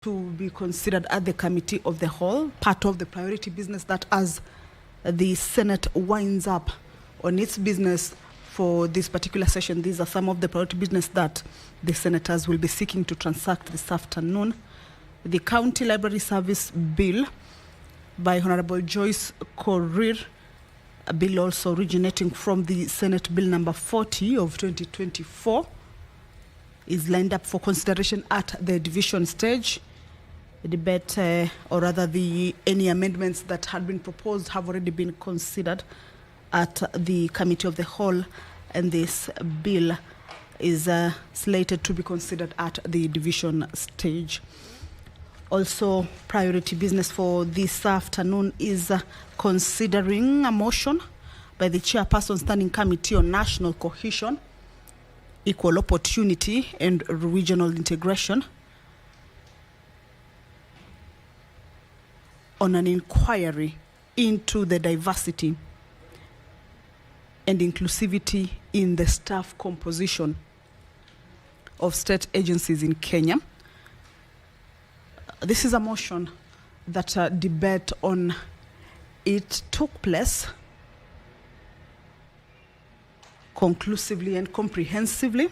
to be considered at the committee of the whole, part of the priority business that as the Senate winds up on its business for this particular session, these are some of the priority business that the senators will be seeking to transact this afternoon. The County Library Service Bill by Honorable Joyce Korir, a bill also originating from the Senate Bill number 40 of 2024, is lined up for consideration at the division stage. The debate, or rather any amendments that had been proposed have already been considered at the committee of the whole, and this bill is slated to be considered at the division stage. Also, priority business for this afternoon is considering a motion by the Chairperson Standing Committee on National Cohesion, Equal Opportunity and Regional Integration on an inquiry into the diversity and inclusivity in the staff composition of state agencies in Kenya. This is a motion that debate on it took place conclusively and comprehensively.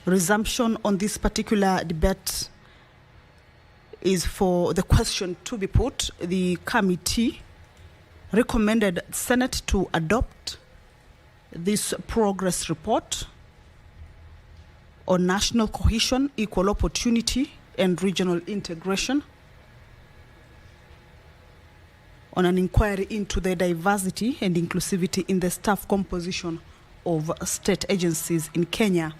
Resumption on this particular debate is for the question to be put. The committee recommended Senate to adopt this progress report on national cohesion, equal opportunity, and regional integration, on an inquiry into the diversity and inclusivity in the staff composition of state agencies in Kenya,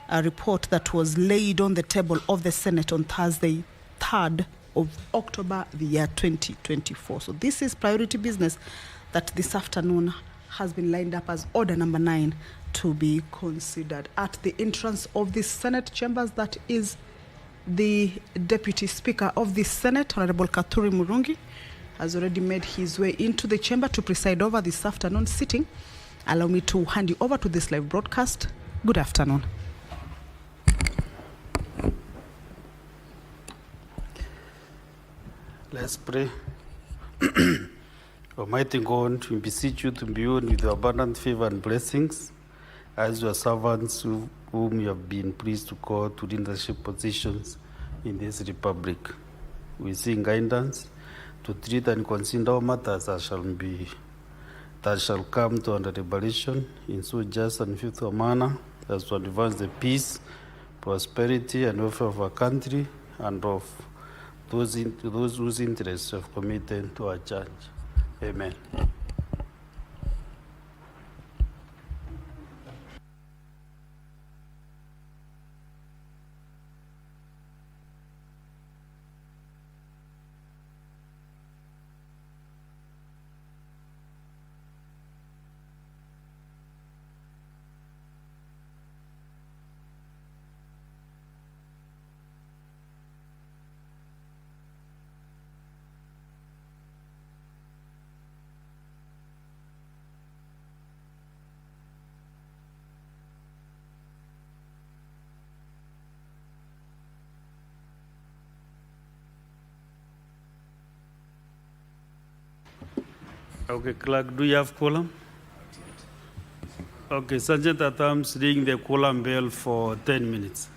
a report that was laid on the table of the Senate on Thursday, 3rd of October, the year 2024. So this is priority business that this afternoon has been lined up as order number 9 to be considered. At the entrance of the Senate chambers, that is the Deputy Speaker of the Senate, Honorable Kathuri Murungi, has already made his way into the chamber to preside over this afternoon sitting. Allow me to hand you over to this live broadcast. Good afternoon. Let's pray. Almighty God, we beseech you to imbue with your abundant favor and blessings as your servants whom you have been pleased to call to leadership positions in this republic. We seek guidance to treat and consider all matters that shall come to under liberation in so just and faithful manner as to advance the peace, prosperity, and welfare of our country and of those whose interests have committed to our church. Amen. Okay, clerk, do you have quorum? Okay, Sergeant at Arms, ring the quorum bell for 10 minutes.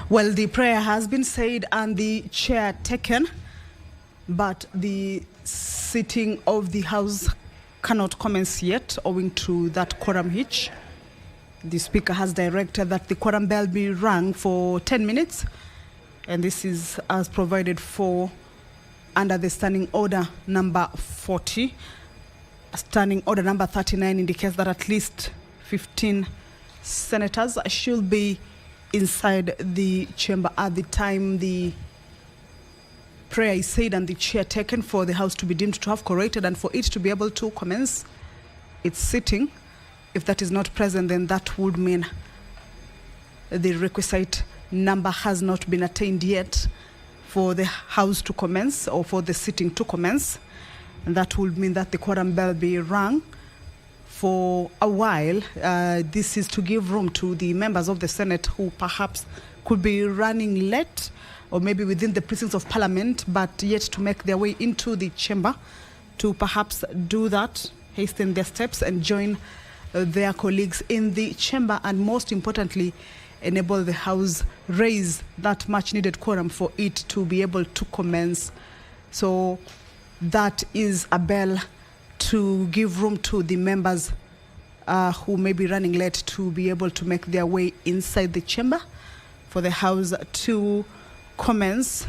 Well, the prayer has been said and the chair taken, but the sitting of the House cannot commence yet owing to that quorum hitch. The Speaker has directed that the quorum bell be rung for 10 minutes, and this is as provided for under the Standing Order number 40. Standing Order number 39 indicates that at least 15 senators should be inside the chamber at the time the prayer is said and the chair taken for the House to be deemed to have corrected and for it to be able to commence its sitting. If that is not present, then that would mean the requisite number has not been attained yet for the House to commence or for the sitting to commence. And that would mean that the quorum bell be rung for a while. This is to give room to the members of the Senate who perhaps could be running late or maybe within the precincts of Parliament, but yet to make their way into the chamber to perhaps do that, hasten their steps and join their colleagues in the chamber, and most importantly, enable the House raise that much needed quorum for it to be able to commence. So that is a bell to give room to the members who may be running late to be able to make their way inside the chamber for the House to commence,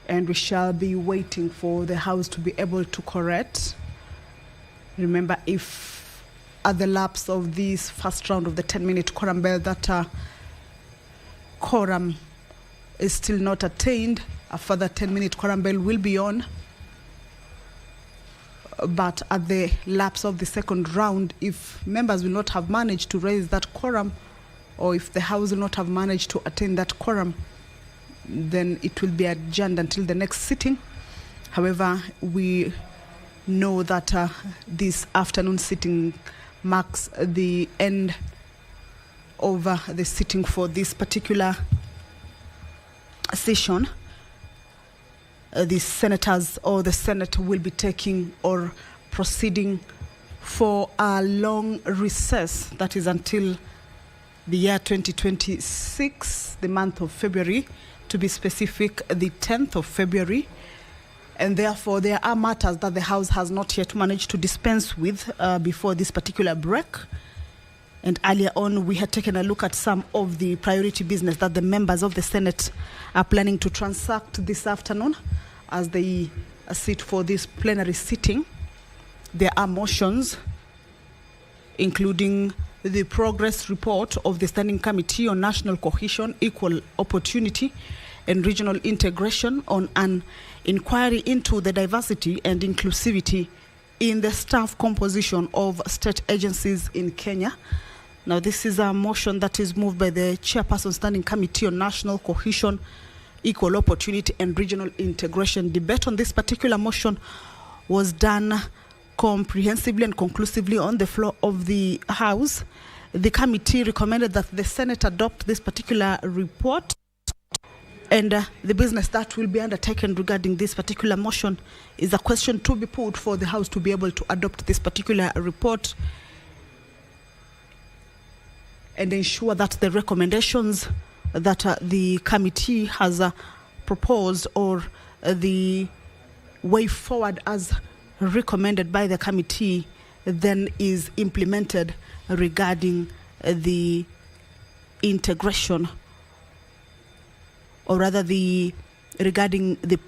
and we shall be waiting for the House to be able to correct. Remember, if at the lapse of this first round of the 10-minute quorum bell that quorum is still not attained, a further 10-minute quorum bell will be on. But at the lapse of the second round, if members will not have managed to raise that quorum, or if the House will not have managed to attain that quorum, then it will be adjourned until the next sitting. However, we know that this afternoon sitting marks the end of the sitting for this particular session. The senators or the Senate will be taking or proceeding for a long recess, that is until the year 2026, the month of February, to be specific, the 10th of February. And therefore, there are matters that the House has not yet managed to dispense with before this particular break. And earlier on, we had taken a look at some of the priority business that the members of the Senate are planning to transact this afternoon as they sit for this plenary sitting. There are motions, including the progress report of the Standing Committee on National Cohesion, Equal Opportunity and Regional Integration on an inquiry into the diversity and inclusivity in the staff composition of state agencies in Kenya. Now, this is a motion that is moved by the Chairperson Standing Committee on National Cohesion, Equal Opportunity and Regional Integration. Debate on this particular motion was done comprehensively and conclusively on the floor of the House. The committee recommended that the Senate adopt this particular report, and the business that will be undertaken regarding this particular motion is a question to be put for the House to be able to adopt this particular report and ensure that the recommendations that the committee has proposed, or the way forward as recommended by the committee, then is implemented regarding the integration, or rather regarding the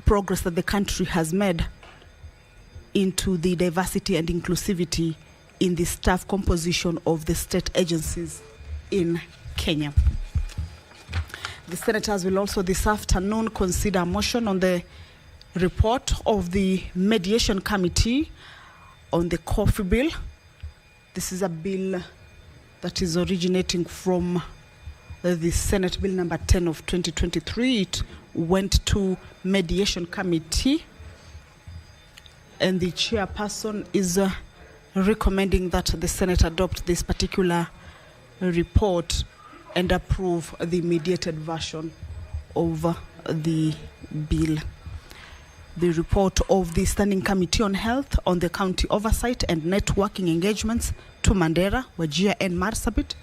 progress that the country has made into the diversity and inclusivity in the staff composition of the state agencies in Kenya. The senators will also this afternoon consider a motion on the report of the Mediation Committee on the Coffee Bill. This is a bill that is originating from the Senate Bill number 10 of 2023. It went to Mediation Committee, and the chairperson is recommending that the Senate adopt this particular report and approve the mediated version of the bill. The report of the Standing Committee on Health on the County Oversight and Networking Engagements to Mandera, Wajir and Marsabit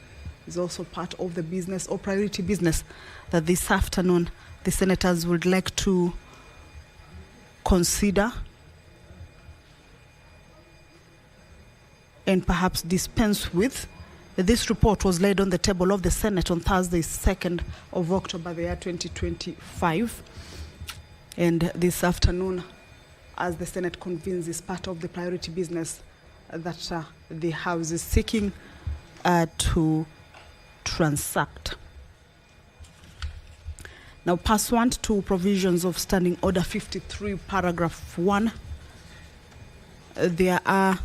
is also part of the business or priority business that this afternoon the senators would like to consider and perhaps dispense with. This report was laid on the table of the Senate on Thursday, 2nd of October, the year 2025. And this afternoon, as the Senate convenes, is part of the priority business that the House is seeking to transact. Now, pursuant to provisions of Standing Order 53, paragraph 1, there are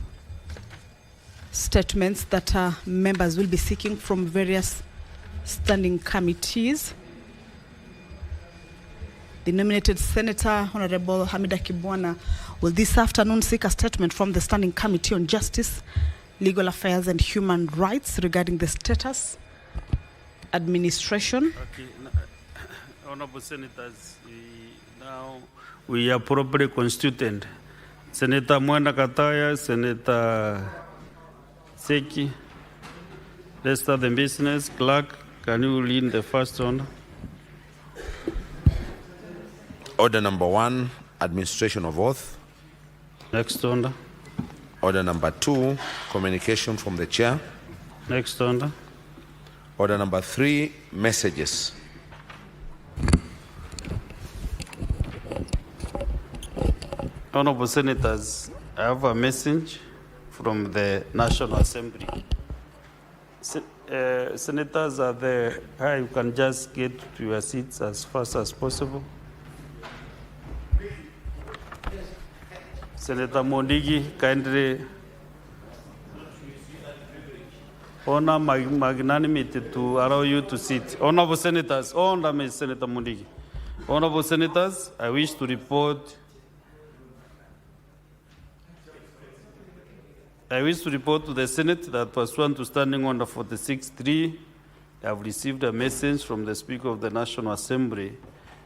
statements that members will be seeking from various standing committees. The nominated Senator, Honorable Hamida Kibwana, will this afternoon seek a statement from the Standing Committee on Justice, Legal Affairs and Human Rights regarding the status, administration. Okay. Honorable Senators, now we are properly constituted. Senator Mwenda Kataya, Senator Seki, let's start the business. Clerk, can you lead the first one? Order number 1, administration of oath. Next order. Order number 2, communication from the chair. Next order. Order number 3, messages. Honorable Senators, I have a message from the National Assembly. Senators are there. Hi, you can just get to your seats as fast as possible. Senator Mondigi, kindly honor my magnanimity to allow you to sit. Honorable Senators, honor me, Senator Mondigi. Honorable Senators, I wish to report to the Senate that pursuant to Standing Order 46.3, I have received a message from the Speaker of the National Assembly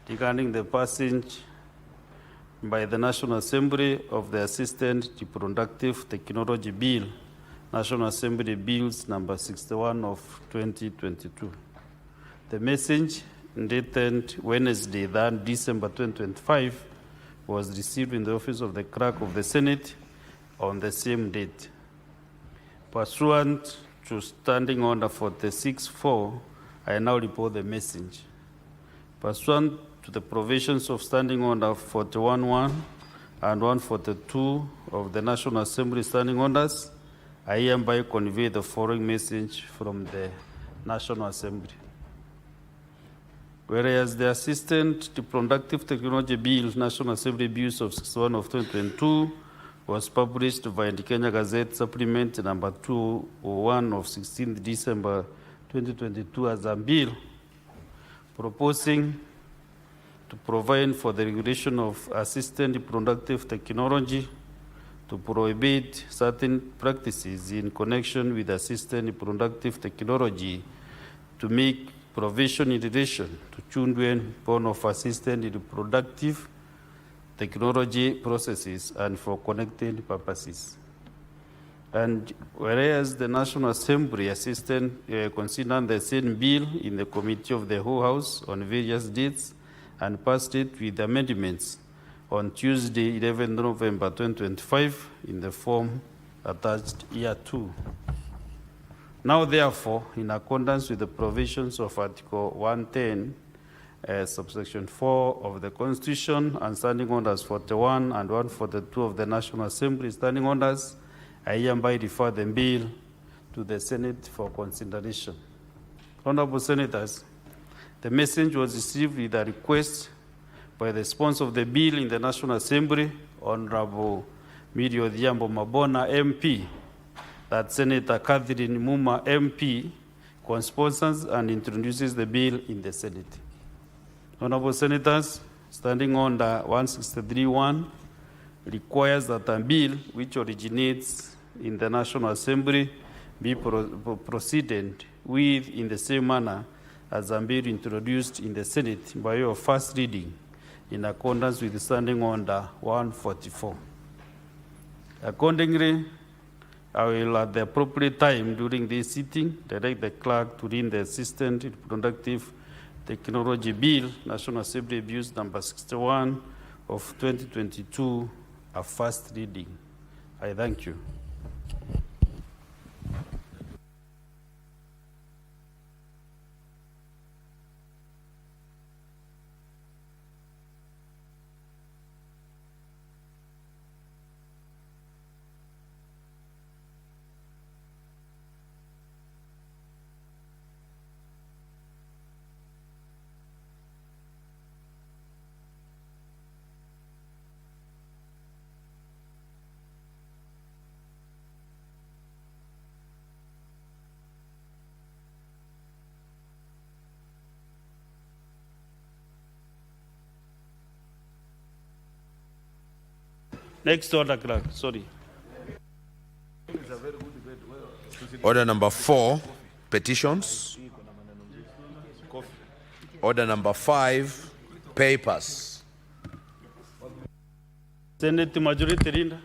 regarding the passage by the National Assembly of the Assisted Reproductive Technology Bill, National Assembly Bills number 61 of 2022. The message dated Wednesday, 3rd December 2025, was received in the office of the Clerk of the Senate on the same date. Pursuant to Standing Order 46.4, I now report the message. Pursuant to the provisions of Standing Order 41.1 and 142 of the National Assembly Standing Orders, I hereby convey the following message from the National Assembly. Whereas the Assisted Reproductive Technology Bill, National Assembly Bills of 61 of 2022, was published by the Kenya Gazette Supplement number 201 of 16th December 2022 as a bill proposing to provide for the regulation of assisted reproductive technology, to prohibit certain practices in connection with assisted reproductive technology, to make provision in relation to children born of assisted reproductive technology processes and for connected purposes. And whereas the National Assembly considered the same bill in the Committee of the Whole House on various dates and passed it with amendments on Tuesday, 11 November 2025, in the form attached here 2. Now, therefore, in accordance with the provisions of Article 110, subsection 4 of the Constitution and Standing Orders 41 and 142 of the National Assembly Standing Orders, I hereby refer the bill to the Senate for consideration. Honorable Senators, the message was received with a request by the sponsor of the bill in the National Assembly, Honorable Mirio Odhiambo Mabona, MP, that Senator Catherine Muma, MP, co-sponsors and introduces the bill in the Senate. Honorable Senators, Standing Order 163.1 requires that a bill which originates in the National Assembly be proceeded with in the same manner as a bill introduced in the Senate by way of first reading in accordance with the Standing Order 144. Accordingly, I will at the appropriate time during this sitting direct the clerk to read the Assisted Reproductive Technology Bill, National Assembly Bills number 61 of 2022, a first reading. I thank you. Next order, clerk. Sorry. Order number 4, petitions. Order number 5, papers. Senate Majority Leader.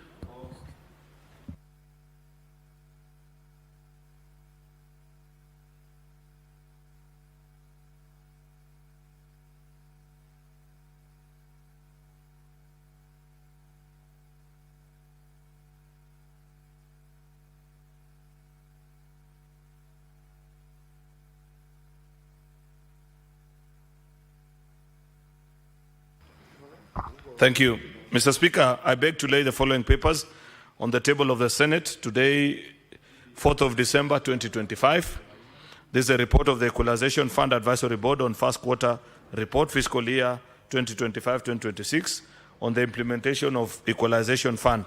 Thank you. Mr. Speaker, I beg to lay the following papers on the table of the Senate today, 4th of December 2025. This is a report of the Equalization Fund Advisory Board on first quarter report fiscal year 2025-2026 on the implementation of Equalization Fund.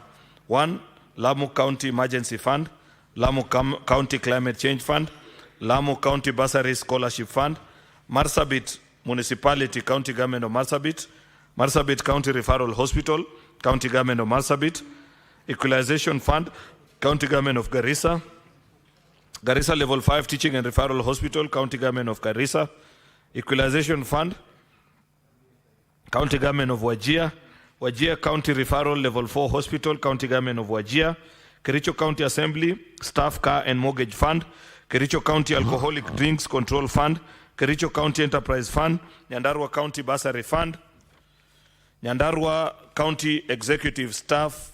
1, Lamu County Emergency Fund, Lamu County Climate Change Fund, Lamu County Bursary Scholarship Fund, Marsabit Municipality County Government of Marsabit, Marsabit County Referral Hospital, County Government of Marsabit, Equalization Fund, County Government of Garissa, Garissa Level 5 Teaching and Referral Hospital, County Government of Garissa, Equalization Fund, County Government of Wajir, Wajir County Referral Level 4 Hospital, County Government of Wajir, Kericho County Assembly, Staff Car and Mortgage Fund, Kericho County Alcoholic Drinks Control Fund, Kericho County Enterprise Fund, Nyandarua County Bursary Fund, Nyandarua County Executive Staff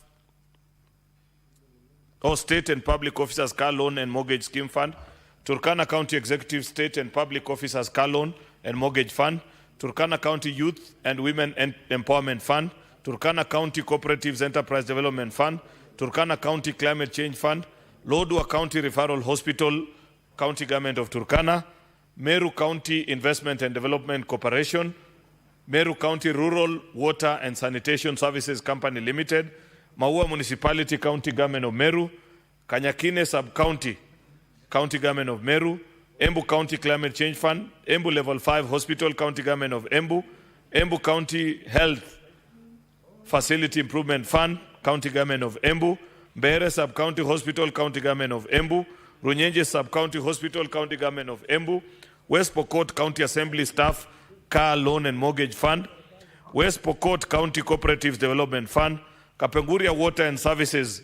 or State and Public Officers Car Loan and Mortgage Scheme Fund, Turkana County Executive State and Public Officers Car Loan and Mortgage Fund, Turkana County Youth and Women Empowerment Fund, Turkana County Cooperatives Enterprise Development Fund, Turkana County Climate Change Fund, Lodwar County Referral Hospital, County Government of Turkana, Meru County Investment and Development Corporation, Meru County Rural Water and Sanitation Services Company Limited, Maua Municipality County Government of Meru, Kanyakine Sub-County, County Government of Meru, Embu County Climate Change Fund, Embu Level 5 Hospital, County Government of Embu, Embu County Health Facility Improvement Fund, County Government of Embu, Mbeere Sub-County Hospital, County Government of Embu, Runyenje Sub-County Hospital, County Government of Embu, West Pokot County Assembly Staff Car Loan and Mortgage Fund, West Pokot County Cooperatives Development Fund, Kapenguria Water and Services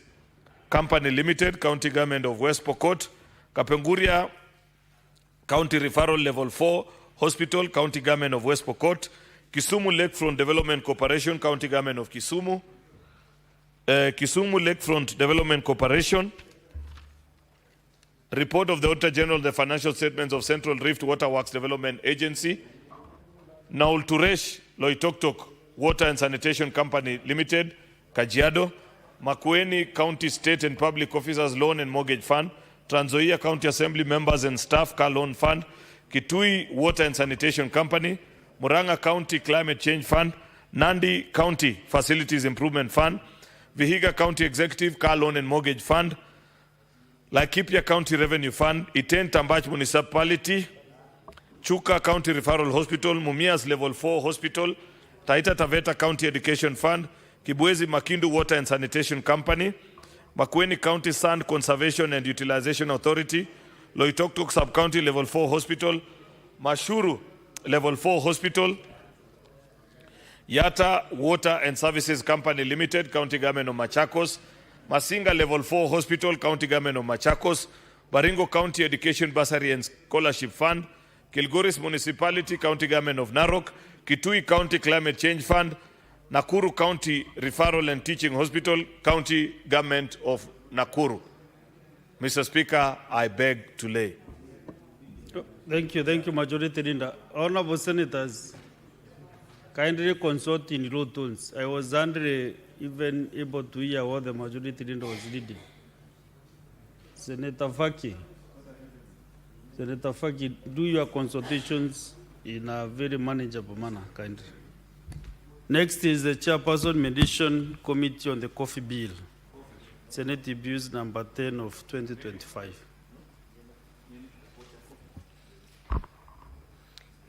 Company Limited, County Government of West Pokot, Kapenguria County Referral Level 4 Hospital, County Government of West Pokot, Kisumu Lakefront Development Corporation, County Government of Kisumu, Kisumu Lakefront Development Corporation, report of the Auditor General of the financial statements of Central Rift Waterworks Development Agency, Naul Turesh Loitoktok Water and Sanitation Company Limited, Kajiado, Makueni County State and Public Officers Loan and Mortgage Fund, Trans Nzoia County Assembly Members and Staff Car Loan Fund, Kitui Water and Sanitation Company, Muranga County Climate Change Fund, Nandi County Facilities Improvement Fund, Vihiga County Executive Car Loan and Mortgage Fund, Laikipia County Revenue Fund, Iten Tambach Municipality, Chuka County Referral Hospital, Mumias Level 4 Hospital, Taita Taveta County Education Fund, Kibwezi Makindu Water and Sanitation Company, Makueni County Sand Conservation and Utilization Authority, Loitoktok Sub-County Level 4 Hospital, Mashuru Level 4 Hospital, Yata Water and Services Company Limited, County Government of Machakos, Masinga Level 4 Hospital, County Government of Machakos, Baringo County Education Bursary and Scholarship Fund, Kilgoris Municipality, County Government of Narok, Kitui County Climate Change Fund, Nakuru County Referral and Teaching Hospital, County Government of Nakuru. Mr. Speaker, I beg to lay. Thank you, Majority Leader. Honorable Senators, kindly consult in low tones. I was even able to hear what the Majority Leader was reading. Senator Faki, do your consultations in a very manageable manner, kindly. Next is the Chairperson Mediation Committee on the Coffee Bill, Senate Bills number 10 of 2025.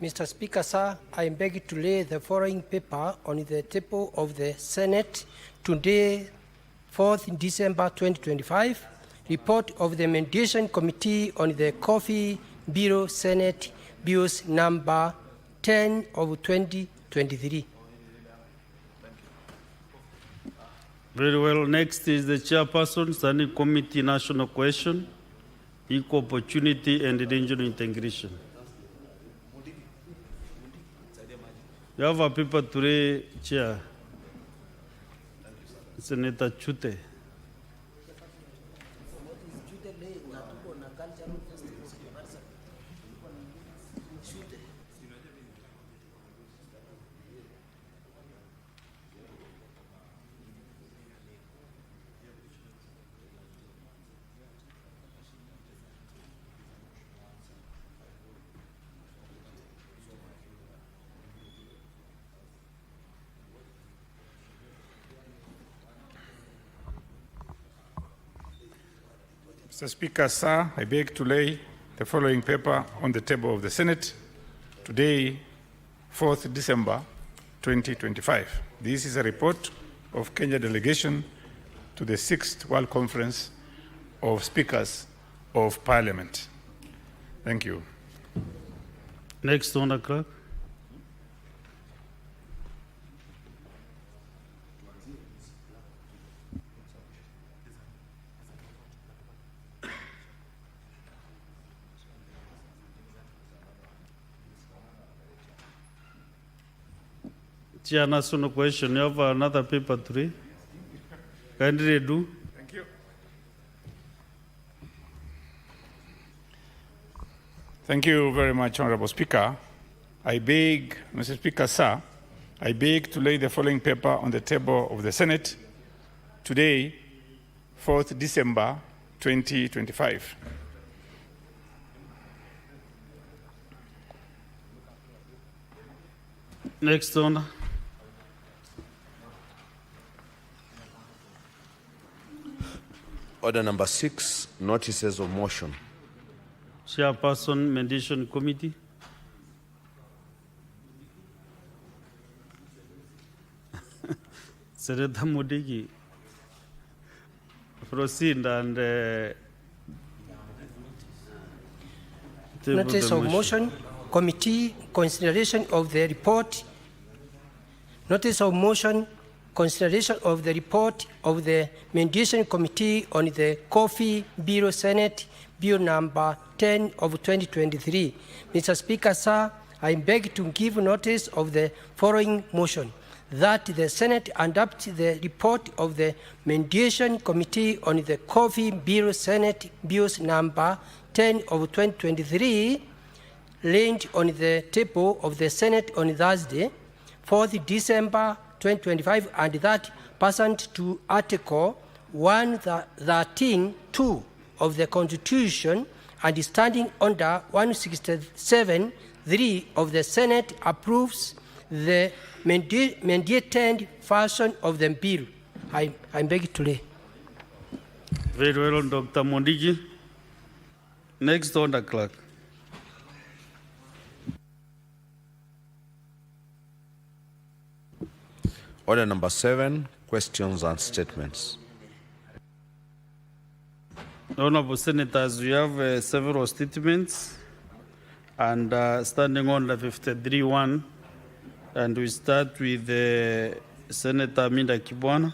Mr. Speaker, sir, I beg to lay the following paper on the table of the Senate today, 4th December 2025, report of the Mediation Committee on the Coffee Bureau Senate Bills number 10 of 2023. Very well. Next is the chairperson, Standing Committee, National Cohesion, Equal Opportunity and Regional Integration. You have a paper today, Chair. Senator Chute. Mr. Speaker, sir, I beg to lay the following paper on the table of the Senate today, 4th December 2025. This is a report of Kenya delegation to the 6th World Conference of Speakers of Parliament. Thank you. Next, Honour Clerk. Chair, national question. You have another paper three. Kindly do. Thank you. Thank you very much, Honorable Speaker. I beg, Mr. Speaker, sir, I beg to lay the following paper on the table of the Senate today, 4th December 2025. Next, Honour. Order number 6, notices of motion. Chairperson, Mediation Committee. Senator Mudigi, proceed and Notice of motion, committee, consideration of the report. Notice of motion, consideration of the report of the Mediation Committee on the Coffee Bureau Senate Bill number 10 of 2023. Mr. Speaker, sir, I beg to give notice of the following motion, that the Senate adopt the report of the Mediation Committee on the Coffee Bureau Senate Bills number 10 of 2023, laid on the table of the Senate on Thursday, 4th December 2025, and that pursuant to Article 113(2) of the Constitution and standing under 167(3) of the Senate approves the mandated version of the bill. I beg to lay. Very well, Dr. Mondigi. Next, Honour Clerk. Order number 7, questions and statements. Honourable Senators, we have several statements and standing on the 53-1, and we start with Senator Minda Kibwana.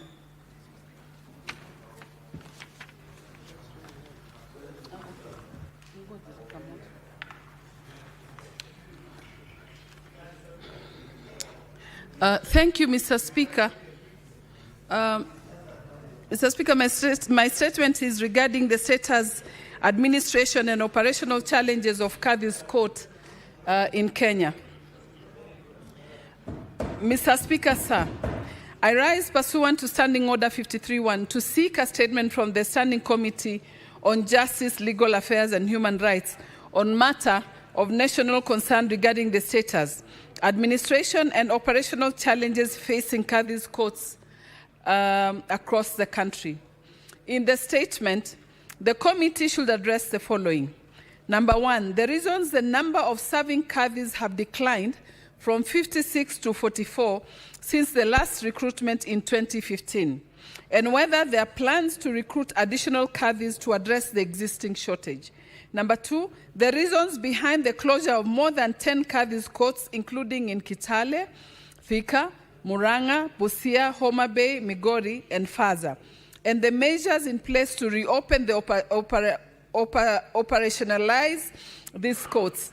Thank you, Mr. Speaker. Mr. Speaker, my statement is regarding the status, administration and operational challenges of Kadhi's Court in Kenya. Mr. Speaker, sir, I rise pursuant to Standing Order 53-1 to seek a statement from the Standing Committee on Justice, Legal Affairs and Human Rights on matter of national concern regarding the status, administration and operational challenges facing Kadhi's courts across the country. In the statement, the committee should address the following: Number one, the reasons the number of serving cadres have declined from 56 to 44 since the last recruitment in 2015, and whether there are plans to recruit additional cadres to address the existing shortage. Number two, the reasons behind the closure of more than 10 cadres courts, including in Kitale, Thika, Muranga, Busia, Homa Bay, Migori, and Faza, and the measures in place to reopen the operationalize these courts.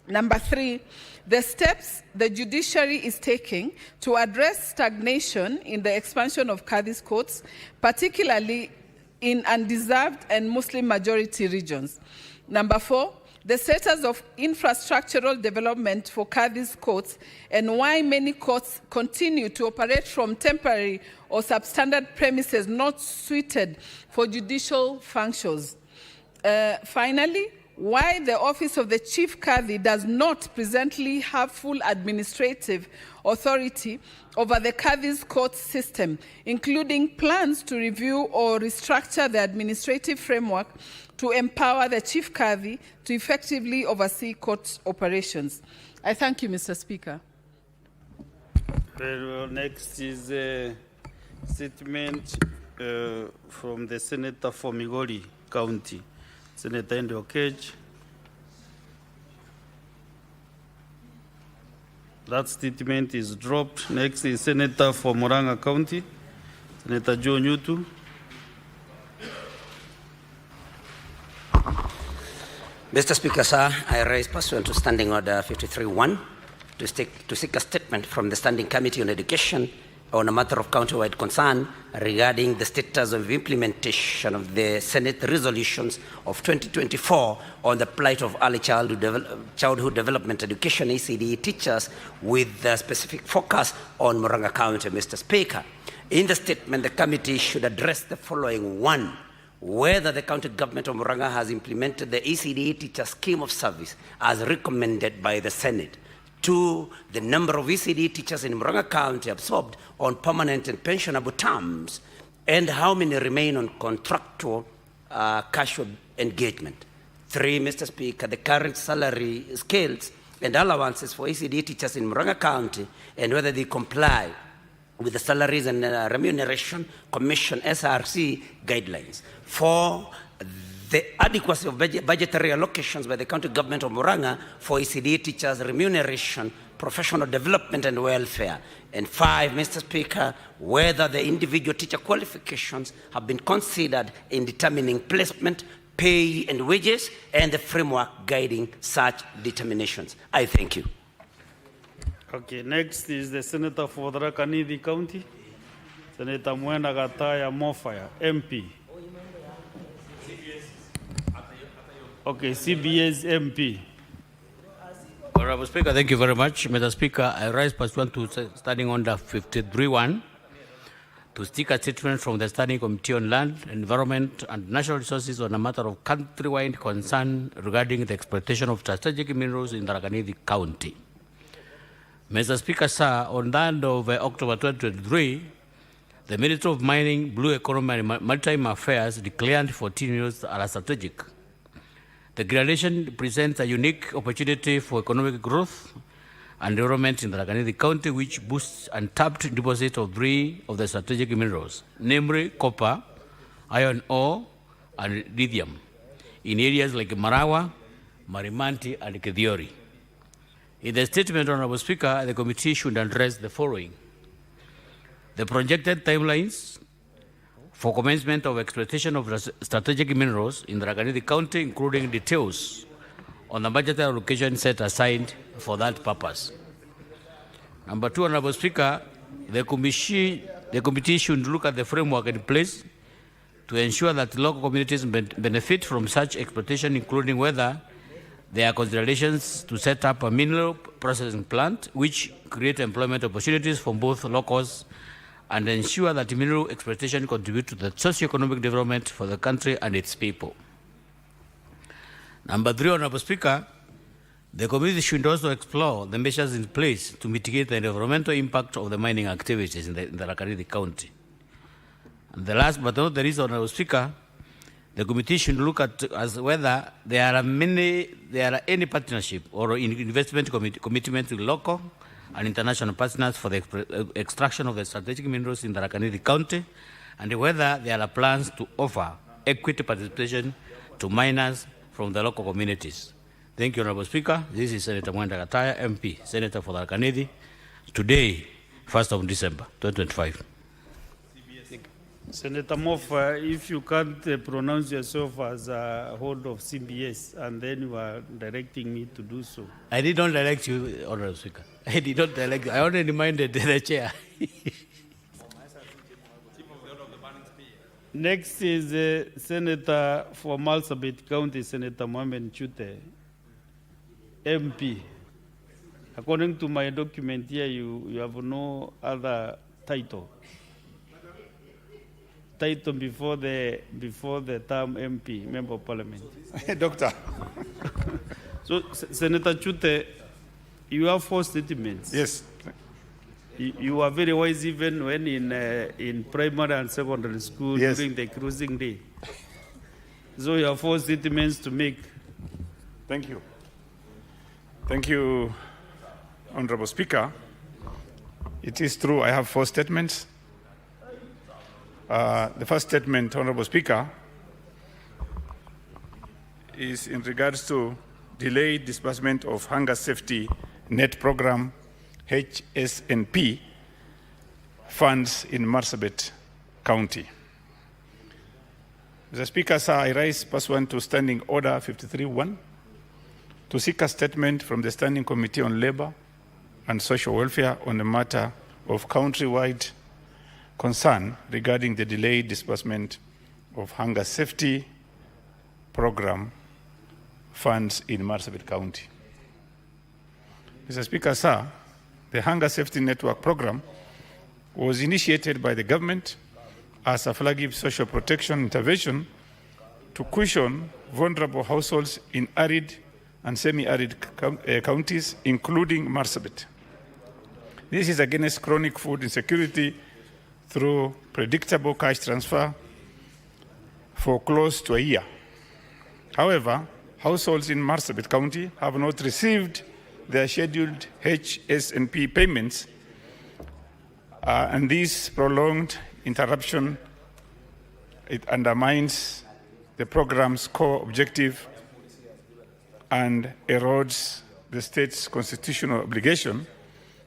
Number three, the steps the judiciary is taking to address stagnation in the expansion of Kadhi's courts, particularly in undeserved and Muslim majority regions. Number four, the status of infrastructural development for Kadhi's courts and why many courts continue to operate from temporary or substandard premises not suited for judicial functions. Finally, why the Office of the Chief Kadhi does not presently have full administrative authority over the Kadhi's court system, including plans to review or restructure the administrative framework to empower the Chief Kadhi to effectively oversee court operations. I thank you, Mr. Speaker. Very well. Next is a statement from the Senator for Migori County. Senator Endo Okech. That statement is dropped. Next is Senator for Muranga County, Senator Joe Nyutu. Mr. Speaker, sir, I raise pursuant to Standing Order 53-1 to seek a statement from the Standing Committee on Education on a matter of county-wide concern regarding the status of implementation of the Senate resolutions of 2024 on the plight of early childhood development education ECD teachers with a specific focus on Muranga County, Mr. Speaker. In the statement, the committee should address the following. One, whether the county government of Muranga has implemented the ECD teacher scheme of service as recommended by the Senate. Two, the number of ECD teachers in Muranga County absorbed on permanent and pensionable terms, and how many remain on contractual casual engagement. Three, Mr. Speaker, the current salary scales and allowances for ECD teachers in Muranga County, and whether they comply with the Salaries and Remuneration Commission SRC guidelines. Four, the adequacy of budgetary allocations by the county government of Muranga for ECD teachers' remuneration, professional development and welfare. And five, Mr. Speaker, whether the individual teacher qualifications have been considered in determining placement, pay and wages, and the framework guiding such determinations. I thank you. Okay, next is the Senator for Tharaka Nithi County, Senator Mwenda Gataya Mofaya, MP. Okay, CBS MP. Honorable Speaker, thank you very much. Mr. Speaker, I rise pursuant to Standing Order 53-1 to seek a statement from the Standing Committee on Land, Environment and Natural Resources on a matter of countrywide concern regarding the exploitation of strategic minerals in Tharaka Nithi County. Mr. Speaker, sir, on the end of October 2023, the Ministry of Mining, Blue Economy and Maritime Affairs declared 14 minerals as strategic. The declaration presents a unique opportunity for economic growth and development in Tharaka Nithi County, which boosts untapped deposits of three of the strategic minerals, namely copper, iron ore, and lithium, in areas like Marawa, Marimanti, and Kithiori. In the statement, Honorable Speaker, the committee should address the following. The projected timelines for commencement of exploitation of strategic minerals in Tharaka Nithi County, including details on the budgetary allocation set aside for that purpose. Number two, Honorable Speaker, the committee should look at the framework in place to ensure that local communities benefit from such exploitation, including whether there are considerations to set up a mineral processing plant which create employment opportunities for both locals and ensure that mineral exploitation contributes to the socio-economic development for the country and its people. Number three, Honorable Speaker, the committee should also explore the measures in place to mitigate the environmental impact of the mining activities in the Tharaka Nithi County. And the last but not the least, Honorable Speaker, The committee should look at as whether there are any partnership or investment commitment with local and international partners for the extraction of the strategic minerals in Tharaka Nithi County, and whether there are plans to offer equity participation to miners from the local communities. Thank you, Honorable Speaker. This is Senator Mwenda Gataya, MP, Senator for Tharaka Nithi. Today, 1st of December, 2025. Senator Mofa, if you can't pronounce yourself as a hold of CBS and then you are directing me to do so. I did not direct you, Honorable Speaker. I did not direct you. I only reminded the chair. Next is Senator for Marsabit County, Senator Mohamed Chute, MP. According to my document here, you have no other title before the term MP, Member of Parliament. Doctor. So, Senator Chute, you have 4 statements. Yes. You are very wise even when in primary and secondary school during the cruising day. So you have 4 statements to make. Thank you. Thank you, Honorable Speaker. It is true I have 4 statements. The first statement, Honorable Speaker, is in regards to delayed disbursement of Hunger Safety Net Program HSNP funds in Marsabit County. Mr. Speaker, sir, I rise pursuant to Standing Order 53-1 to seek a statement from the Standing Committee on Labour and Social Welfare on the matter of countrywide concern regarding the delayed disbursement of Hunger Safety Program funds in Marsabit County. Mr. Speaker, sir, the Hunger Safety Network Program was initiated by the government as a flagship social protection intervention to cushion vulnerable households in arid and semi-arid counties, including Marsabit. This is against chronic food insecurity through predictable cash transfer for close to a year. However, households in Marsabit County have not received their scheduled HSNP payments, and this prolonged interruption, it undermines the program's core objective and erodes the state's constitutional obligation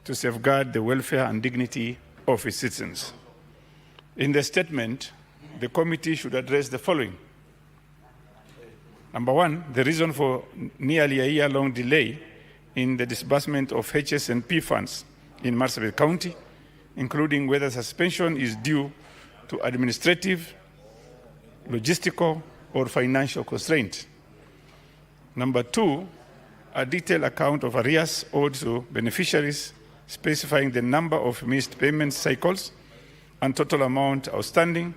to safeguard the welfare and dignity of its citizens. In the statement, the committee should address the following. Number 1, the reason for nearly a year-long delay in the disbursement of HSNP funds in Marsabit County, including whether suspension is due to administrative, logistical, or financial constraint. Number 2, a detailed account of arrears owed to beneficiaries, specifying the number of missed payment cycles and total amount outstanding,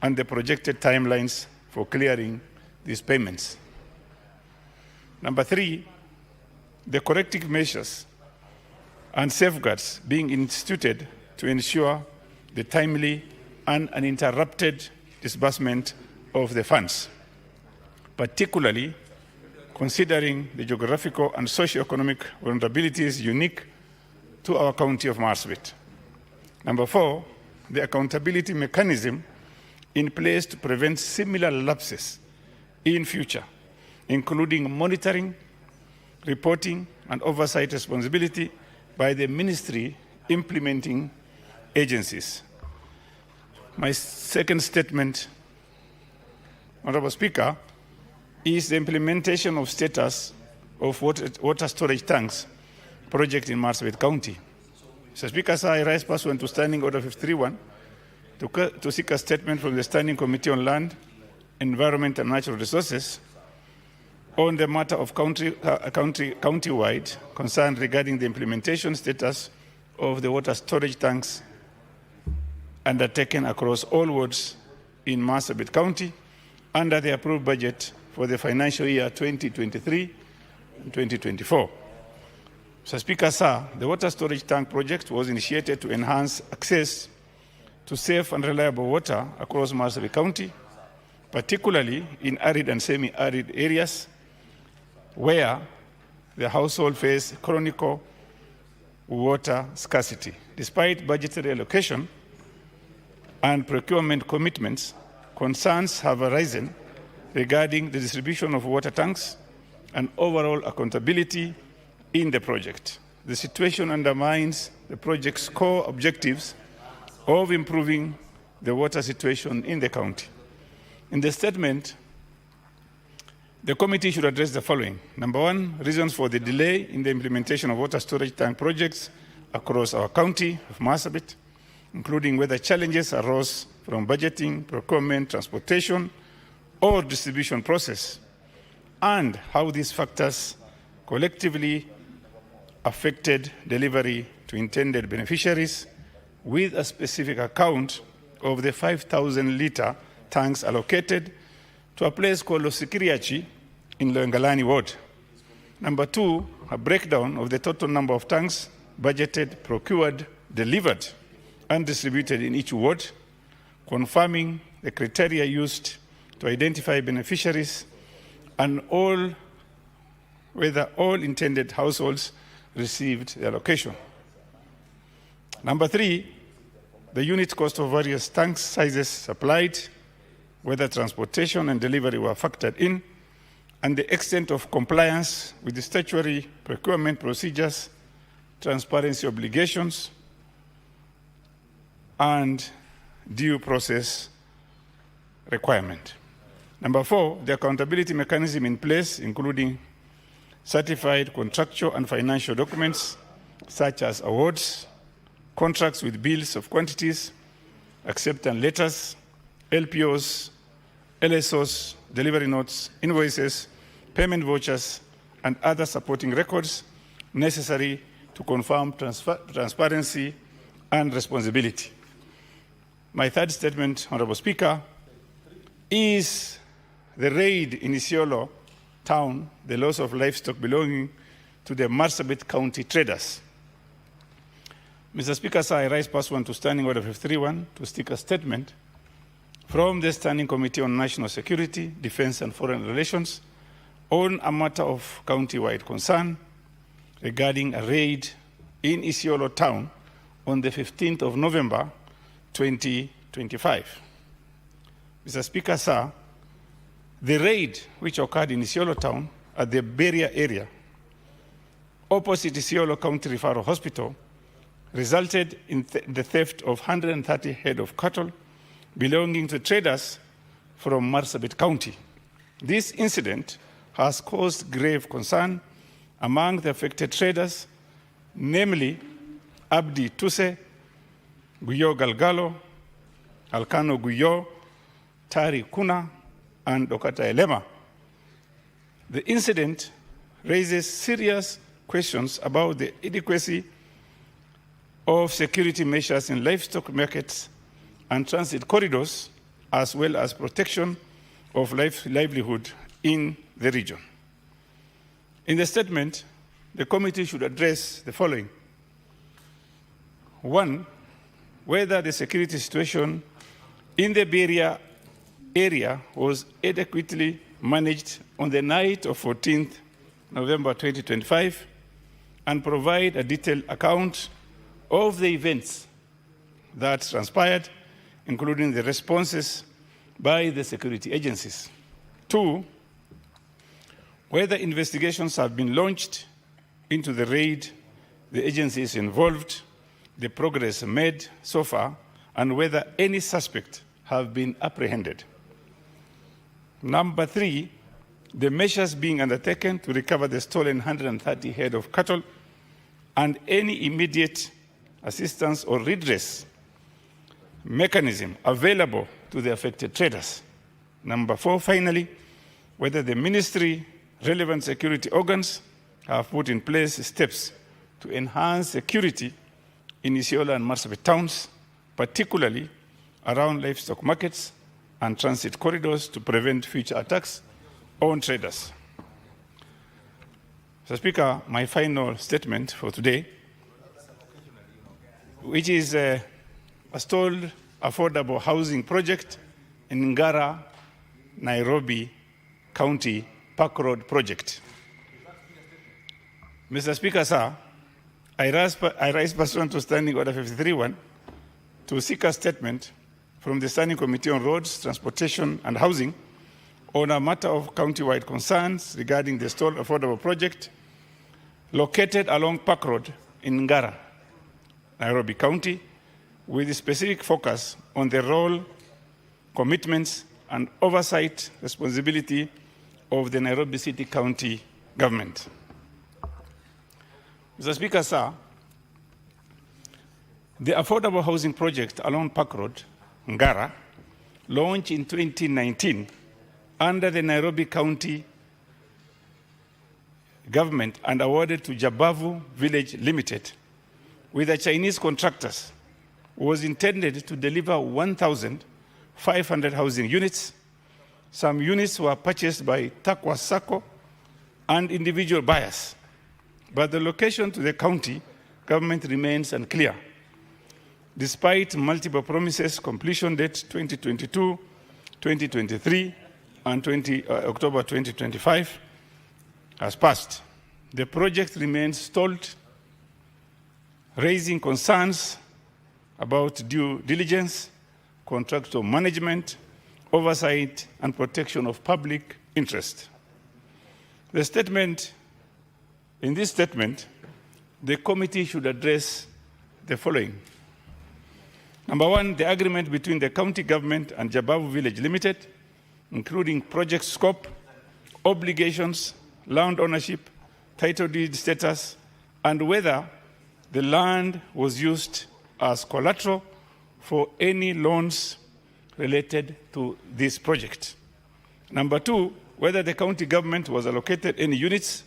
and the projected timelines for clearing these payments. Number 3, the corrective measures and safeguards being instituted to ensure the timely and uninterrupted disbursement of the funds, particularly considering the geographical and socio-economic vulnerabilities unique to our county of Marsabit. Number 4, the accountability mechanism in place to prevent similar lapses in future, including monitoring, reporting, and oversight responsibility by the ministry implementing agencies. My second statement, Honorable Speaker, is the implementation of status of water storage tanks project in Marsabit County. Mr. Speaker, sir, I rise pursuant to Standing Order 53-1 to seek a statement from the Standing Committee on Land, Environment and Natural Resources on the matter of county-wide concern regarding the implementation status of the water storage tanks undertaken across all wards in Marsabit County under the approved budget for the financial year 2023 and 2024. Mr. Speaker, sir, the water storage tank project was initiated to enhance access to safe and reliable water across Marsabit County particularly in arid and semi-arid areas where the household face chronic water scarcity. Despite budgetary allocation and procurement commitments, concerns have arisen regarding the distribution of water tanks and overall accountability in the project. The situation undermines the project's core objectives of improving the water situation in the county. In the statement, the committee should address the following. Number one, reasons for the delay in the implementation of water storage tank projects across our county of Marsabit, including whether challenges arose from budgeting, procurement, transportation, or distribution process, and how these factors collectively affected delivery to intended beneficiaries, with a specific account of the 5,000-litre tanks allocated to a place called Losikiriachi in Loengalani ward. Number two, a breakdown of the total number of tanks budgeted, procured, delivered, and distributed in each ward, confirming the criteria used to identify beneficiaries and whether all intended households received the allocation. Number three, the unit cost of various tank sizes supplied, whether transportation and delivery were factored in, and the extent of compliance with the statutory procurement procedures, transparency obligations, and due process requirement. Number four, the accountability mechanism in place, including certified contractual and financial documents, such as awards, contracts with bills of quantities, acceptance letters, LPOs, LSOs, delivery notes, invoices, payment vouchers, and other supporting records necessary to confirm transparency and responsibility. My third statement, Honorable Speaker, is the raid in Isiolo town, the loss of livestock belonging to the Marsabit County traders. Mr. Speaker, sir, I rise pursuant to Standing Order 531 to seek a statement from the Standing Committee on National Security, Defense and Foreign Relations on a matter of county-wide concern regarding a raid in Isiolo town on the 15th of November 2025. Mr. Speaker, sir, the raid which occurred in Isiolo town at the Beria area opposite Isiolo County Referral Hospital resulted in the theft of 130 head of cattle belonging to traders from Marsabit County. This incident has caused grave concern among the affected traders, namely Abdi Tuse, Guyo Galgalo, Alkano Guyo, Tari Kuna, and Okata Elema. The incident raises serious questions about the adequacy of security measures in livestock markets and transit corridors, as well as protection of livelihood in the region. In the statement, the committee should address the following. One, whether the security situation in the Beria area was adequately managed on the night of 14th November 2025, and provide a detailed account of the events that transpired, including the responses by the security agencies. Two, whether investigations have been launched into the raid, the agencies involved, the progress made so far, and whether any suspect have been apprehended. Number three, the measures being undertaken to recover the stolen 130 head of cattle and any immediate assistance or redress mechanism available to the affected traders. Number four, finally, whether the ministry, relevant security organs have put in place steps to enhance security in Isiolo and Marsabit towns, particularly around livestock markets and transit corridors, to prevent future attacks on traders. Mr. Speaker, my final statement for today, which is a stalled affordable housing project in Ngara Nairobi County Park Road project. Mr. Speaker, sir, I rise pursuant to Standing Order 53.1 to seek a statement from the Standing Committee on Roads, Transportation and Housing on a matter of county-wide concerns regarding the stalled affordable project located along Park Road in Ngara, Nairobi County, with a specific focus on the role, commitments, and oversight responsibility of the Nairobi City County government. Mr. Speaker, sir, the affordable housing project along Park Road, Ngara, launched in 2019 under the Nairobi County government and awarded to Jabavu Village Limited with the Chinese contractors, was intended to deliver 1,500 housing units. Some units were purchased by Takwa Sacco and individual buyers, but the location to the county government remains unclear. Despite multiple promises, completion date 2022, 2023, and October 2025 has passed. The project remains stalled, raising concerns about due diligence, contractual management, oversight, and protection of public interest. In this statement, the committee should address the following. Number one, the agreement between the county government and Jabavu Village Limited, including project scope, obligations, land ownership, title deed status, and whether the land was used as collateral for any loans related to this project. Number two, whether the county government was allocated any units,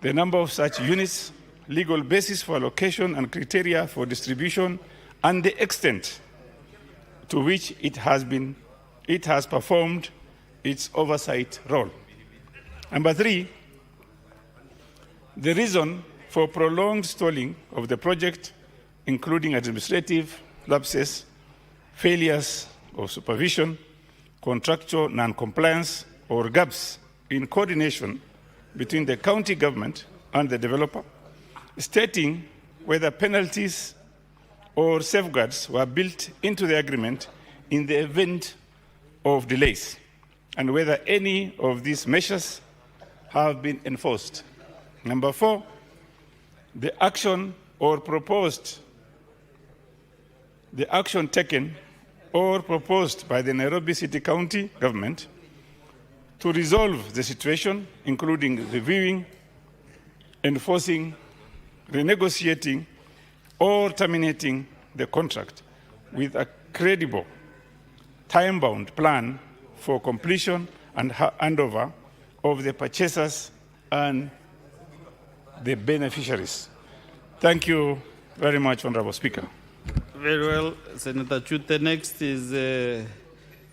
the number of such units, legal basis for allocation and criteria for distribution, and the extent to which it has performed its oversight role. Number three, the reason for prolonged stalling of the project, including administrative lapses, failures of supervision, contractual non-compliance, or gaps in coordination between the county government and the developer, stating whether penalties or safeguards were built into the agreement in the event of delays, and whether any of these measures have been enforced. Number four, the action taken or proposed by the Nairobi City County government to resolve the situation, including reviewing, enforcing, renegotiating, or terminating the contract with a credible, time-bound plan for completion and handover of the purchasers and the beneficiaries. Thank you very much, Honorable Speaker. Very well, Senator Chute. Next is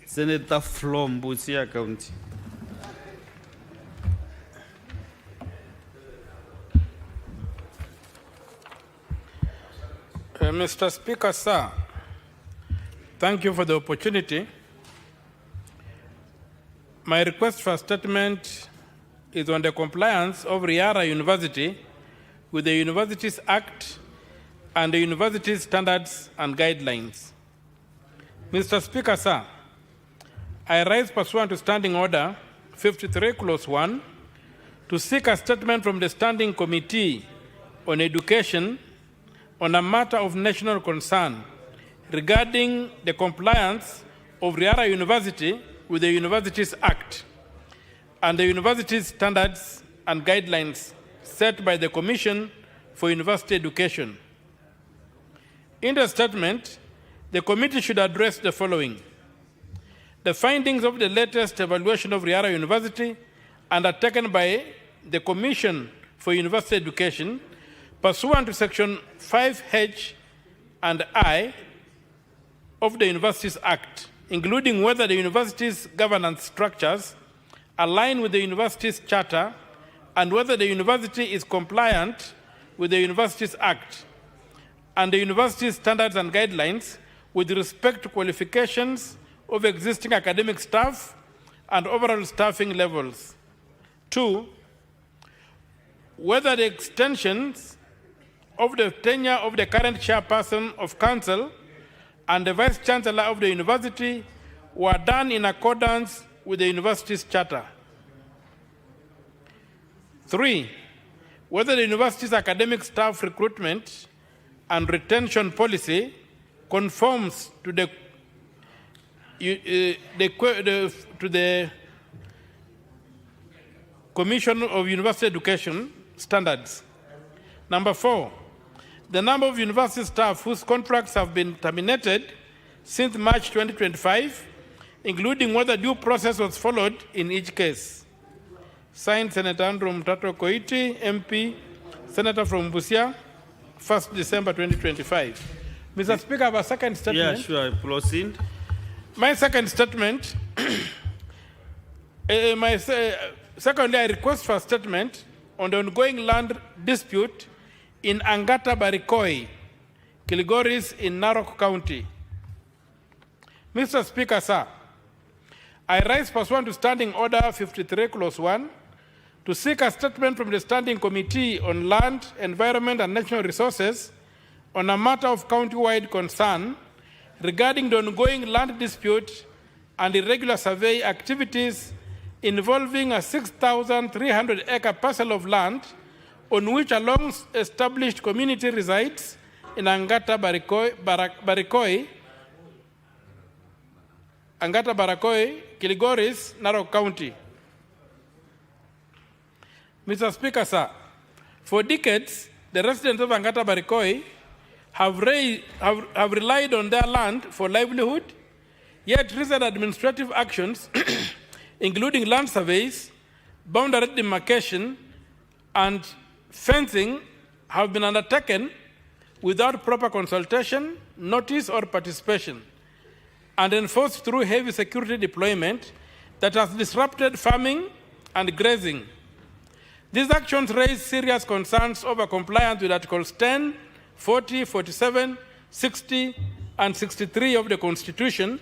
Senator from Busia County. Mr. Speaker, sir, thank you for the opportunity. My request for a statement is on the compliance of Riara University with the Universities Act and the Universities Standards and Guidelines. Mr. Speaker, sir, I rise pursuant to Standing Order 53, Clause 1, to seek a statement from the Standing Committee on Education on a matter of national concern regarding the compliance of Riara University with the Universities Act and the Universities Standards and Guidelines set by the Commission for University Education. In the statement, the committee should address the following. The findings of the latest evaluation of Riara University undertaken by the Commission for University Education pursuant to Section 5H and I of the Universities Act, including whether the university's governance structures align with the university's charter and whether the university is compliant with the Universities Act and the university's standards and guidelines with respect to qualifications of existing academic staff and overall staffing levels. 2, whether the extensions of the tenure of the current chairperson of council and the vice chancellor of the university were done in accordance with the university's charter. 3, whether the university's academic staff recruitment and retention policy conforms to the Commission of University Education standards. Number 4, the number of university staff whose contracts have been terminated since March 2025, including whether due process was followed in each case. Signed, Senator Andrew Mtato Koiti, MP, Senator from Busia, 1st December 2025. Mr. Speaker, I have a second statement. Yeah, sure, proceed. My second statement, secondly, I request for a statement on the ongoing land dispute in Angata Barikoi, Kilgoris in Narok County. Mr. Speaker, sir, I rise pursuant to Standing Order 53, Clause 1, to seek a statement from the Standing Committee on Land, Environment and Natural Resources on a matter of county-wide concern regarding the ongoing land dispute and irregular survey activities involving a 6,300-acre parcel of land on which a long-established community resides in Angata Barikoi, Kilgoris, Narok County. Mr. Speaker, sir, for decades, the residents of Angata Barikoi have relied on their land for livelihood, yet recent administrative actions, including land surveys, boundary demarcation, and fencing, have been undertaken without proper consultation, notice, or participation, and enforced through heavy security deployment that has disrupted farming and grazing. These actions raise serious concerns over compliance with Articles 10, 40, 47, 60, and 63 of the Constitution,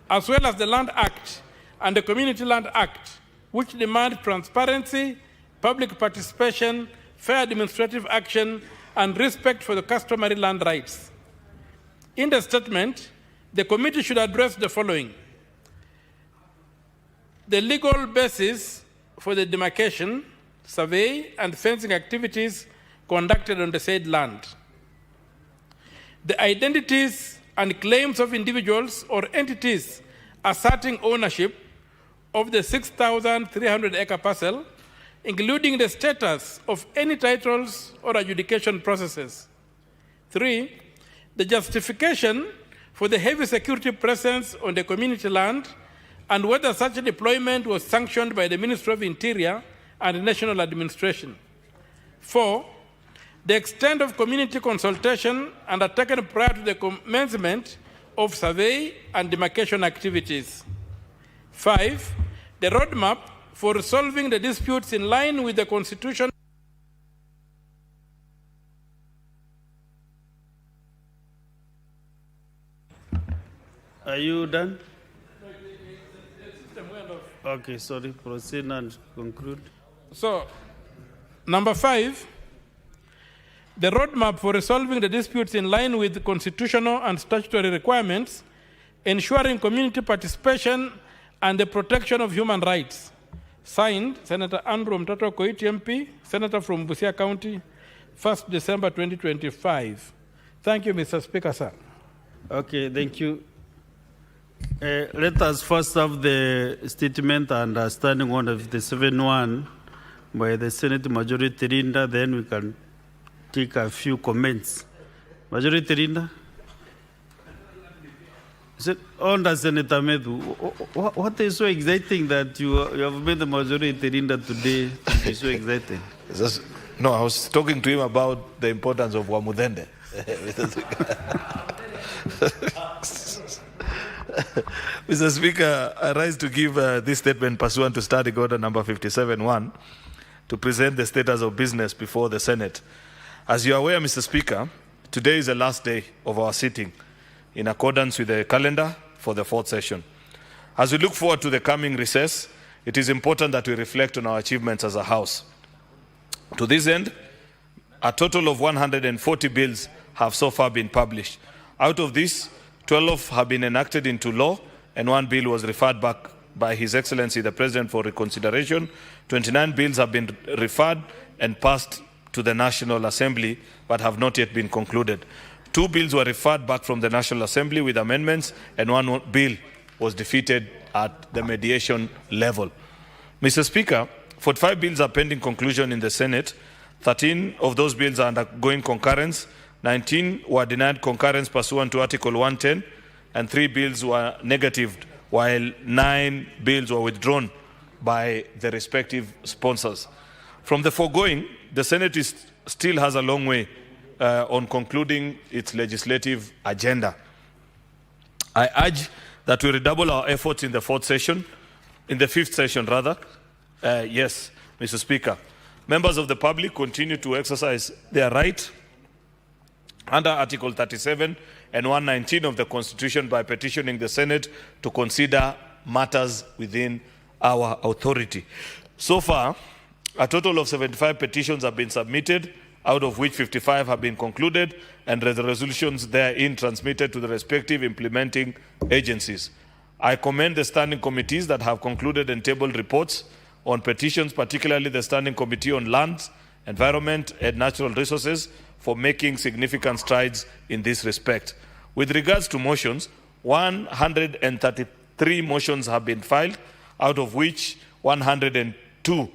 as well as the Land Act and the Community Land Act, which demand transparency, public participation, fair administrative action, and respect for the customary land rights. In the statement, the committee should address the following: the legal basis for the demarcation, survey, and fencing activities conducted on the said land, the identities and claims of individuals or entities asserting ownership of the 6,300-acre parcel, including the status of any titles or adjudication processes. 3, the justification for the heavy security presence on the community land and whether such a deployment was sanctioned by the Ministry of Interior and National Administration. 4, the extent of community consultation undertaken prior to the commencement of survey and demarcation activities. 5, the roadmap for resolving the disputes in line with the Constitution. Are you done? Okay, sorry, proceed and conclude. So, number 5, the roadmap for resolving the disputes in line with the constitutional and statutory requirements, ensuring community participation and the protection of human rights. Signed, Senator Andrew Mtato Koiti, MP, Senator from Busia County, 1st December 2025. Thank you, Mr. Speaker, sir. Okay, thank you. Let us first have the statement and Standing Order 57-1 by the Senate Majority Leader, then we can take a few comments. Majority Leader? Under Senator Medu, what is so exciting that you have made the Majority Leader today to be so excited? No, I was talking to him about the importance of Wamudende. Mr. Speaker, I rise to give this statement pursuant to Standing Order number 57-1 to present the status of business before the Senate. As you are aware, Mr. Speaker, today is the last day of our sitting in accordance with the calendar for the 4th session. As we look forward to the coming recess, it is important that we reflect on our achievements as a House. To this end, a total of 140 bills have so far been published. Out of these, 12 have been enacted into law, and 1 bill was referred back by His Excellency the President for reconsideration. 29 bills have been referred and passed to the National Assembly, but have not yet been concluded. 2 bills were referred back from the National Assembly with amendments, and 1 bill was defeated at the mediation level. Mr. Speaker, 45 bills are pending conclusion in the Senate. 13 of those bills are undergoing concurrence. 19 were denied concurrence pursuant to Article 110, and 3 bills were negatived, while 9 bills were withdrawn by the respective sponsors. From the foregoing, the Senate still has a long way on concluding its legislative agenda. I urge that we redouble our efforts in the fifth session. Yes, Mr. Speaker. Members of the public continue to exercise their right under Article 37 and 119 of the Constitution by petitioning the Senate to consider matters within our authority. So far, a total of 75 petitions have been submitted, out of which 55 have been concluded, and the resolutions therein transmitted to the respective implementing agencies. I commend the standing committees that have concluded and tabled reports on petitions, particularly the Standing Committee on Lands, Environment and Natural Resources, for making significant strides in this respect. With regards to motions, 133 motions have been filed, out of which 102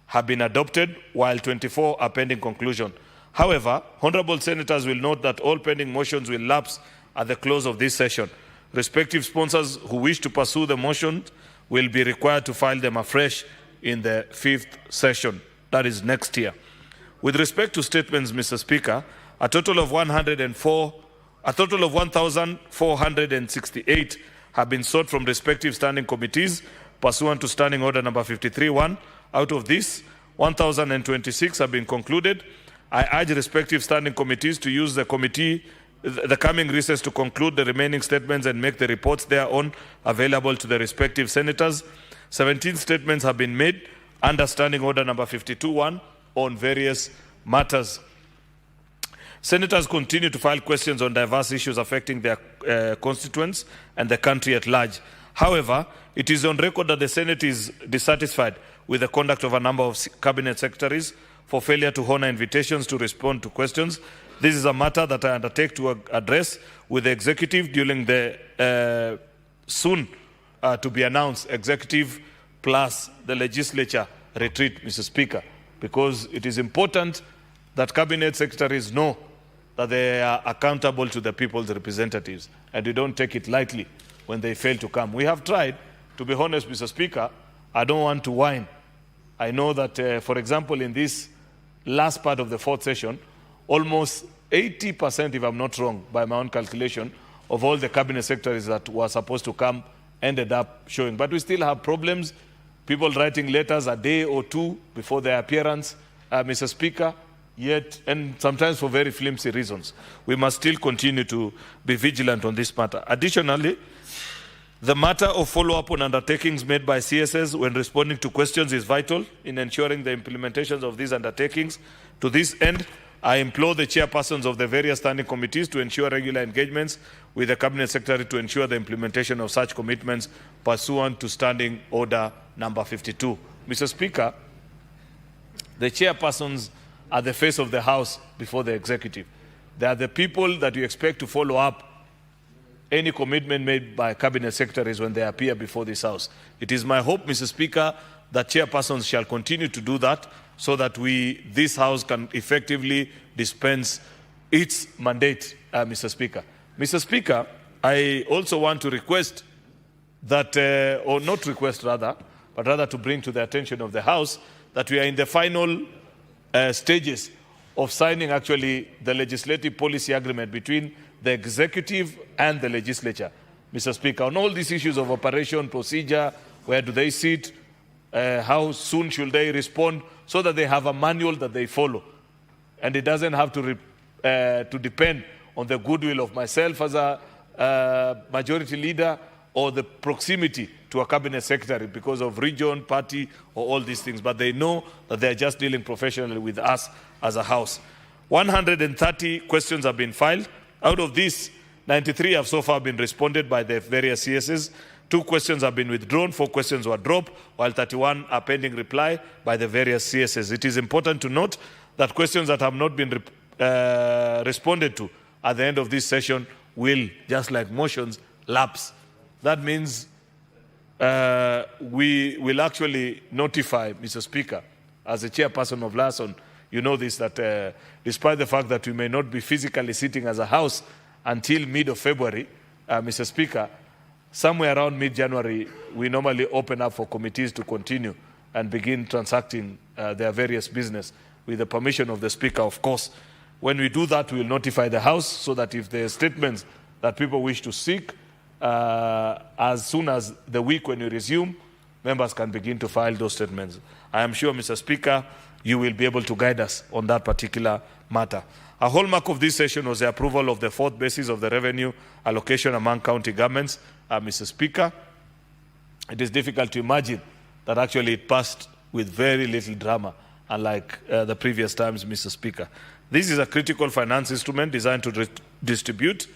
have been adopted, while 24 are pending conclusion. However, honorable senators will note that all pending motions will lapse at the close of this session. Respective sponsors who wish to pursue the motions will be required to file them afresh in the 5th session, that is next year. With respect to statements, Mr. Speaker, a total of 1,468 have been sought from respective standing committees pursuant to Standing Order number 53-1. Out of this, 1,026 have been concluded. I urge respective standing committees to use the coming recess to conclude the remaining statements and make the reports thereon available to the respective senators. 17 statements have been made under Standing Order number 52-1 on various matters. Senators continue to file questions on diverse issues affecting their constituents and the country at large. However, it is on record that the Senate is dissatisfied with the conduct of a number of cabinet secretaries for failure to honor invitations to respond to questions. This is a matter that I undertake to address with the executive during the soon to be announced executive plus the legislature retreat, Mr. Speaker, because it is important that cabinet secretaries know that they are accountable to the people's representatives, and we don't take it lightly when they fail to come. We have tried, to be honest, Mr. Speaker. I don't want to whine. I know that, for example, in this last part of the 4th session, almost 80%, if I'm not wrong, by my own calculation, of all the cabinet secretaries that were supposed to come ended up showing. But we still have problems, people writing letters a day or two before their appearance, Mr. Speaker, yet, and sometimes for very flimsy reasons. We must still continue to be vigilant on this matter. Additionally, the matter of follow-up on undertakings made by CSS when responding to questions is vital in ensuring the implementations of these undertakings. To this end, I implore the chairpersons of the various standing committees to ensure regular engagements with the Cabinet Secretary to ensure the implementation of such commitments pursuant to Standing Order number 52. Mr. Speaker, the chairpersons are the face of the House before the executive. They are the people that you expect to follow up any commitment made by cabinet secretaries when they appear before this House. It is my hope, Mr. Speaker, that chairpersons shall continue to do that so that this House can effectively dispense its mandate, Mr. Speaker. Mr. Speaker, I also want to request that, or not request rather, but rather to bring to the attention of the House that we are in the final stages of signing actually the legislative policy agreement between the executive and the legislature, Mr. Speaker, on all these issues of operation, procedure, where do they sit, how soon should they respond, so that they have a manual that they follow. And it doesn't have to depend on the goodwill of myself as a majority leader or the proximity to a cabinet secretary because of region, party, or all these things, but they know that they're just dealing professionally with us as a house. 130 questions have been filed. Out of these, 93 have so far been responded by the various CSs. 2 questions have been withdrawn, 4 questions were dropped, while 31 are pending reply by the various CSs. It is important to note that questions that have not been responded to at the end of this session will, just like motions, lapse. That means we will actually notify Mr. Speaker, as the chairperson of LASON, you know this, that despite the fact that we may not be physically sitting as a house until mid of February, Mr. Speaker, somewhere around mid-January, we normally open up for committees to continue and begin transacting their various business with the permission of the Speaker, of course. When we do that, we will notify the House so that if there are statements that people wish to seek, as soon as the week when we resume, members can begin to file those statements. I am sure, Mr. Speaker, you will be able to guide us on that particular matter. A hallmark of this session was the approval of the 4th basis of the revenue allocation among county governments. Mr. Speaker, it is difficult to imagine that actually it passed with very little drama, unlike the previous times, Mr. Speaker. This is a critical finance instrument designed to distribute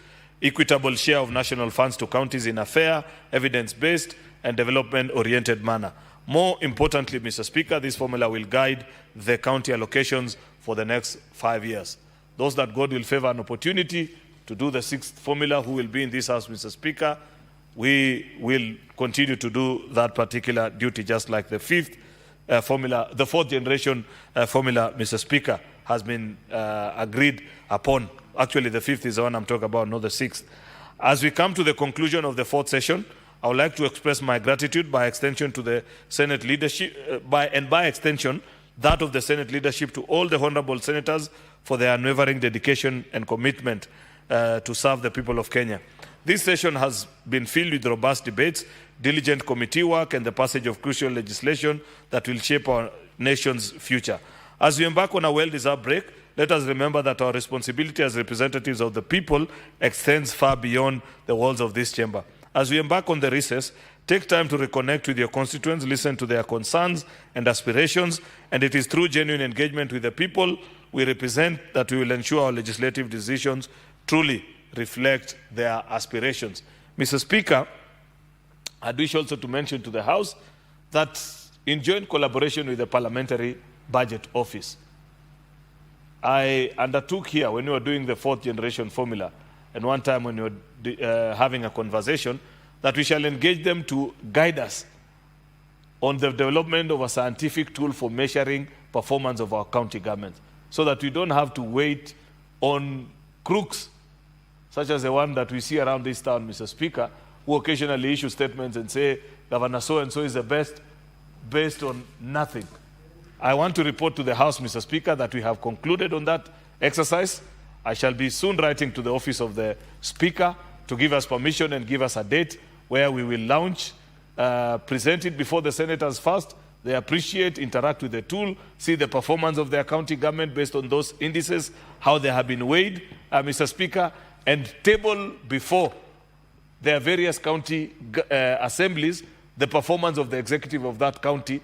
equitable share of national funds to counties in a fair, evidence-based, and development-oriented manner. More importantly, Mr. Speaker, this formula will guide the county allocations for the next 5 years. Those that God will favor an opportunity to do the 6th formula, who will be in this House, Mr. Speaker, we will continue to do that particular duty, just like the 5th formula, the 4th generation formula, Mr. Speaker, has been agreed upon. Actually, the 5th is the one I'm talking about, not the 6th. As we come to the conclusion of the 4th session, I would like to express my gratitude by extension to the Senate leadership, by extension, that of the Senate leadership to all the honorable senators for their unwavering dedication and commitment to serve the people of Kenya. This session has been filled with robust debates, diligent committee work, and the passage of crucial legislation that will shape our nation's future. As we embark on a well-deserved break, let us remember that our responsibility as representatives of the people extends far beyond the walls of this chamber. As we embark on the recess, take time to reconnect with your constituents, listen to their concerns and aspirations, and it is through genuine engagement with the people we represent that we will ensure our legislative decisions truly reflect their aspirations. Mr. Speaker, I wish also to mention to the House that in joint collaboration with the Parliamentary Budget Office, I undertook here when we were doing the 4th generation formula, and one time when we were having a conversation, that we shall engage them to guide us on the development of a scientific tool for measuring performance of our county governments, so that we don't have to wait on crooks such as the one that we see around this town, Mr. Speaker, who occasionally issue statements and say, Governor so-and-so is the best, based on nothing. I want to report to the House, Mr. Speaker, that we have concluded on that exercise. I shall be soon writing to the office of the Speaker to give us permission and give us a date where we will launch, present it before the senators first. They appreciate, interact with the tool, see the performance of their county government based on those indices, how they have been weighed, Mr. Speaker, and table before their various county assemblies the performance of the executive of that county,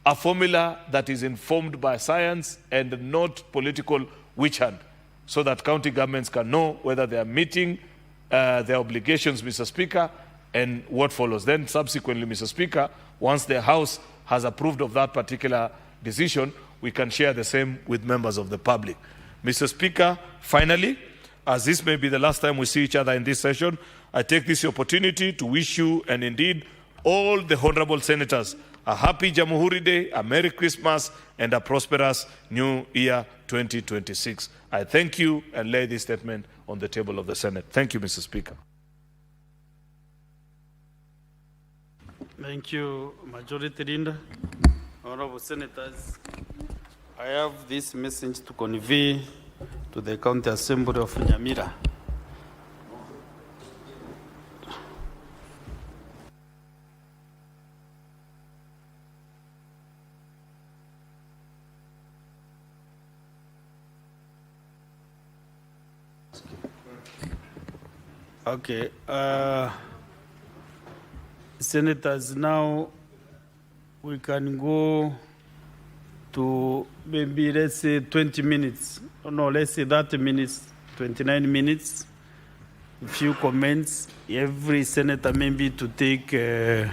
a formula that is informed by science and not political witch hunt, so that county governments can know whether they are meeting their obligations, Mr. Speaker, and what follows. Then subsequently, Mr. Speaker, once the House has approved of that particular decision, we can share the same with members of the public. Mr. Speaker, finally, as this may be the last time we see each other in this session, I take this opportunity to wish you, and indeed all the honorable senators, a happy Jamhuri Day, a Merry Christmas, and a prosperous New Year 2026. I thank you and lay this statement on the table of the Senate. Thank you, Mr. Speaker. Thank you, Majority Leader. Honorable Senators, I have this message to convey to the County Assembly of Nyamira. Okay. Senators, now we can go to maybe, let's say, 20 minutes. No, let's say 30 minutes, 29 minutes. A few comments. Every senator maybe to take 3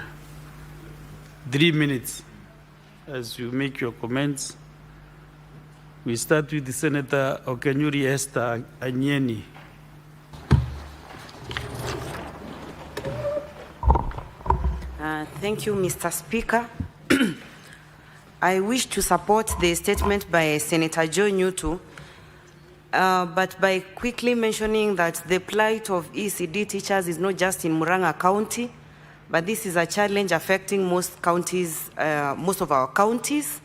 minutes as you make your comments. We start with the Senator Okenyuri Esther Anyeni. Thank you, Mr. Speaker. I wish to support the statement by Senator Joe Nyutu, but by quickly mentioning that the plight of ECD teachers is not just in Murang'a County, but this is a challenge affecting most counties, most of our counties.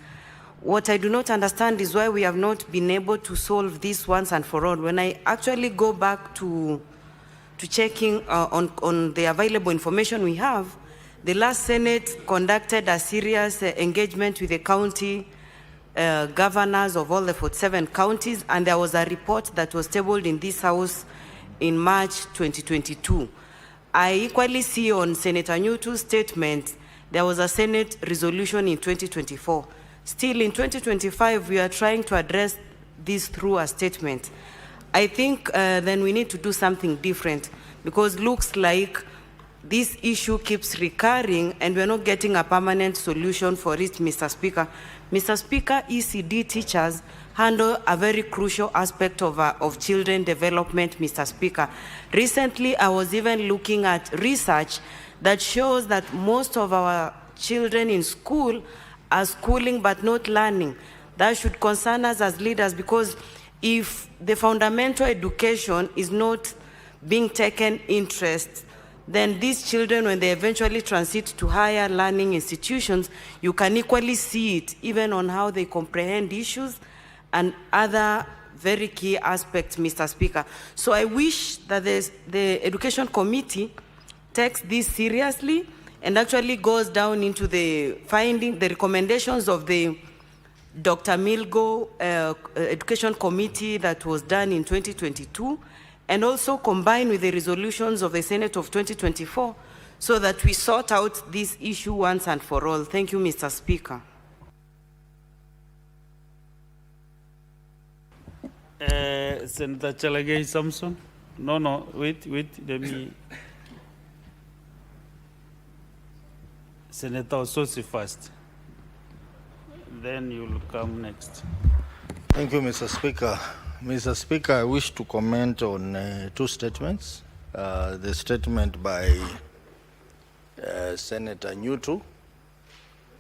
What I do not understand is why we have not been able to solve this once and for all. When I actually go back to checking on the available information we have, the last Senate conducted a serious engagement with the county governors of all the 47 counties, and there was a report that was tabled in this House in March 2022. I equally see on Senator Nyutu's statement, there was a Senate resolution in 2024. Still in 2025, we are trying to address this through a statement. I think then we need to do something different, because looks like this issue keeps recurring and we're not getting a permanent solution for it, Mr. Speaker. Mr. Speaker, ECD teachers handle a very crucial aspect of children development, Mr. Speaker. Recently, I was even looking at research that shows that most of our children in school are schooling but not learning. That should concern us as leaders, because if the fundamental education is not being taken interest, then these children, when they eventually transit to higher learning institutions, you can equally see it even on how they comprehend issues and other very key aspects, Mr. Speaker. So I wish that the Education Committee takes this seriously and actually goes down into the recommendations of the Dr. Milgo Education Committee that was done in 2022, and also combine with the resolutions of the Senate of 2024, so that we sort out this issue once and for all. Thank you, Mr. Speaker. Senator Chalagay Samson? No, wait, let me. Senator Ososi first. Then you'll come next. Thank you, Mr. Speaker. Mr. Speaker, I wish to comment on two statements. The statement by Senator Nyutu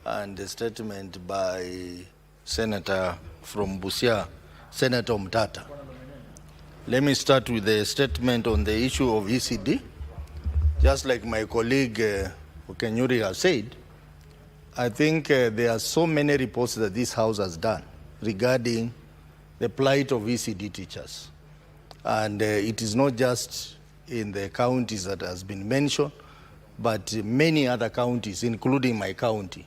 and the statement by Senator from Busia, Senator Mtata. Let me start with the statement on the issue of ECD. Just like my colleague Okenyuri has said, I think there are so many reports that this House has done regarding the plight of ECD teachers. And it is not just in the counties that has been mentioned, but many other counties, including my county,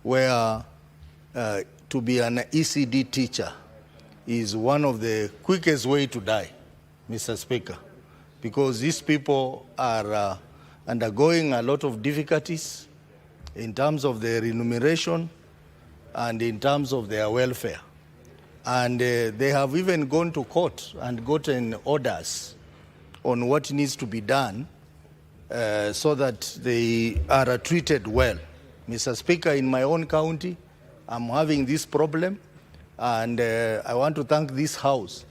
where to be an ECD teacher is one of the quickest way to die, Mr. Speaker, because these people are undergoing a lot of difficulties in terms of their remuneration and in terms of their welfare. And they have even gone to court and gotten orders on what needs to be done so that they are treated well. Mr. Speaker, in my own county, I'm having this problem, and I want to thank this House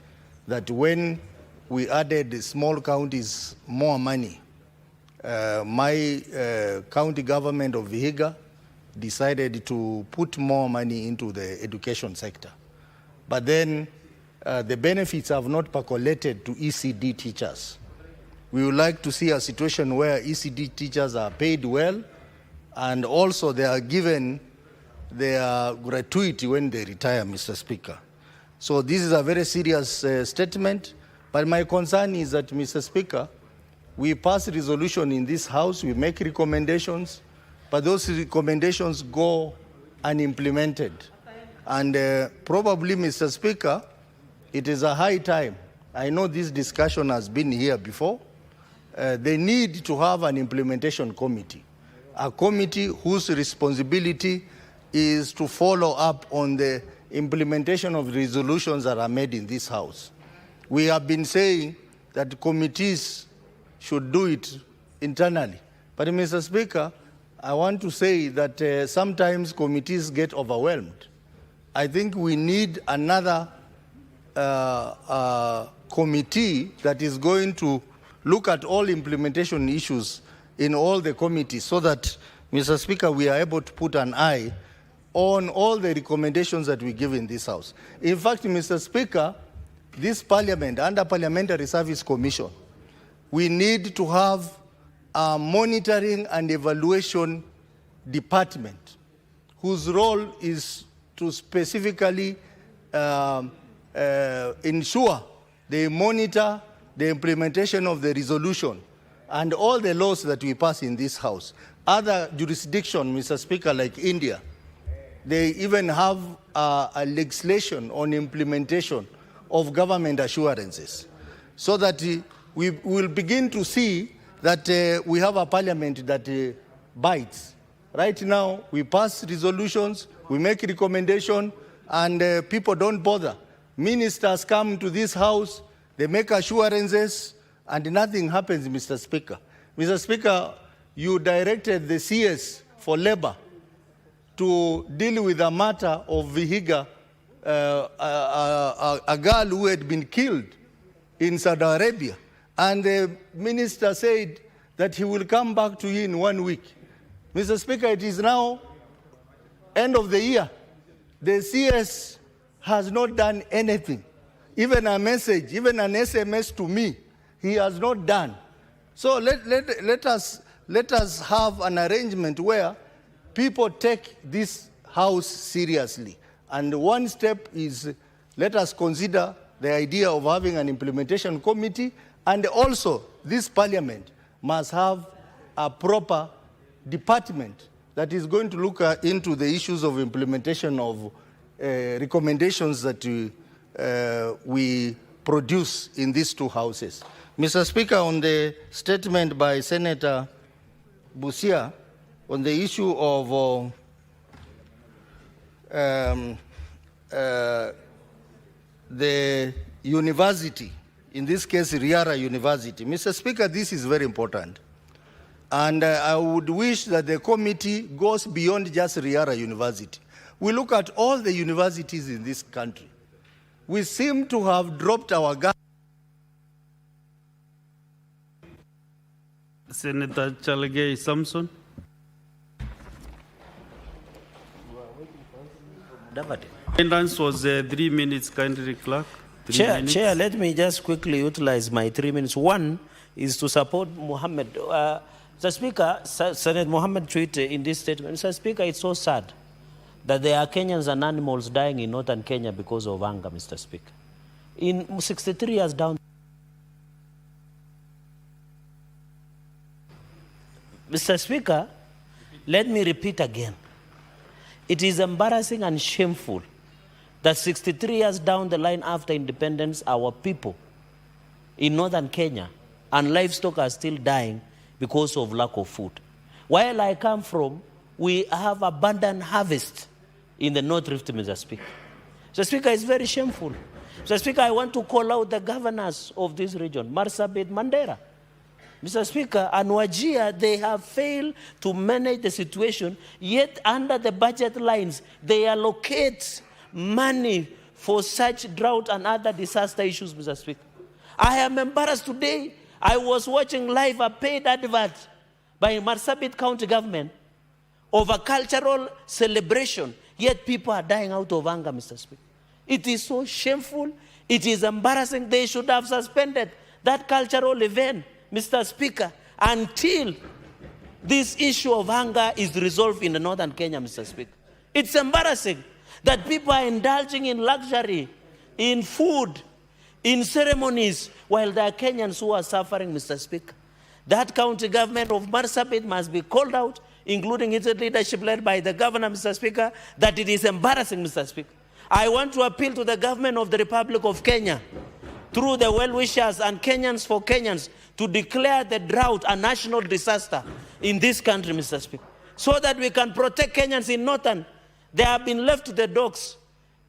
that when we added the small counties more money, my county government of Vihiga decided to put more money into the education sector. But then the benefits have not percolated to ECD teachers. We would like to see a situation where ECD teachers are paid well, and also they are given their gratuity when they retire, Mr. Speaker. So this is a very serious statement, but my concern is that, Mr. Speaker, we pass a resolution in this House, we make recommendations, but those recommendations go unimplemented. And probably, Mr. Speaker, it is a high time. I know this discussion has been here before. They need to have an implementation committee a committee whose responsibility is to follow up on the implementation of resolutions that are made in this House. We have been saying that committees should do it internally. But Mr. Speaker, I want to say that sometimes committees get overwhelmed. I think we need another committee that is going to look at all implementation issues in all the committees so that, Mr. Speaker, we are able to put an eye on all the recommendations that we give in this House. In fact, Mr. Speaker, this Parliament, under Parliamentary Service Commission, we need to have a monitoring and evaluation department whose role is to specifically ensure they monitor the implementation of the resolution and all the laws that we pass in this House. Other jurisdictions, Mr. Speaker, like India, they even have a legislation on implementation of government assurances, so that we will begin to see that we have a parliament that bites. Right now, we pass resolutions, we make recommendations, and people don't bother. Ministers come to this House, they make assurances, and nothing happens, Mr. Speaker. Mr. Speaker, you directed the CS for Labor to deal with a matter of Vihiga, a girl who had been killed in Saudi Arabia. And the minister said that he will come back to you in 1 week. Mr. Speaker, it is now end of the year. The CS has not done anything. Even a message, even an SMS to me, he has not done. So let us have an arrangement where people take this House seriously. And one step is, let us consider the idea of having an implementation committee, and also this Parliament must have a proper department that is going to look into the issues of implementation of recommendations that we produce in these two houses. Mr. Speaker, on the statement by Senator Busia on the issue of the university, in this case, Riara University. Mr. Speaker, this is very important. And I would wish that the committee goes beyond just Riara University. We look at all the universities in this country. We seem to have dropped our guard. Senator Chalagay Samson. Attendance was 3 minutes, kindly clerk. Chair, let me just quickly utilize my 3 minutes. One is to support Mohammed. Mr. Speaker, Senator Mohammed tweeted in this statement, Mr. Speaker, it's so sad that there are Kenyans and animals dying in northern Kenya because of hunger, Mr. Speaker. In 63 years down. Mr. Speaker, let me repeat again. It is embarrassing and shameful that 63 years down the line after independence, our people in northern Kenya and livestock are still dying because of lack of food. Where I come from, we have abundant harvest in the North Rift, Mr. Speaker. Mr. Speaker, it's very shameful. Mr. Speaker, I want to call out the governors of this region, Marsabit, Mandera. Mr. Speaker, and Wajir, they have failed to manage the situation, yet under the budget lines, they allocate money for such drought and other disaster issues, Mr. Speaker. I am embarrassed today. I was watching live a paid advert by Marsabit County government of a cultural celebration, yet people are dying out of hunger, Mr. Speaker. It is so shameful. It is embarrassing. They should have suspended that cultural event, Mr. Speaker, until this issue of hunger is resolved in the northern Kenya, Mr. Speaker. It's embarrassing that people are indulging in luxury, in food, in ceremonies, while there are Kenyans who are suffering, Mr. Speaker. That county government of Marsabit must be called out, including its leadership led by the governor, Mr. Speaker, that it is embarrassing, Mr. Speaker. I want to appeal to the government of the Republic of Kenya, through the well-wishers and Kenyans for Kenyans, to declare the drought a national disaster. in this country, Mr. Speaker, so that we can protect Kenyans in Northern. They have been left to the dogs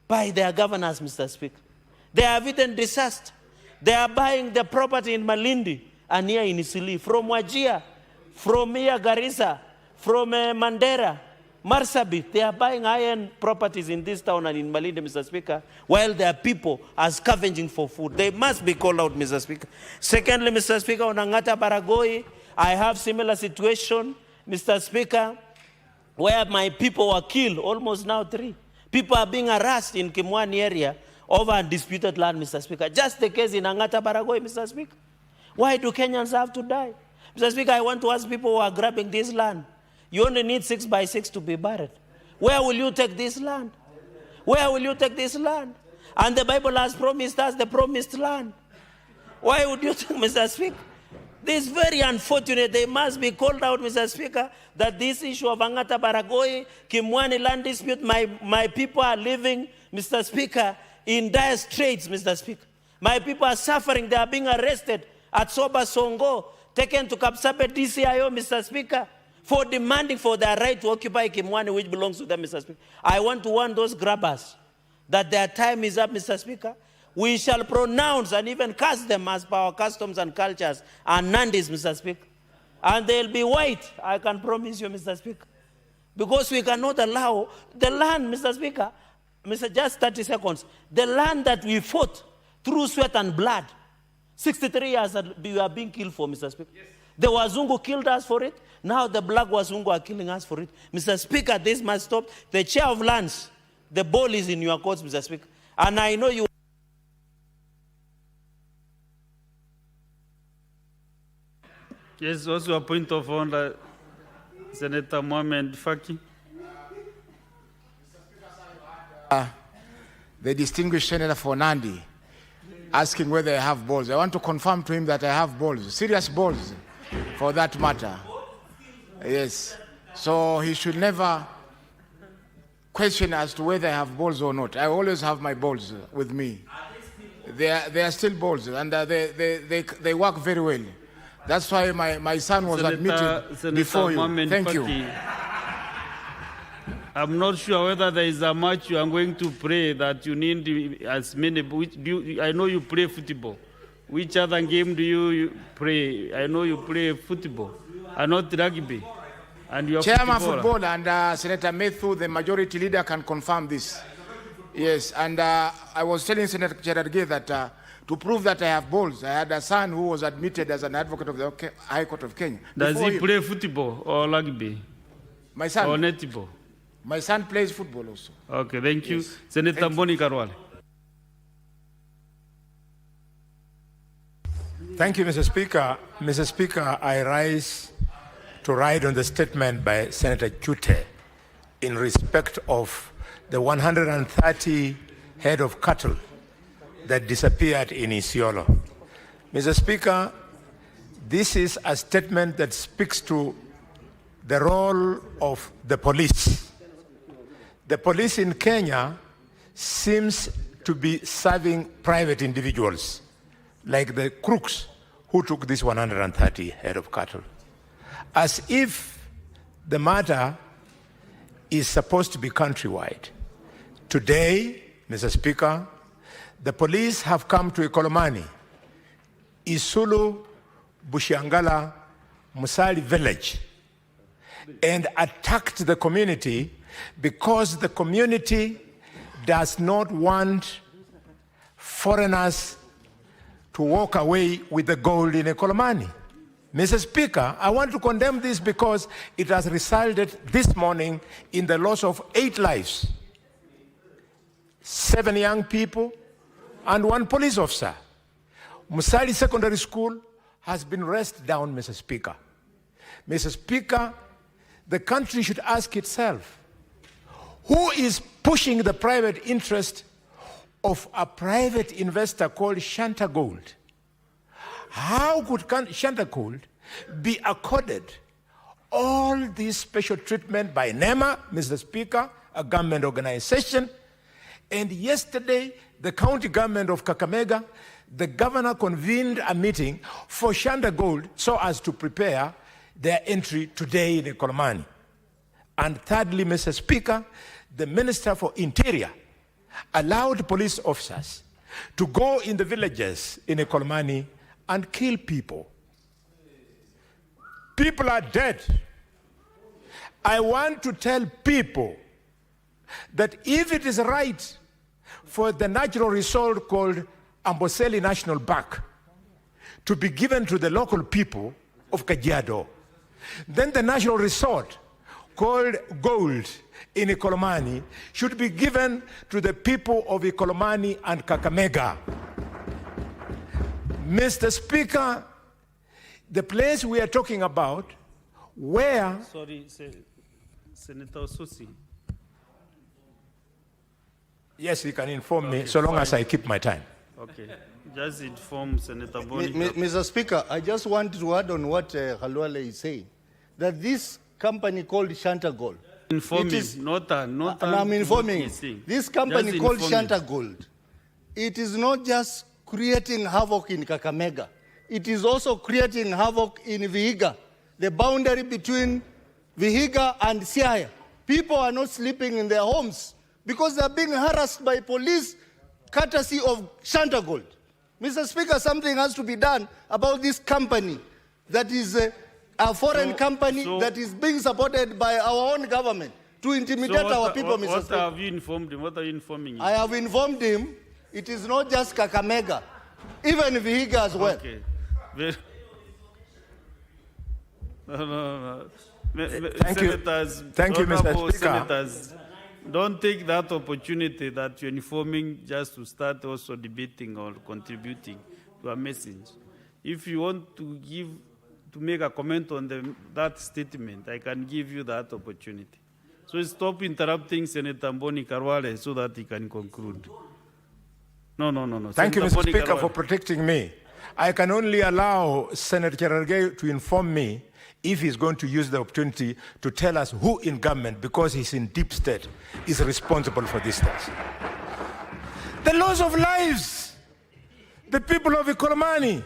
by their governors, Mr. Speaker. They have eaten disaster. They are buying the property in Malindi and here in Isili, from Wajir, from here Garissa, from Mandera, Marsabit. They are buying high-end properties in this town and in Malindi, Mr. Speaker, while their people are scavenging for food. They must be called out, Mr. Speaker. Secondly, Mr. Speaker, on Angata Baragoi, I have similar situation, Mr. Speaker, where my people were killed, almost now 3. People are being harassed in Kimwani area over undisputed land, Mr. Speaker. Just the case in Angata Baragoi, Mr. Speaker. Why do Kenyans have to die? Mr. Speaker, I want to ask people who are grabbing this land. You only need 6 by 6 to be buried. Where will you take this land? Where will you take this land? And the Bible has promised us the promised land. Why would you think, Mr. Speaker? This is very unfortunate. They must be called out, Mr. Speaker, that this issue of Angata Baragoi, Kimwani land dispute, my people are living, Mr. Speaker, in dire straits, Mr. Speaker. My people are suffering. They are being arrested at Soba Songo, taken to Kapsabet DCIO, Mr. Speaker, for demanding for their right to occupy Kimwani, which belongs to them, Mr. Speaker. I want to warn those grabbers that their time is up, Mr. Speaker. We shall pronounce and even cast them as per our customs and cultures and Nandis, Mr. Speaker. And they'll be white, I can promise you, Mr. Speaker. Because we cannot allow the land, Mr. Speaker, just 30 seconds, the land that we fought through sweat and blood, 63 years that we are being killed for, Mr. Speaker. Yes. The Wazungu killed us for it. Now the black Wazungu are killing us for it. Mr. Speaker, this must stop. The chair of lands, the ball is in your courts, Mr. Speaker. And I know you. Yes, also a point of order, Senator Mohamed Faki. The distinguished Senator for Nandi asking whether I have balls. I want to confirm to him that I have balls, serious balls for that matter. Yes. So he should never question as to whether I have balls or not. I always have my balls with me. They are still balls, and they work very well. That's why my son was admitted before you. Thank you. I'm not sure whether there is a match you are going to play that you need as many. I know you play football. Which other game do you play? I know you play football and not rugby. And you are Chairman football and Senator Methu, the majority leader, can confirm this. Yes, and I was telling Senator Cherargei that to prove that I have balls, I had a son who was admitted as an advocate of the High Court of Kenya. Does he play football or rugby? My son. Or netball? My son plays football also. Okay, thank you. Yes. Senator Mboni Karwale. Thank you, Mr. Speaker. Mr. Speaker, I rise to ride on the statement by Senator Chute in respect of the 130 head of cattle that disappeared in Isiolo. Mr. Speaker, this is a statement that speaks to the role of the police. The police in Kenya seems to be serving private individuals, like the crooks who took this 130 head of cattle, as if the matter is supposed to be countrywide. Today, Mr. Speaker, the police have come to Ikolomani, Isulu, Bushiangala, Musali village, and attacked the community because the community does not want foreigners to walk away with the gold in Ikolomani. Mr. Speaker, I want to condemn this because it has resulted this morning in the loss of 8 lives, 7 young people, and 1 police officer. Musali Secondary School has been rest down, Mr. Speaker. Mr. Speaker, the country should ask itself, who is pushing the private interest of a private investor called Shanta Gold? How could Shanta Gold be accorded all this special treatment by NEMA, Mr. Speaker, a government organization? And yesterday, the county government of Kakamega, the governor convened a meeting for Shanta Gold so as to prepare their entry today in Ikolomani. And thirdly, Mr. Speaker, the Minister for Interior allowed police officers to go in the villages in Ikolomani and kill people. People are dead. I want to tell people that if it is right for the natural resource called Amboseli National Park to be given to the local people of Kajiado, then the national resort called Gold in Ikolomani should be given to the people of Ikolomani and Kakamega. Mr. Speaker, the place we are talking about where... Sorry, Senator Ososi. Yes, you can inform me so long as I keep my time. Okay. Just inform Senator Boni. Mr. Speaker, I just want to add on what Halwale is saying, that this company called Shanta Gold. Informing, I'm informing. This company called Shanta Gold, it is not just creating havoc in Kakamega. It is also creating havoc in Vihiga, the boundary between Vihiga and Siaya. People are not sleeping in their homes because they are being harassed by police courtesy of Shanta Gold. Mr. Speaker, something has to be done about this company that is a foreign company that is being supported by our own government to intimidate our people, Mr. Speaker. What have you informed him? What are you informing him? I have informed him it is not just Kakamega, even Vihiga as well. Okay. No. Thank you. Thank you, Mr. Speaker. Senators, don't take that opportunity that you're informing just to start also debating or contributing to a message. If you want to make a comment on that statement, I can give you that opportunity. So stop interrupting Senator Mboni Karwale so that he can conclude. No. Thank you, Senator Mr. Mboni Speaker, Karwale. for protecting me. I can only allow Senator Cherargei to inform me if he's going to use the opportunity to tell us who in government, because he's in deep state, is responsible for this tax. The loss of lives. The people of Ikolomani,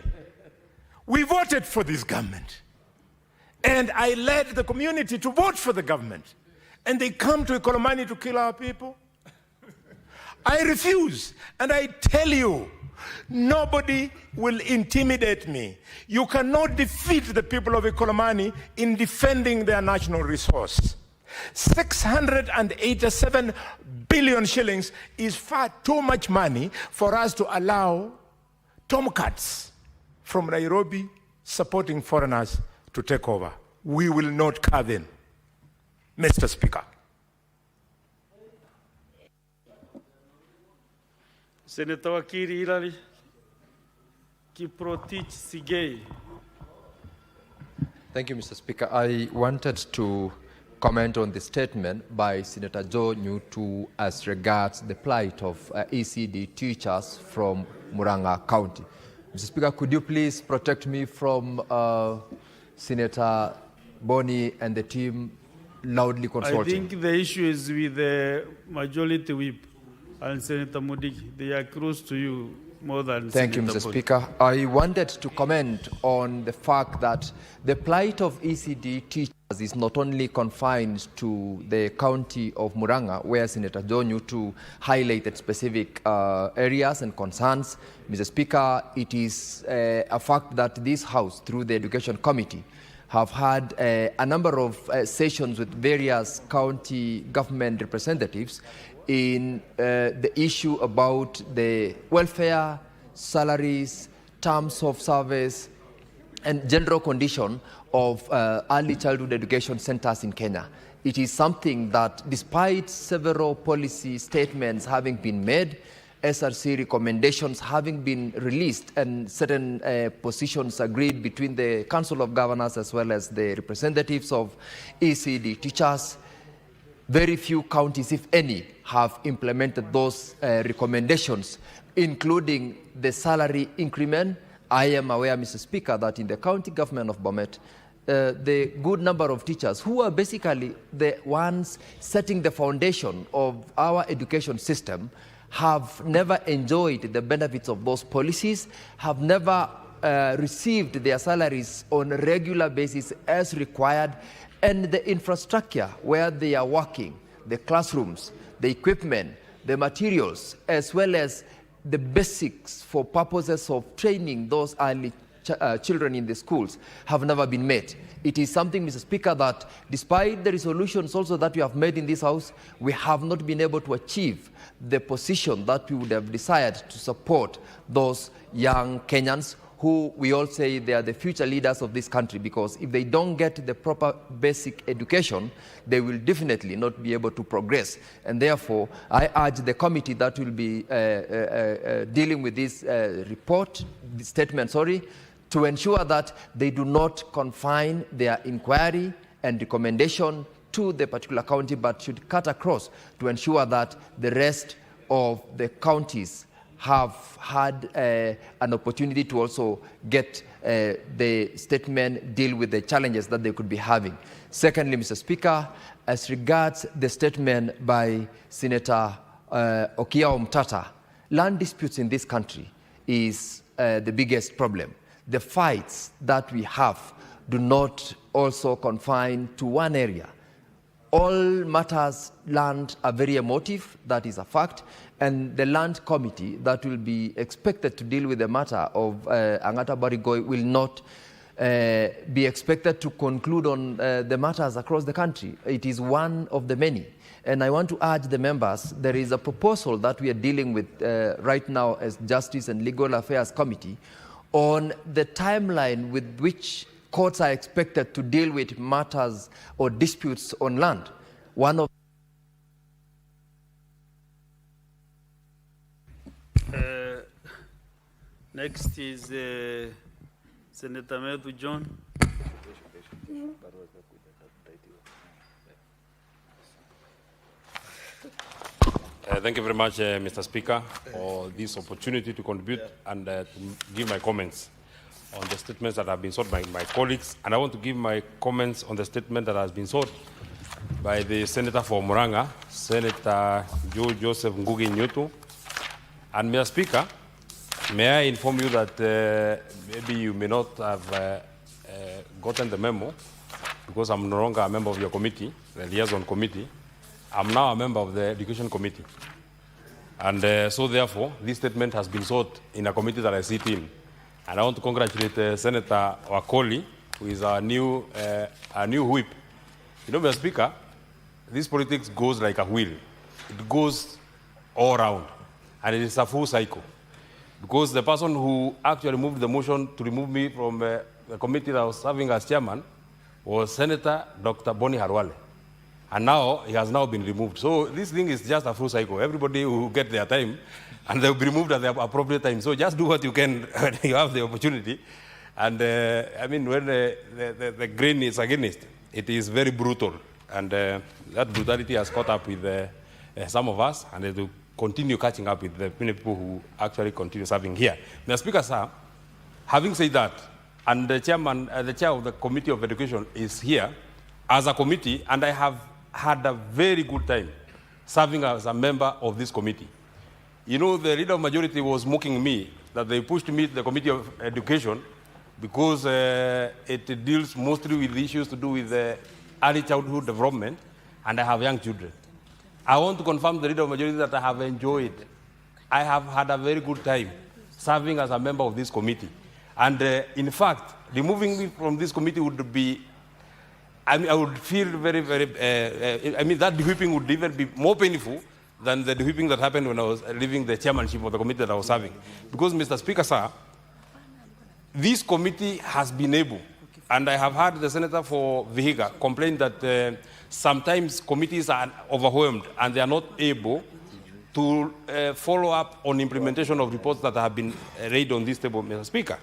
we voted for this government. And I led the community to vote for the government. And they come to Ikolomani to kill our people. I refuse. And I tell you, nobody will intimidate me. You cannot defeat the people of Ikolomani in defending their national resource. 687 billion shillings is far too much money for us to allow tomcats from Nairobi supporting foreigners to take over. We will not cave in, Mr. Speaker. Senator Wakiri Hilary Kiprotich Sigei. Thank you, Mr. Speaker. I wanted to comment on the statement by Senator Joe Nyutu as regards the plight of ECD teachers from Murang'a County. Mr. Speaker, could you please protect me from Senator Boni and the team loudly consulting? I think the issue is with the majority whip and Senator Mudigi. They are close to you more than Thank you, Mr. Speaker. I wanted to comment on the fact that the plight of ECD teachers is not only confined to the county of Murang'a, where Senator John Nyutu highlighted specific areas and concerns. Mr. Speaker, it is a fact that this House, through the Education Committee, have had a number of sessions with various county government representatives in the issue about the welfare, salaries, terms of service, and general condition of early childhood education centers in Kenya. It is something that, despite several policy statements having been made, SRC recommendations having been released, and certain positions agreed between the Council of Governors as well as the representatives of ECD teachers, very few counties, if any, have implemented those recommendations, including the salary increment. I am aware, Mr. Speaker, that in the county government of Bomet, the good number of teachers who are basically the ones setting the foundation of our education system have never enjoyed the benefits of those policies, have never received their salaries on a regular basis as required, and the infrastructure where they are working, the classrooms, the equipment, the materials, as well as the basics for purposes of training those early children in the schools have never been met. It is something, Mr. Speaker, that despite the resolutions also that we have made in this House, we have not been able to achieve the position that we would have desired to support those young Kenyans who we all say they are the future leaders of this country, because if they don't get the proper basic education, they will definitely not be able to progress. And therefore, I urge the committee that will be dealing with this statement, to ensure that they do not confine their inquiry and recommendation to the particular county, but should cut across to ensure that the rest of the counties have had an opportunity to also get the statement, deal with the challenges that they could be having. Secondly, Mr. Speaker, as regards the statement by Senator Okia Omtata, land disputes in this country is the biggest problem. The fights that we have do not also confine to one area. All matters land are very emotive, that is a fact, and the land committee that will be expected to deal with the matter of Angata Barigoi will not be expected to conclude on the matters across the country. It is one of the many. And I want to urge the members, there is a proposal that we are dealing with right now as Justice and Legal Affairs Committee on the timeline with which courts are expected to deal with matters or disputes on land. One of next is Senator Medu John. Thank you very much, Mr. Speaker, for this opportunity to contribute and to give my comments on the statements that have been sought by my colleagues. And I want to give my comments on the statement that has been sought by the Senator for Muranga, Senator Joe Joseph Ngugi Nyutu. And Mr. Speaker, may I inform you that maybe you may not have gotten the memo, because I'm no longer a member of your committee, the liaison committee. I'm now a member of the Education Committee. And so therefore, this statement has been sought in a committee that I sit in. And I want to congratulate Senator Wakoli, who is our new whip. You know, Mr. Speaker, this politics goes like a wheel. It goes all around, and it is a full cycle. Because the person who actually moved the motion to remove me from the committee that I was serving as chairman was Senator Dr. Boni Harwale. And now he has now been removed. So this thing is just a full cycle. Everybody will get their time, and they'll be removed at the appropriate time. So just do what you can when you have the opportunity. And I mean, when the grain is against, it is very brutal. And that brutality has caught up with some of us, and it will continue catching up with the many people who actually continue serving here. Mr. Speaker, sir, having said that, and the chair of the Committee of Education is here as a committee, and I have had a very good time serving as a member of this committee. You know, the leader of majority was mocking me that they pushed me to the Committee of Education because it deals mostly with issues to do with early childhood development, and I have young children. I want to confirm the leader of majority that I have enjoyed. I have had a very good time serving as a member of this committee. And in fact, removing me from this committee would be, I mean, I would feel very, very, I mean, that whipping would even be more painful than the whipping that happened when I was leaving the chairmanship of the committee that I was serving. Because, Mr. Speaker, sir, this committee has been able, and I have heard the Senator for Vihiga complain that sometimes committees are overwhelmed and they are not able to follow up on implementation of reports that have been laid on this table, Mr. Speaker.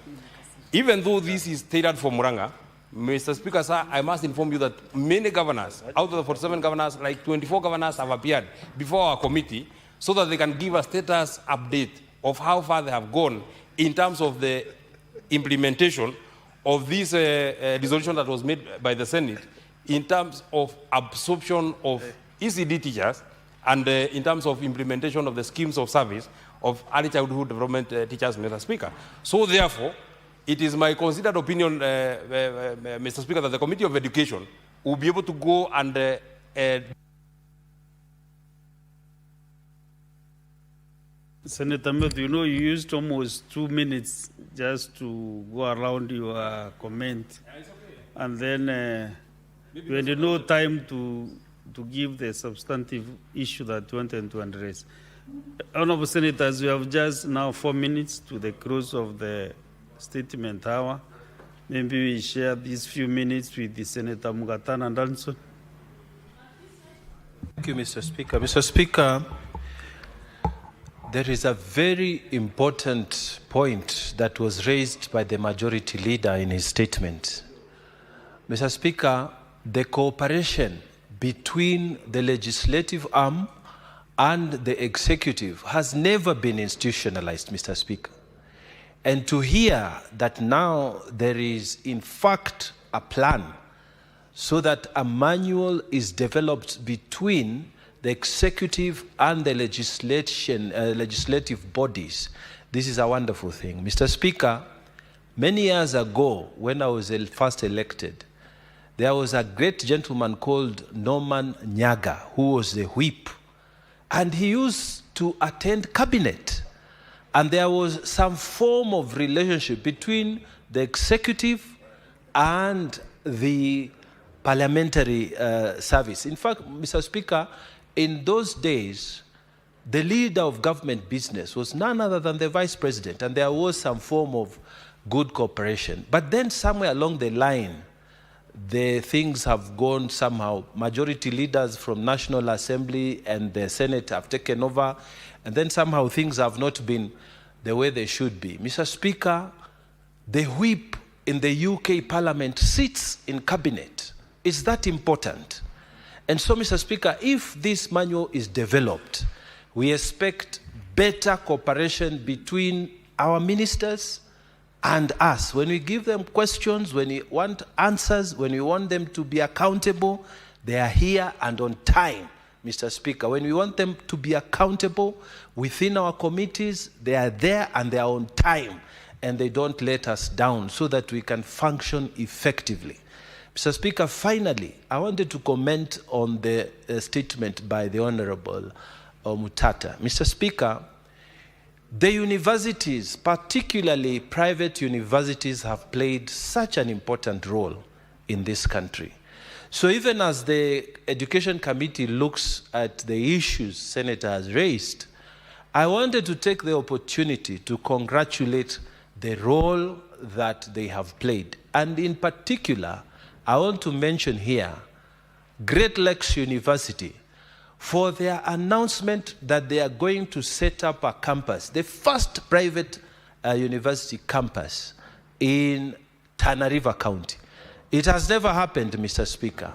Even though this is tailored for Muranga, Mr. Speaker, sir, I must inform you that many governors, out of the 47 governors, like 24 governors have appeared before our committee so that they can give a status update of how far they have gone in terms of the implementation of this resolution that was made by the Senate in terms of absorption of ECD teachers and in terms of implementation of the schemes of service of early childhood development teachers, Mr. Speaker. So therefore, it is my considered opinion, Mr. Speaker, that the Committee of Education will be able to go and Senator Meadow, you know, you used almost 2 minutes just to go around your comment. And then you had no time to give the substantive issue that you wanted to address. Honorable Senators, we have just now 4 minutes to the close of the statement hour. Maybe we share these few minutes with the Senator Mugatana and Danson. Thank you, Mr. Speaker. Mr. Speaker, there is a very important point that was raised by the majority leader in his statement. Mr. Speaker, the cooperation between the legislative arm and the executive has never been institutionalized, Mr. Speaker. And to hear that now there is, in fact, a plan so that a manual is developed between the executive and the legislative bodies, this is a wonderful thing. Mr. Speaker, many years ago, when I was first elected, there was a great gentleman called Norman Nyaga, who was the whip, and he used to attend cabinet. And there was some form of relationship between the executive and the parliamentary service. In fact, Mr. Speaker, in those days, the leader of government business was none other than the vice president, and there was some form of good cooperation. But then somewhere along the line, the things have gone somehow. Majority leaders from National Assembly and the Senate have taken over, and then somehow things have not been the way they should be. Mr. Speaker, the whip in the UK Parliament sits in cabinet. It's that important. And so, Mr. Speaker, if this manual is developed, we expect better cooperation between our ministers and us. When we give them questions, when we want answers, when we want them to be accountable, they are here and on time, Mr. Speaker. When we want them to be accountable within our committees, they are there and they are on time, and they don't let us down so that we can function effectively. Mr. Speaker, finally, I wanted to comment on the statement by the Honorable Mutata. Mr. Speaker, the universities, particularly private universities, have played such an important role in this country. So even as the Education Committee looks at the issues Senator has raised, I wanted to take the opportunity to congratulate the role that they have played. And in particular, I want to mention here Great Lakes University for their announcement that they are going to set up a campus, the first private university campus in Tana River County. It has never happened, Mr. Speaker.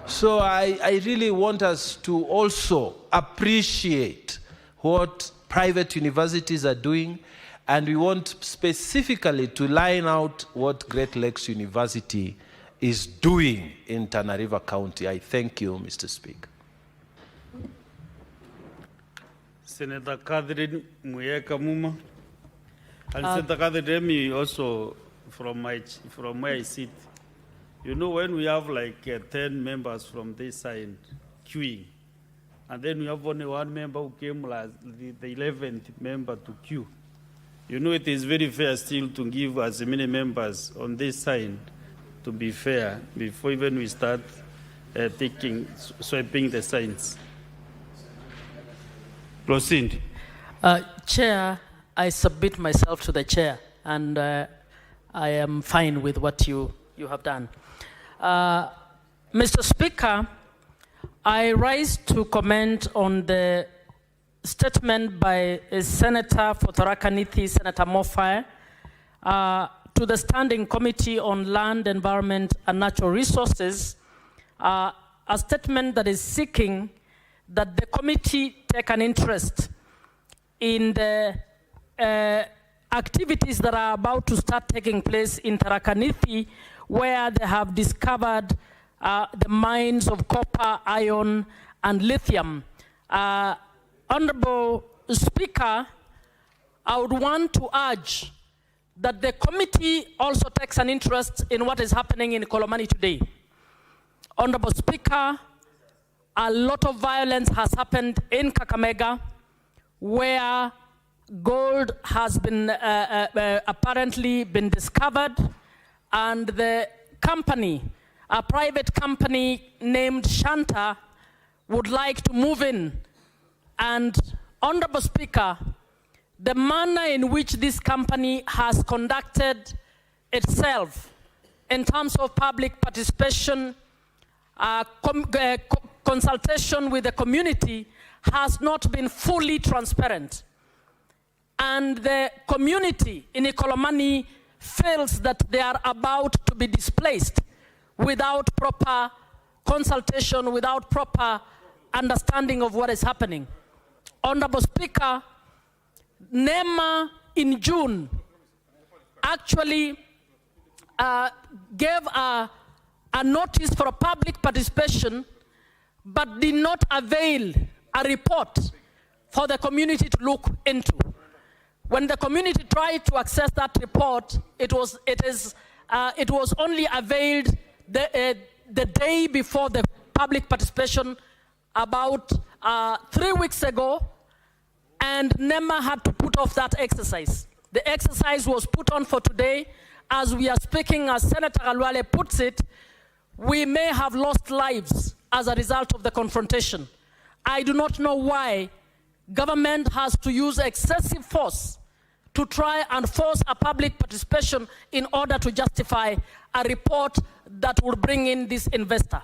So I really want us to also appreciate what private universities are doing, and we want specifically to line out what Great Lakes University is doing in Tana River County. I thank you, Mr. Speaker. Senator Catherine Muyeka Muma. And Senator Catherine, also from where I sit, you know, when we have like 10 members from this side queuing, and then we have only one member who came last, the 11th member to queue, you know, it is very fair still to give as many members on this side to be fair before even we start swiping the signs. Proceed. Chair, I submit myself to the chair, and I am fine with what you have done. Mr. Speaker, I rise to comment on the statement by Senator for Tharaka Nithi, Senator Mofai, to the Standing Committee on Land, Environment and Natural Resources, a statement that is seeking that the committee take an interest in the activities that are about to start taking place in Tharaka Nithi, where they have discovered the mines of copper, iron, and lithium. Honorable Speaker, I would want to urge that the committee also takes an interest in what is happening in Kolomani today. Honorable Speaker, a lot of violence has happened in Kakamega, where gold has been apparently been discovered, and the company, a private company named Shanta, would like to move in. And Honorable Speaker, the manner in which this company has conducted itself in terms of public participation, consultation with the community has not been fully transparent. And the community in Ikolomani feels that they are about to be displaced without proper consultation, without proper understanding of what is happening. Honorable Speaker, NEMA in June actually gave a notice for a public participation, but did not avail a report for the community to look into. When the community tried to access that report, it was only availed the day before the public participation, about 3 weeks ago, and NEMA had to put off that exercise. The exercise was put on for today. As we are speaking, as Senator Alwale puts it, we may have lost lives as a result of the confrontation. I do not know why government has to use excessive force to try and force a public participation in order to justify a report that will bring in this investor.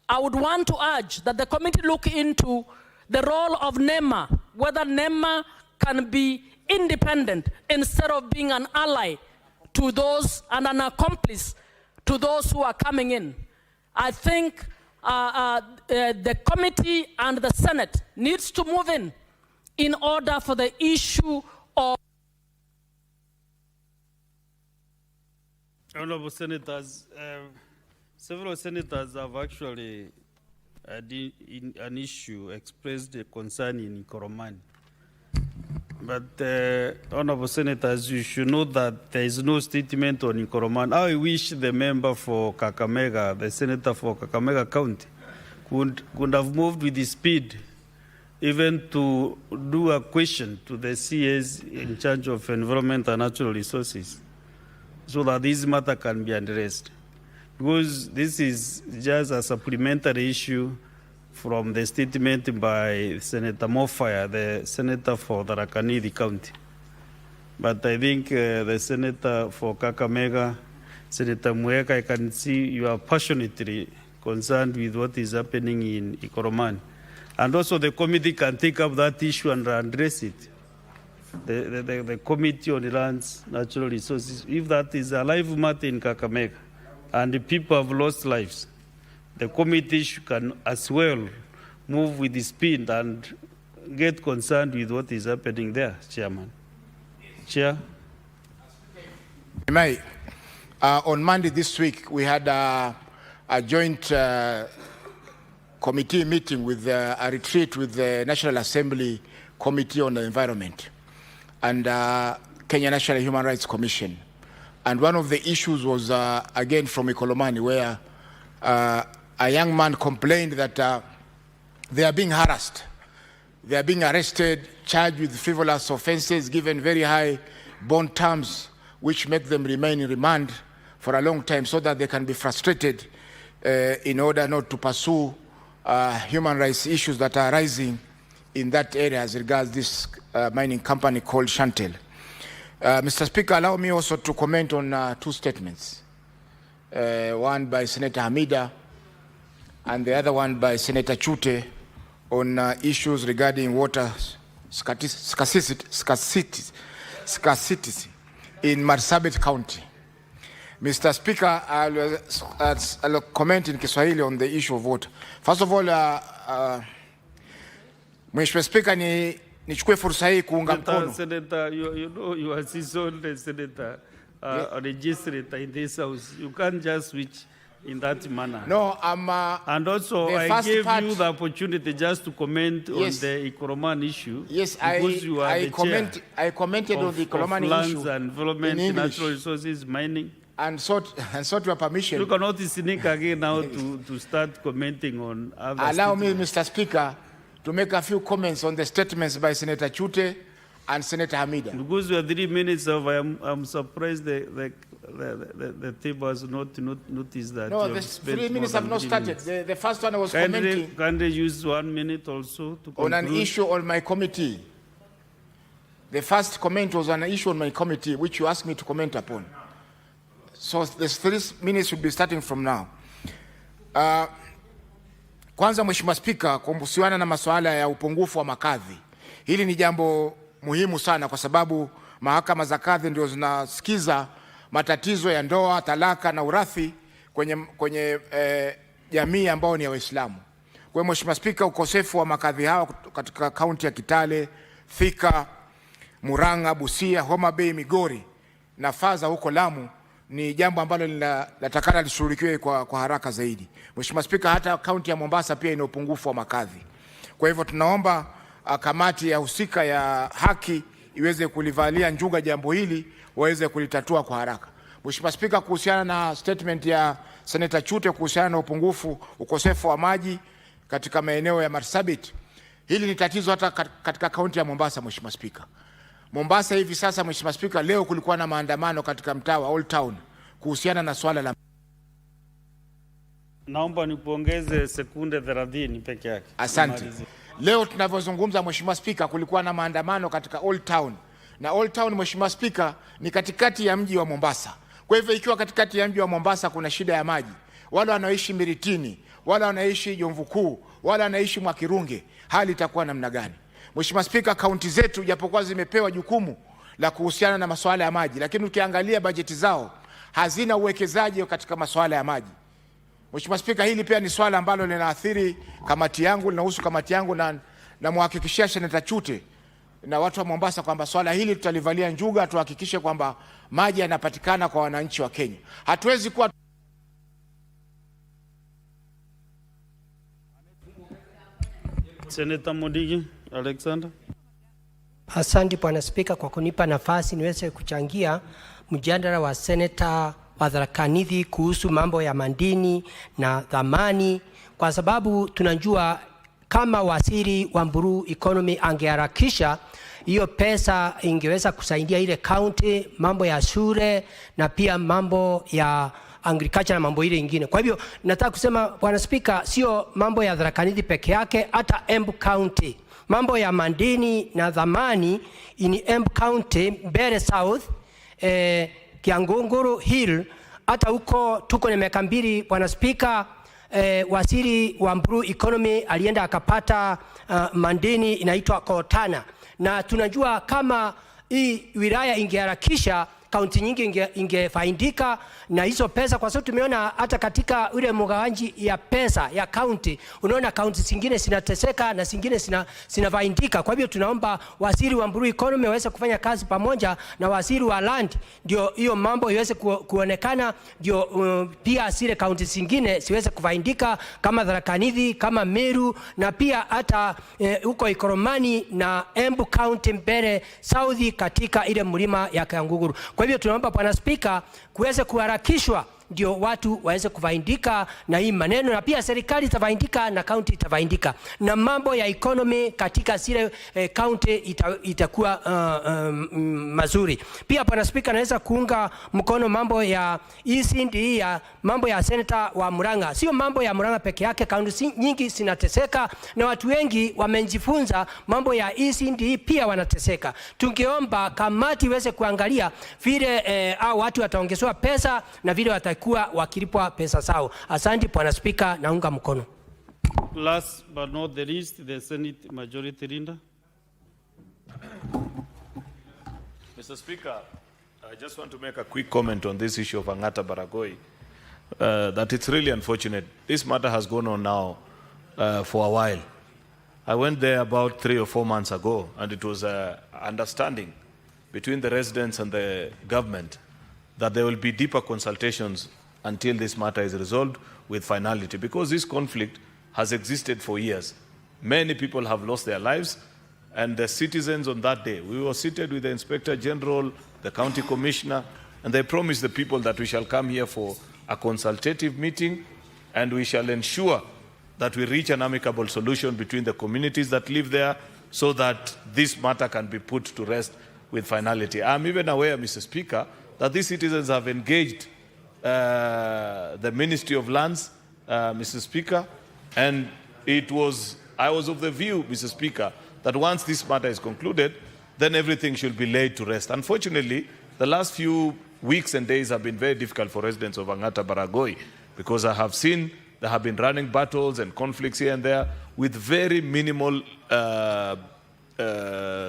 I would want to urge that the committee look into the role of NEMA, whether NEMA can be independent instead of being an ally to those and an accomplice to those who are coming in. I think the committee and the Senate needs to move in order for the issue of... Honorable Senators, several senators have actually an issue expressed a concern in Koromani. But Honorable Senators, you should know that there is no statement on Koromani. I wish the member for Kakamega, the senator for Kakamega County, could have moved with the speed, even to do a question to the CS in charge of environment and natural resources, so that this matter can be addressed. Because this is just a supplementary issue from the statement by Senator Mofaya, the senator for the Rakanidi County. But I think the senator for Kakamega, Senator Mweka, I can see you are passionately concerned with what is happening in Ikoromani. And also the committee can take up that issue and address it. The Committee on Lands, Natural Resources, if that is a live matter in Kakamega, and the people have lost lives, the committee can as well move with the speed and get concerned with what is happening there, Chairman. Chair. On Monday this week, we had a joint committee meeting with a retreat with the National Assembly Committee on the Environment and Kenya National Human Rights Commission. And one of the issues was, again, from Ikolomani, where a young man complained that they are being harassed. They are being arrested, charged with frivolous offenses, given very high bond terms, which make them remain in remand for a long time so that they can be frustrated in order not to pursue human rights issues that are rising in that area as regards this mining company called Chantel. Mr. Speaker, allow me also to comment on two statements. One by Senator Hamida and the other one by Senator Chute on issues regarding water scarcity in Marsabit County. Mr. Speaker, I'll comment in Kiswahili on the issue of water. First of all, Mr. Speaker, nichukue fursa hii kuunga mkono. Senator, you know you are seasoned senator, a legislator in this house. You can't just switch in that manner. No, and also, the I first gave part- you the opportunity just to comment Yes. on the Ikoroman issue. Yes, because you are the chair I commented on the Ikoroman lands issue and development, in English. natural resources, mining. And sought your permission. You cannot sneak again now to start commenting on other Allow me, statements. Mr. Speaker, to make a few comments on the statements by Senator Chute and Senator Hamida. Because we are 3 minutes over, I'm surprised the table has not noticed that. No, you the have spent 3 minutes more have than not 3 started. minutes. The first one I was Can commenting they use 1 minute also to on an conclude? issue on my committee. The first comment was on an issue on my committee, which you asked me to comment upon. So the 3 minutes should be starting from now. Kwanza, Mheshimiwa Spika, kuhusiana na masuala ya upungufu wa makadhi, hili ni jambo muhimu sana, kwa sababu mahakama za kadhi ndio zinasikiza matatizo ya ndoa, talaka na urathi kwenye jamii ambao ni ya Waislamu. Kwa hiyo Mheshimiwa Spika, ukosefu wa makadhi hawa katika kaunti ya Kitale, Thika, Murang'a, Busia, Homa Bay, Migori na Faza huko Lamu ni jambo ambalo linatakana lishughulikiwe kwa haraka zaidi. Mheshimiwa Spika, hata kaunti ya Mombasa pia ina upungufu wa makadhi. Kwa hivyo tunaomba kamati ya husika ya haki iweze kulivalia njuga jambo hili, waweze kulitatua kwa haraka. Mheshimiwa Spika, kuhusiana na statement ya Senator Chute kuhusiana na ukosefu wa maji katika maeneo ya Marsabit, hili ni tatizo hata katika kaunti ya Mombasa. Mheshimiwa Spika, Mombasa hivi sasa, Mheshimiwa Spika, leo kulikuwa na maandamano katika mtaa wa Old Town kuhusiana na swala la. Naomba nipongeze sekunde 30 peke yake. Asante. Leo tunavyozungumza, Mheshimiwa Spika, kulikuwa na maandamano katika Old Town. Na Old Town, Mheshimiwa Spika, ni katikati ya mji wa Mombasa. Kwa hivyo ikiwa katikati ya mji wa Mombasa kuna shida ya maji, wale wanaoishi Miritini, wale wanaishi Jomvu Kuu, wale wanaishi Mwakirunge, hali itakuwa namna gani? Mheshimiwa Spika, kaunti zetu japokuwa zimepewa jukumu la kuhusiana na masuala ya maji, lakini ukiangalia bajeti zao hazina uwekezaji katika masuala ya maji. Mheshimiwa Spika, hili pia ni swala ambalo linaathiri kamati yangu, linahusu kamati yangu, na muhakikishia Senator Chute na watu wa Mombasa kwamba swala hili tutalivalia njuga, tuhakikishe kwamba maji yanapatikana kwa wananchi wa Kenya. Hatuwezi kuwa Senator Modigi Alexander. Asante Bwana Spika kwa kunipa nafasi niweze kuchangia mjadala wa Seneta wa Tharaka Nithi kuhusu mambo ya madini na dhamani, kwa sababu tunajua kama waziri wa Blue Economy angeharakisha hiyo pesa ingeweza kusaidia ile county, mambo ya shule na pia mambo ya agriculture na mambo ile ingine. Kwa hivyo nataka kusema Bwana Spika, sio mambo ya Tharaka Nithi peke yake, hata Embu County mambo ya madini na dhamani in Embu County, Mbeere South, Kiangunguru Hill, hata huko tuko na miaka 2 Bwana Spika. Waziri wa Blue Economy alienda akapata madini inaitwa Kotana, na tunajua kama hii wilaya ingeharakisha kaunti nyingi ingefaidika na hizo pesa, kwa sababu tumeona hata katika ile mgawanji ya pesa ya kaunti, unaona kaunti zingine zinateseka na zingine zinafaidika. Kwa hivyo tunaomba waziri wa Blue Economy waweze kufanya kazi pamoja na waziri wa land, ndio hiyo mambo iweze kuonekana, ndio pia zile kaunti zingine siweze kufaidika kama Tharaka Nithi, kama Meru na pia hata huko Ikoromani na Embu County, Mbeere South katika ile mlima ya Kiangunguru. Kwa hivyo tunaomba Bwana Spika kuweze kuharakishwa ndio watu waweze kufaidika na hii maneno, na pia serikali itafaidika na county itafaidika na mambo ya economy katika zile county itakuwa mazuri. Pia Bwana Spika, naweza kuunga mkono mambo ya ECD ya mambo ya senator wa Murang'a. Sio mambo ya Murang'a peke yake, county nyingi zinateseka na watu wengi wamejifunza mambo ya ECD pia wanateseka. Tungeomba kamati iweze kuangalia vile watu wataongezewa pesa na vile watakuwa wakilipwa pesa zao. Asante Bwana Spika, naunga mkono. Last but not the least, the Senate Majority Leader. Mr. Speaker, I just want to make a quick comment on this issue of Angata Baragoi. That it's really unfortunate. This matter has gone on now for a while. I went there about 3 or 4 months ago, and it was understanding between the residents and the government that there will be deeper consultations until this matter is resolved with finality, because this conflict has existed for years. Many people have lost their lives, and the citizens on that day, we were seated with the Inspector General, the County Commissioner, and they promised the people that we shall come here for a consultative meeting, and we shall ensure that we reach an amicable solution between the communities that live there, so that this matter can be put to rest with finality. I'm even aware, Mr. Speaker, that these citizens have engaged the Ministry of Lands, Mr. Speaker, and I was of the view, Mr. Speaker, that once this matter is concluded, then everything should be laid to rest. Unfortunately, the last few weeks and days have been very difficult for residents of Angata Baragoi, because I have seen there have been running battles and conflicts here and there with very minimal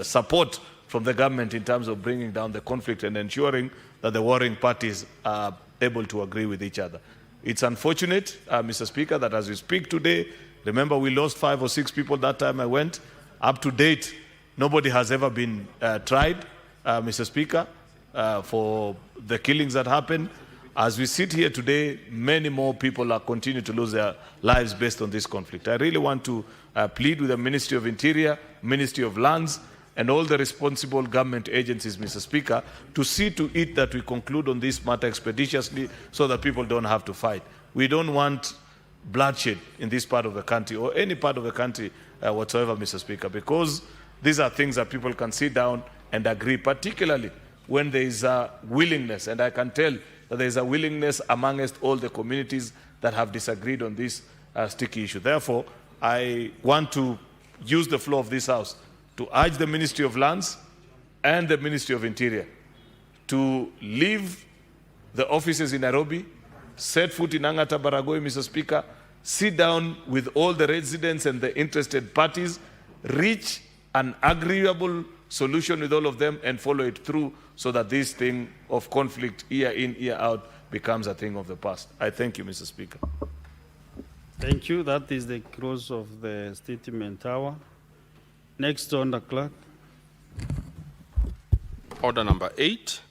support from the government in terms of bringing down the conflict and ensuring that the warring parties are able to agree with each other. It's unfortunate, Mr. Speaker, that as we speak today, remember we lost 5 or 6 people that time I went. Up to date, nobody has ever been tried, Mr. Speaker, for the killings that happened. As we sit here today, many more people are continuing to lose their lives based on this conflict. I really want to plead with the Ministry of Interior, Ministry of Lands, and all the responsible government agencies, Mr. Speaker, to see to it that we conclude on this matter expeditiously so that people don't have to fight. We don't want bloodshed in this part of the country or any part of the country whatsoever, Mr. Speaker, because these are things that people can sit down and agree, particularly when there is a willingness, and I can tell that there is a willingness amongst all the communities that have disagreed on this sticky issue. Therefore, I want to use the floor of this House to urge the Ministry of Lands and the Ministry of Interior to leave the offices in Nairobi, set foot in Angata Baragoi, Mr. Speaker, sit down with all the residents and the interested parties, reach an agreeable solution with all of them and follow it through so that this thing of conflict year in, year out becomes a thing of the past. I thank you, Mr. Speaker. Thank you. That is the close of the statement hour. Next on the clerk. Order number 8,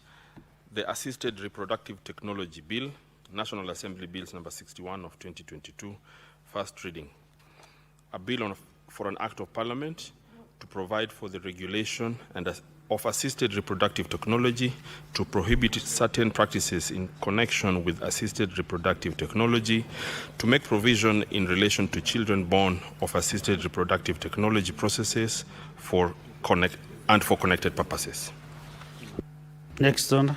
the Assisted Reproductive Technology Bill, National Assembly Bills number 61 of 2022, first reading. A bill for an act of parliament to provide for the regulation of assisted reproductive technology, to prohibit certain practices in connection with assisted reproductive technology, to make provision in relation to children born of assisted reproductive technology processes for connected purposes. Next on.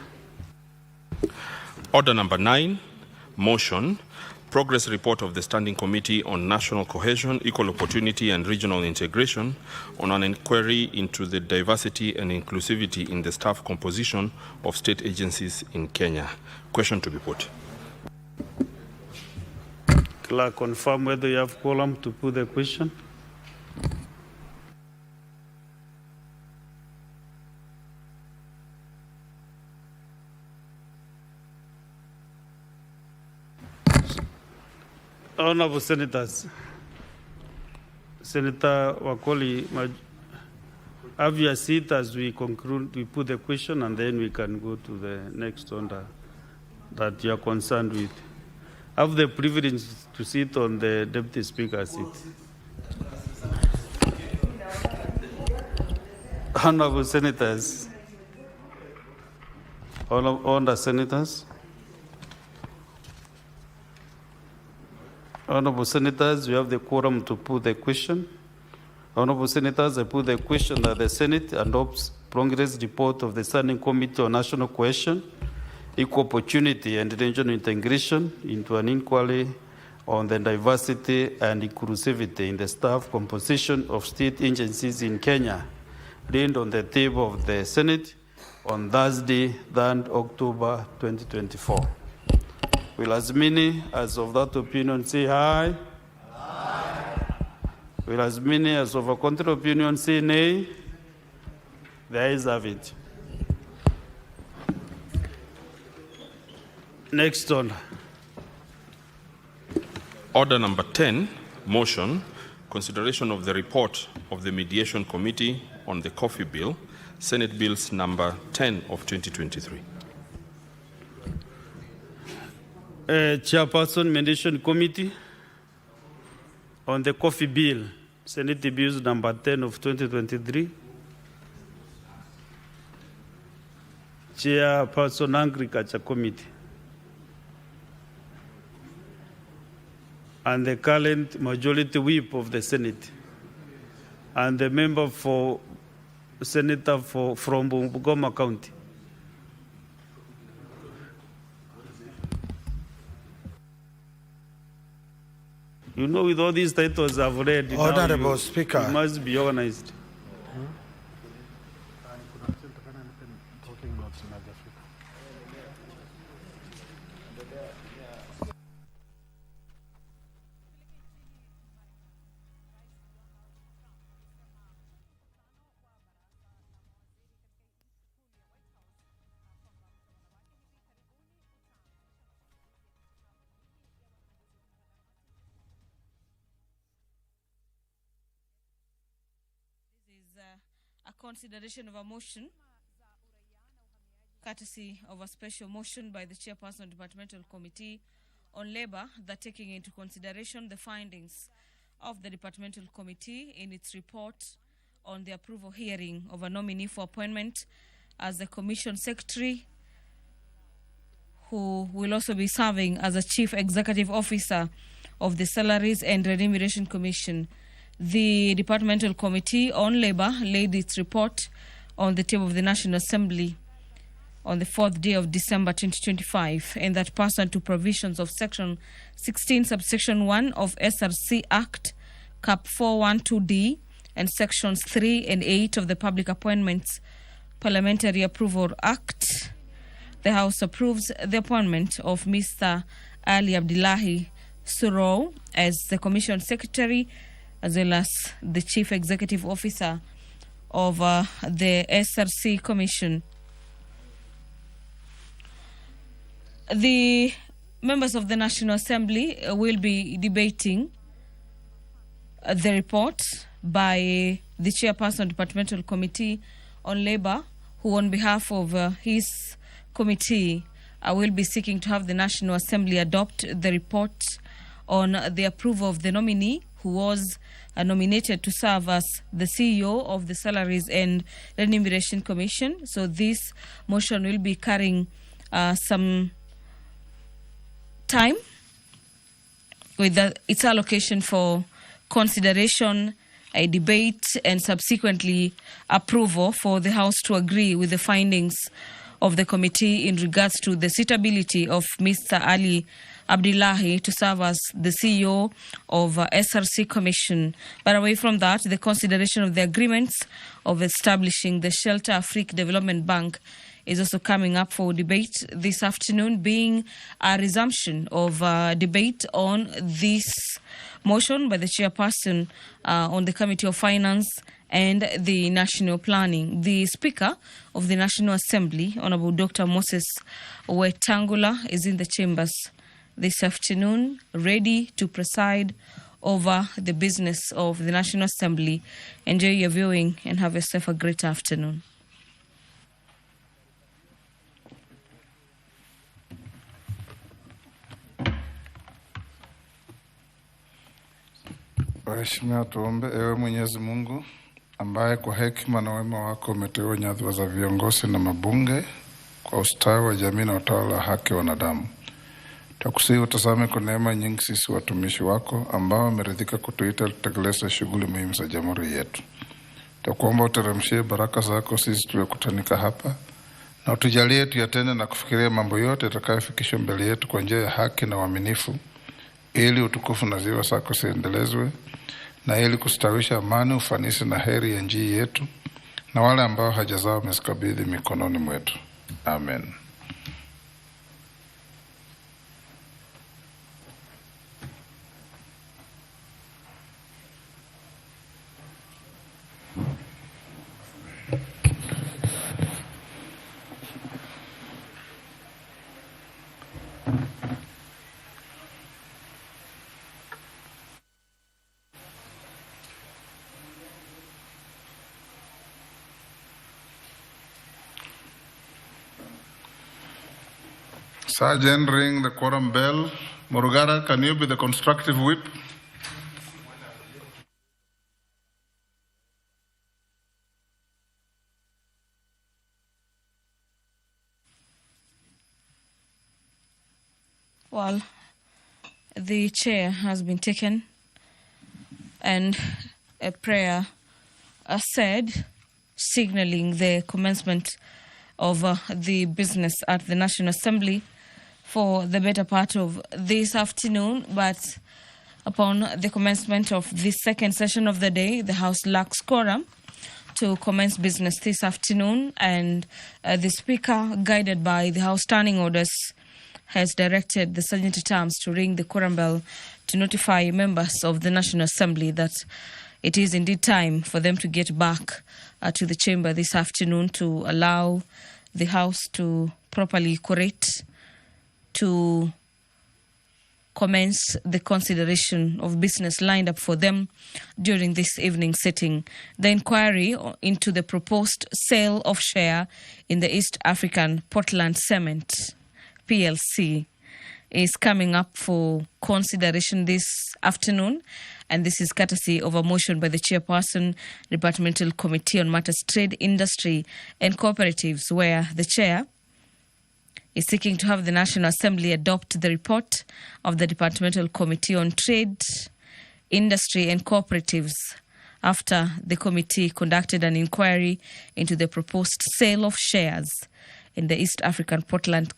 Order number 9, motion, progress report of the Standing Committee on National Cohesion, Equal Opportunity and Regional Integration on an inquiry into the diversity and inclusivity in the staff composition of state agencies in Kenya. Question to be put. Clerk, confirm whether you have quorum to put the question. Honorable Senators, Senator Wakoli, have your seat as we conclude, we put the question, and then we can go to the next order that you are concerned with. Have the privilege to sit on the Deputy Speaker's seat. Honorable Senators, Honorable Senators, Honorable Senators, we have the quorum to put the question. Honorable Senators, I put the question that the Senate adopts progress report of the Standing Committee on National Cohesion, Equal Opportunity and Regional Integration into an inquiry on the diversity and inclusivity in the staff composition of state agencies in Kenya, laid on the table of the Senate on Thursday, 3rd October 2024. Will as many as of that opinion say aye? Aye. Will as many as of a contrary opinion say nay? The ayes have it. Next order. Order number 10, motion, consideration of the report of the Mediation Committee on the Coffee Bill, Senate Bills number 10 of 2023. Chairperson Mediation Committee on the Coffee Bill, Senate Bills number 10 of 2023. Chairperson Agriculture Committee. And the current majority whip of the Senate. And the member for Senator from Bungoma County. You know, with all these titles I've read, Honorable Speaker, it must be organized. A consideration of a motion, courtesy of a special motion by the Chairperson Departmental Committee on Labour, that taking into consideration the findings of the Departmental Committee in its report on the approval hearing of a nominee for appointment as the Commission Secretary, who will also be serving as a Chief Executive Officer of the Salaries and Remuneration Commission. The Departmental Committee on Labour laid its report on the table of the National Assembly on the 4th day of December 2025, and that pursuant to provisions of Section 16, subsection 1 of SRC Act, Cap 412D, and Sections 3 and 8 of the Public Appointments Parliamentary Approval Act, the House approves the appointment of Mr. Ali Abdullahi Surou as the Commission Secretary, as well as the Chief Executive Officer of the SRC Commission. The members of the National Assembly will be debating the report by the Chairperson Departmental Committee on Labour, who on behalf of his committee will be seeking to have the National Assembly adopt the report on the approval of the nominee who was nominated to serve as the CEO of the Salaries and Remuneration Commission. So this motion will be carrying some time with its allocation for consideration, a debate, and subsequently approval for the House to agree with the findings of the committee in regards to the suitability of Mr. Ali Abdullahi to serve as the CEO of SRC Commission. But away from that, the consideration of the agreements of establishing the Shelter Afric Development Bank is also coming up for debate this afternoon, being a resumption of debate on this motion by the chairperson on the Committee of Finance and the National Planning. The Speaker of the National Assembly, Honorable Dr. Moses Wetangula, is in the chambers this afternoon, ready to preside over the business of the National Assembly. Enjoy your viewing and have yourself a great afternoon. Waheshimiwa, tuombe. Ewe Mwenyezi Mungu ambaye kwa hekima na wema wako umeteua nyadhifa za viongozi na mabunge kwa ustawi wa jamii na utawala wa haki wa wanadamu, tukusihi utazame kwa neema nyingi sisi watumishi wako ambao wameridhika kutuita tutekeleze shughuli muhimu za jamhuri yetu. Tukuomba uteremshie baraka zako sisi tuliokutanika hapa, na utujalie tuyatende na kufikiria mambo yote yatakayofikishwa mbele yetu kwa njia ya haki na uaminifu, ili utukufu na ziwa zako ziendelezwe, na ili kustawisha amani, ufanisi na heri ya nchi yetu na wale ambao haja zao wamezikabidhi mikononi mwetu. Amen. Sergeant, ring the quorum bell. Morugara, can you be the constructive whip? Well, the chair has been taken and a prayer said, signaling the commencement of the business at the National Assembly for the better part of this afternoon. But upon the commencement of this second session of the day, the House lacks quorum to commence business this afternoon, and the Speaker, guided by the House standing orders, has directed the Sergeant-at-Arms to ring the quorum bell to notify members of the National Assembly that it is indeed time for them to get back to the chamber this afternoon to allow the House to properly quorate to commence the consideration of business lined up for them during this evening sitting. The inquiry into the proposed sale of share in the East African Portland Cement PLC is coming up for consideration this afternoon, and this is courtesy of a motion by the chairperson, Departmental Committee on Matters Trade, Industry and Cooperatives, where the chair is seeking to have the National Assembly adopt the report of the Departmental Committee on Trade, Industry and Cooperatives after the committee conducted an inquiry into the proposed sale of shares in the East African Portland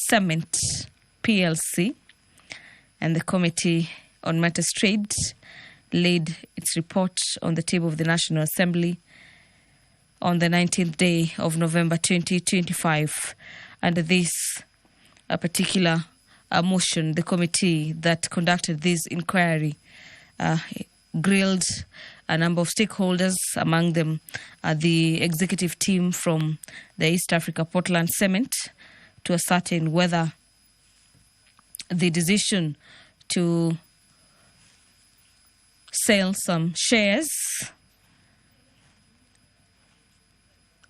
Cement PLC, and the Committee on Matters Trade laid its report on the table of the National Assembly on the 19th day of November 2025. Under this particular motion, the committee that conducted this inquiry grilled a number of stakeholders, among them the executive team from the East Africa Portland Cement, to ascertain whether the decision to sell some shares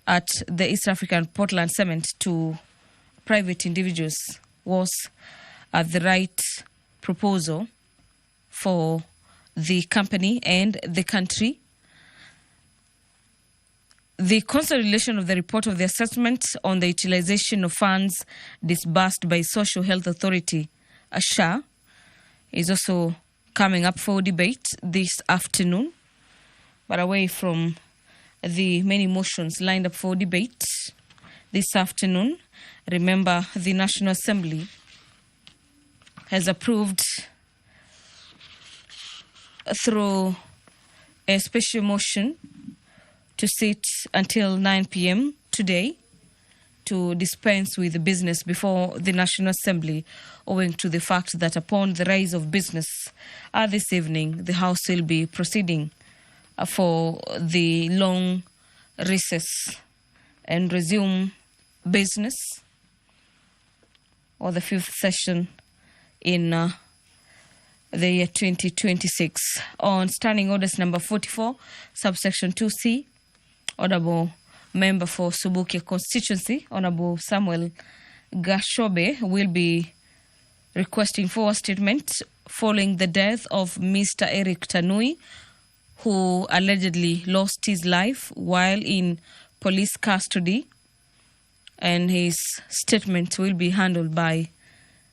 at the East African Portland Cement to private individuals was the right proposal for the company and the country. The consideration of the report of the assessment on the utilization of funds disbursed by Social Health Authority, SHA, is also coming up for debate this afternoon. But away from the many motions lined up for debate this afternoon, remember the National Assembly has approved through a special motion to sit until 9 p.m. today to dispense with the business before the National Assembly, owing to the fact that upon the rise of business this evening, the House will be proceeding for the long recess and resume business, or the fifth session in the year 2026. On Standing Orders number 44, subsection 2C, Honorable Member for Subukia Constituency, Honorable Samuel Gashobe, will be requesting for a statement following the death of Mr. Eric Tanui, who allegedly lost his life while in police custody, and his statement will be handled by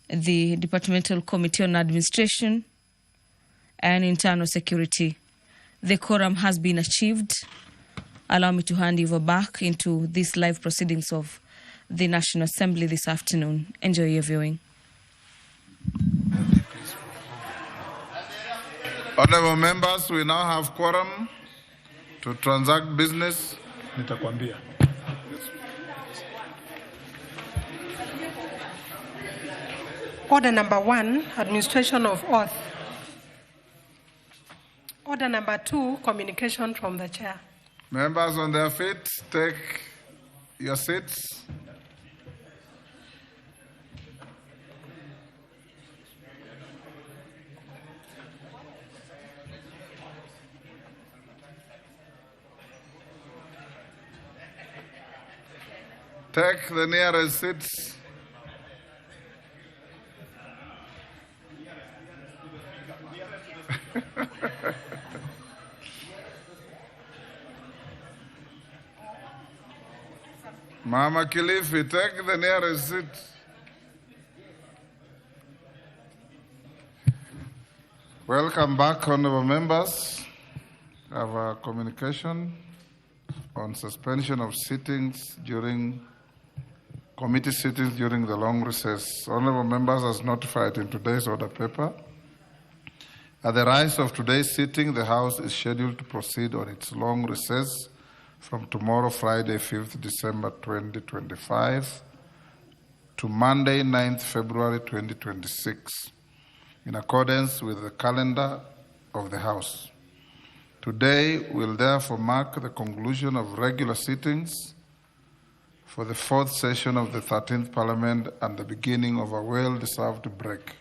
the Departmental Committee on Administration and Internal Security. The quorum has been achieved. Allow me to hand you over back into these live proceedings of the National Assembly this afternoon. Enjoy your viewing. Honorable members, we now have quorum to transact business. Nitakwambia. Order number 1, administration of oath. Order number 2, communication from the chair. Members on their feet, take your seats. Take the nearest seats. Mama Kilifi, take the nearest seat. Welcome back, honorable members. I have a communication on suspension of committee sittings during the long recess. Honorable members, as notified in today's order paper, at the rise of today's sitting, the House is scheduled to proceed on its long recess from tomorrow, Friday, 5th December 2025, to Monday, 9th February 2026, in accordance with the calendar of the House. Today will therefore mark the conclusion of regular sittings for the fourth session of the 13th Parliament and the beginning of a well-deserved break.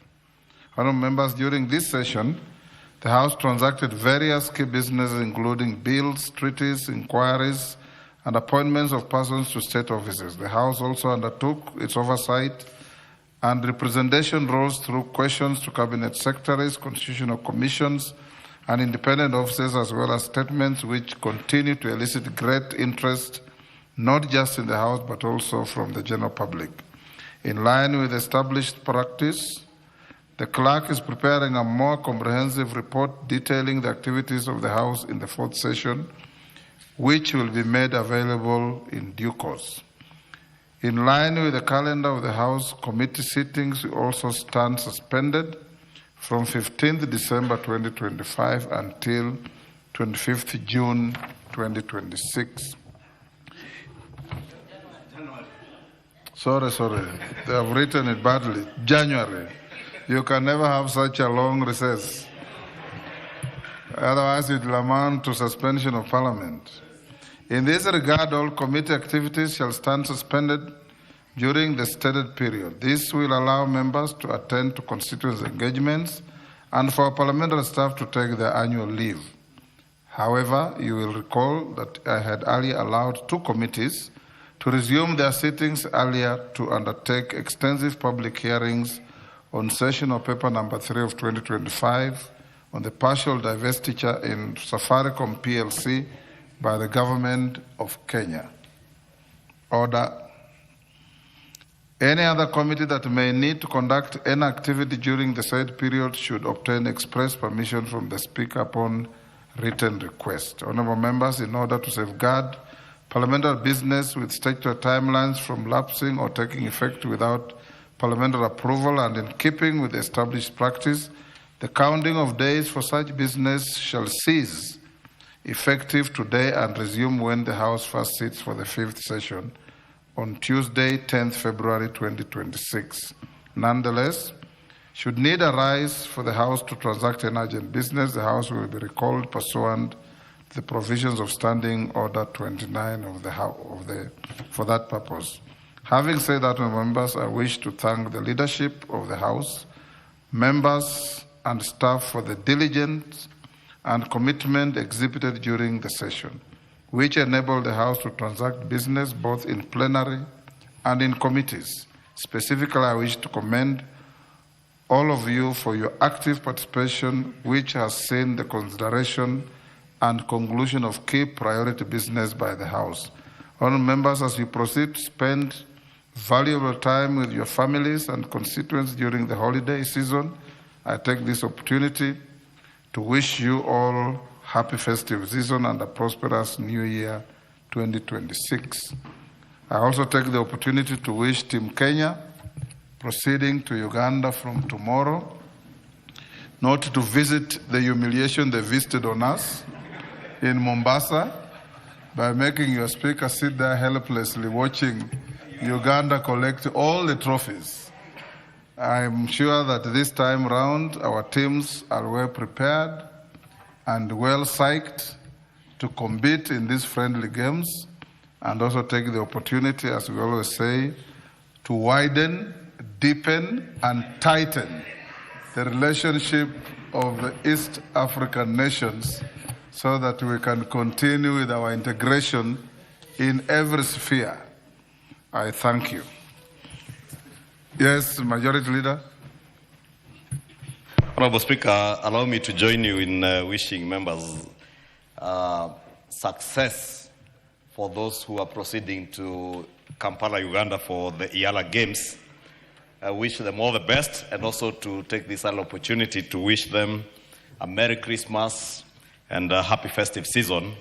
Honourable members, during this session, the House transacted various key businesses, including bills, treaties, inquiries, and appointments of persons to state offices. The House also undertook its oversight and representation roles through questions to cabinet secretaries, constitutional commissions, and independent officers, as well as statements which continue to elicit great interest, not just in the House, but also from the general public. In line with established practice, the clerk is preparing a more comprehensive report detailing the activities of the House in the fourth session, which will be made available in due course. In line with the calendar of the House, committee sittings will also stand suspended from 15th December 2025 until 25th June 2026. Sorry, they have written it badly. January. You can never have such a long recess. Otherwise, it will amount to suspension of Parliament. In this regard, all committee activities shall stand suspended during the stated period. This will allow members to attend to constituency engagements and for parliamentary staff to take their annual leave. However, you will recall that I had earlier allowed two committees to resume their sittings earlier to undertake extensive public hearings on sessional paper number 3 of 2025 on the partial divestiture in Safaricom PLC by the government of Kenya. Order. Any other committee that may need to conduct any activity during the said period should obtain express permission from the Speaker upon written request. Honourable members, in order to safeguard parliamentary business with statutory timelines from lapsing or taking effect without parliamentary approval, and in keeping with established practice, the counting of days for such business shall cease effective today and resume when the House first sits for the fifth session on Tuesday, 10th February 2026. Nonetheless, should need arise for the House to transact an urgent business, the House will be recalled pursuant to the provisions of Standing Order 29 of the House for that purpose. Having said that, members, I wish to thank the leadership of the House, members and staff for the diligence and commitment exhibited during the session, which enabled the House to transact business both in plenary and in committees. Specifically, I wish to commend all of you for your active participation, which has seen the consideration and conclusion of key priority business by the House. Honourable members, as you proceed to spend valuable time with your families and constituents during the holiday season, I take this opportunity to wish you all happy festive season and a prosperous new year 2026. I also take the opportunity to wish Team Kenya, proceeding to Uganda from tomorrow, not to visit the humiliation they visited on us in Mombasa by making your speaker sit there helplessly watching Uganda collect all the trophies. I'm sure that this time round our teams are well prepared and well psyched to compete in these friendly games, and also take the opportunity, as we always say, to widen, deepen, and tighten the relationship of the East African nations so that we can continue with our integration in every sphere. I thank you. Yes, Majority Leader. Honorable Speaker, allow me to join you in wishing members success for those who are proceeding to Kampala, Uganda for the IALA Games. I wish them all the best, and also to take this opportunity to wish them a Merry Christmas and a happy festive season,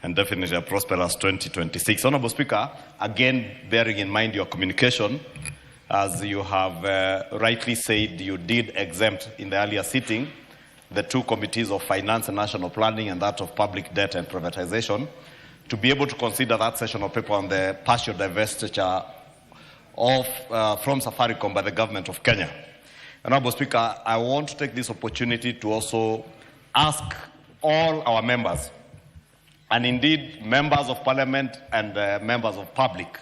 and definitely a prosperous 2026. Honorable Speaker, again, bearing in mind your communication, as you have rightly said, you did exempt in the earlier sitting the two committees of Finance and National Planning and that of Public Debt and Privatization to be able to consider that session of paper on the partial divestiture of, from Safaricom by the government of Kenya. Honorable Speaker, I want to take this opportunity to also ask all our members, and indeed members of Parliament and members of public,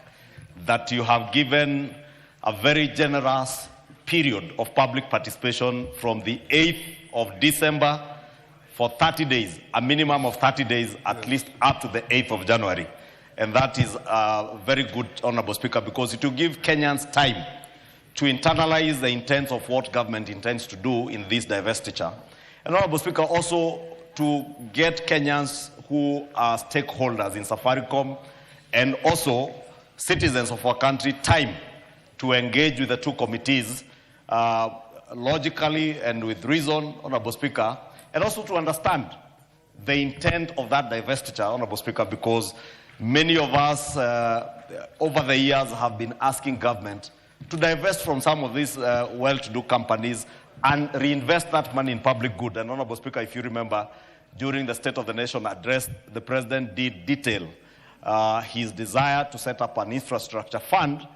that you have given a very generous period of public participation from the 8th of December for 30 days, a minimum of 30 days, at least up to the 8th of January. And that is very good, Honorable Speaker, because it will give Kenyans time to internalize the intent of what government intends to do in this divestiture. And Honorable Speaker, also to get Kenyans who are stakeholders in Safaricom and also citizens of our country time to engage with the two committees logically and with reason, Honorable Speaker, and also to understand the intent of that divestiture, Honorable Speaker, because many of us over the years have been asking government to divest from some of these well-to-do companies and reinvest that money in public good. And Honorable Speaker, if you remember, during the State of the Nation address, the President did detail his desire to set up an infrastructure fund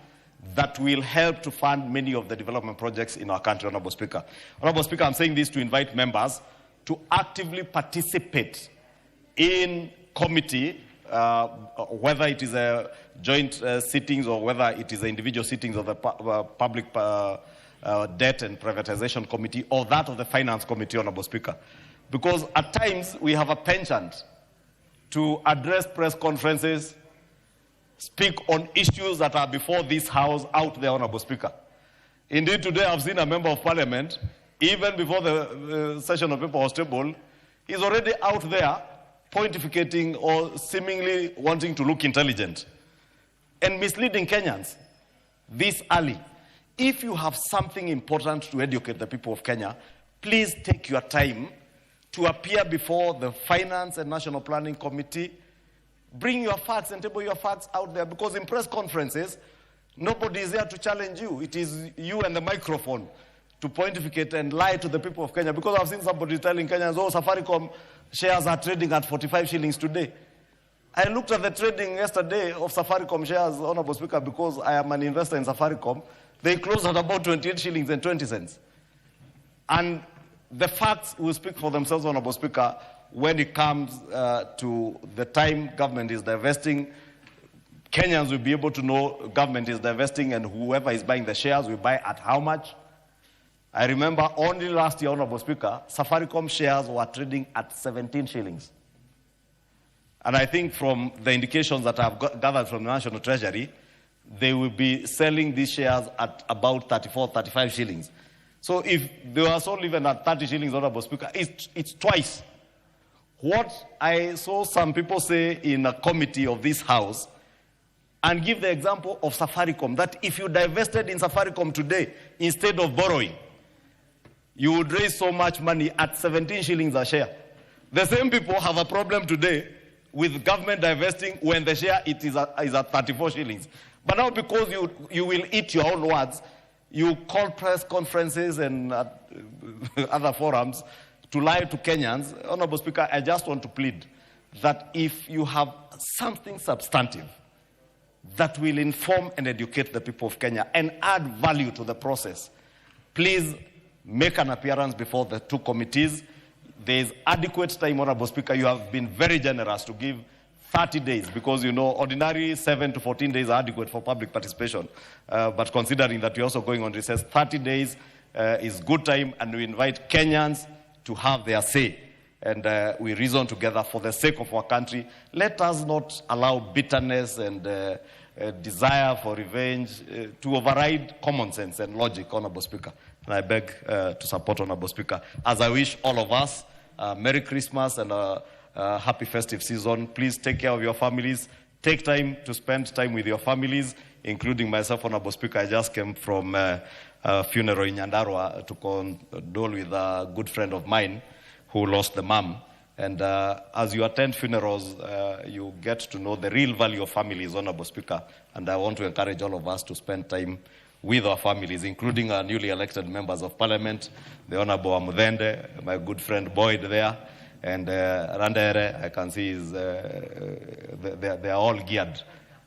that will help to fund many of the development projects in our country, Honorable Speaker. Honorable Speaker, I'm saying this to invite members to actively participate in committee, whether it is a joint sittings or whether it is individual sittings of the Public Debt and Privatization Committee or that of the Finance Committee, Honorable Speaker. Because at times we have a penchant to address press conferences, speak on issues that are before this House out there, Honorable Speaker. Indeed, today I've seen a member of Parliament, even before the session of paper was tabled, he's already out there pontificating or seemingly wanting to look intelligent and misleading Kenyans this early. If you have something important to educate the people of Kenya, please take your time to appear before the Finance and National Planning Committee. Bring your facts and table your facts out there, because in press conferences, nobody is there to challenge you. It is you and the microphone to pontificate and lie to the people of Kenya. Because I've seen somebody telling Kenyans, oh, Safaricom shares are trading at 45 shillings today. I looked at the trading yesterday of Safaricom shares, Honorable Speaker, because I am an investor in Safaricom. They closed at about 28 shillings and 20 cents. And the facts will speak for themselves, Honorable Speaker, when it comes to the time government is divesting. Kenyans will be able to know government is divesting, and whoever is buying the shares will buy at how much. I remember only last year, Honorable Speaker, Safaricom shares were trading at 17 shillings. And I think from the indications that I've gathered from the National Treasury, they will be selling these shares at about 34, 35 shillings. So if they were sold even at 30 shillings, Honorable Speaker, it's twice what I saw some people say in a committee of this House, and give the example of Safaricom, that if you divested in Safaricom today, instead of borrowing, you would raise so much money at 17 shillings a share. The same people have a problem today with government divesting when the share is at 34 shillings. But now, because you will eat your own words, you call press conferences and other forums to lie to Kenyans. Honorable Speaker, I just want to plead that if you have something substantive that will inform and educate the people of Kenya and add value to the process, please make an appearance before the two committees. There is adequate time, Honorable Speaker. You have been very generous to give 30 days, because, you know, ordinary 7 to 14 days are adequate for public participation. But considering that we're also going on recess, 30 days is good time, and we invite Kenyans to have their say. And we reason together for the sake of our country. Let us not allow bitterness and desire for revenge to override common sense and logic, Honorable Speaker. And I beg to support, Honorable Speaker, as I wish all of us Merry Christmas and a happy festive season. Please take care of your families. Take time to spend time with your families, including myself, Honorable Speaker. I just came from a funeral in Nyandarua to condole with a good friend of mine who lost the mom. And as you attend funerals, you get to know the real value of families, Honorable Speaker. And I want to encourage all of us to spend time with our families, including our newly elected members of parliament, the Honorable Amudende, my good friend Boyd there, and Randere. I can see they are all geared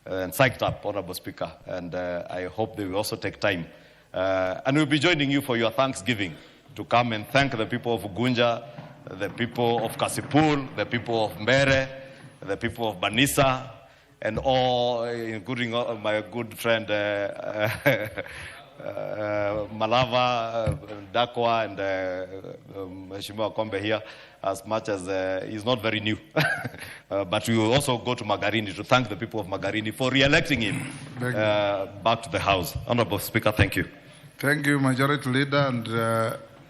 and psyched up, Honorable Speaker. And I hope they will also take time. And we'll be joining you for your Thanksgiving to come and thank the people of Ugunja, the people of Kasipul, the people of Mbere, the people of Banisa, and all, including my good friend Malava, Dakwa, and Mheshimiwa Kombe here, as much as he's not very new. But we will also go to Magarini to thank the people of Magarini for re-electing him back to the House. Honorable Speaker, thank you. Thank you, Majority Leader. And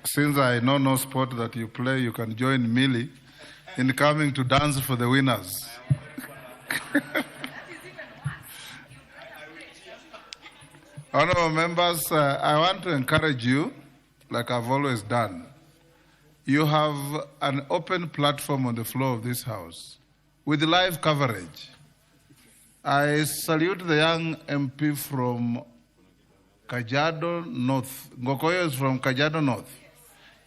since I know no sport that you play, you can join Millie in coming to dance for the winners. Honorable members, I want to encourage you, like I've always done. You have an open platform on the floor of this House with live coverage. I salute the young MP from Kajiado North. Ngokoyo is from Kajiado North.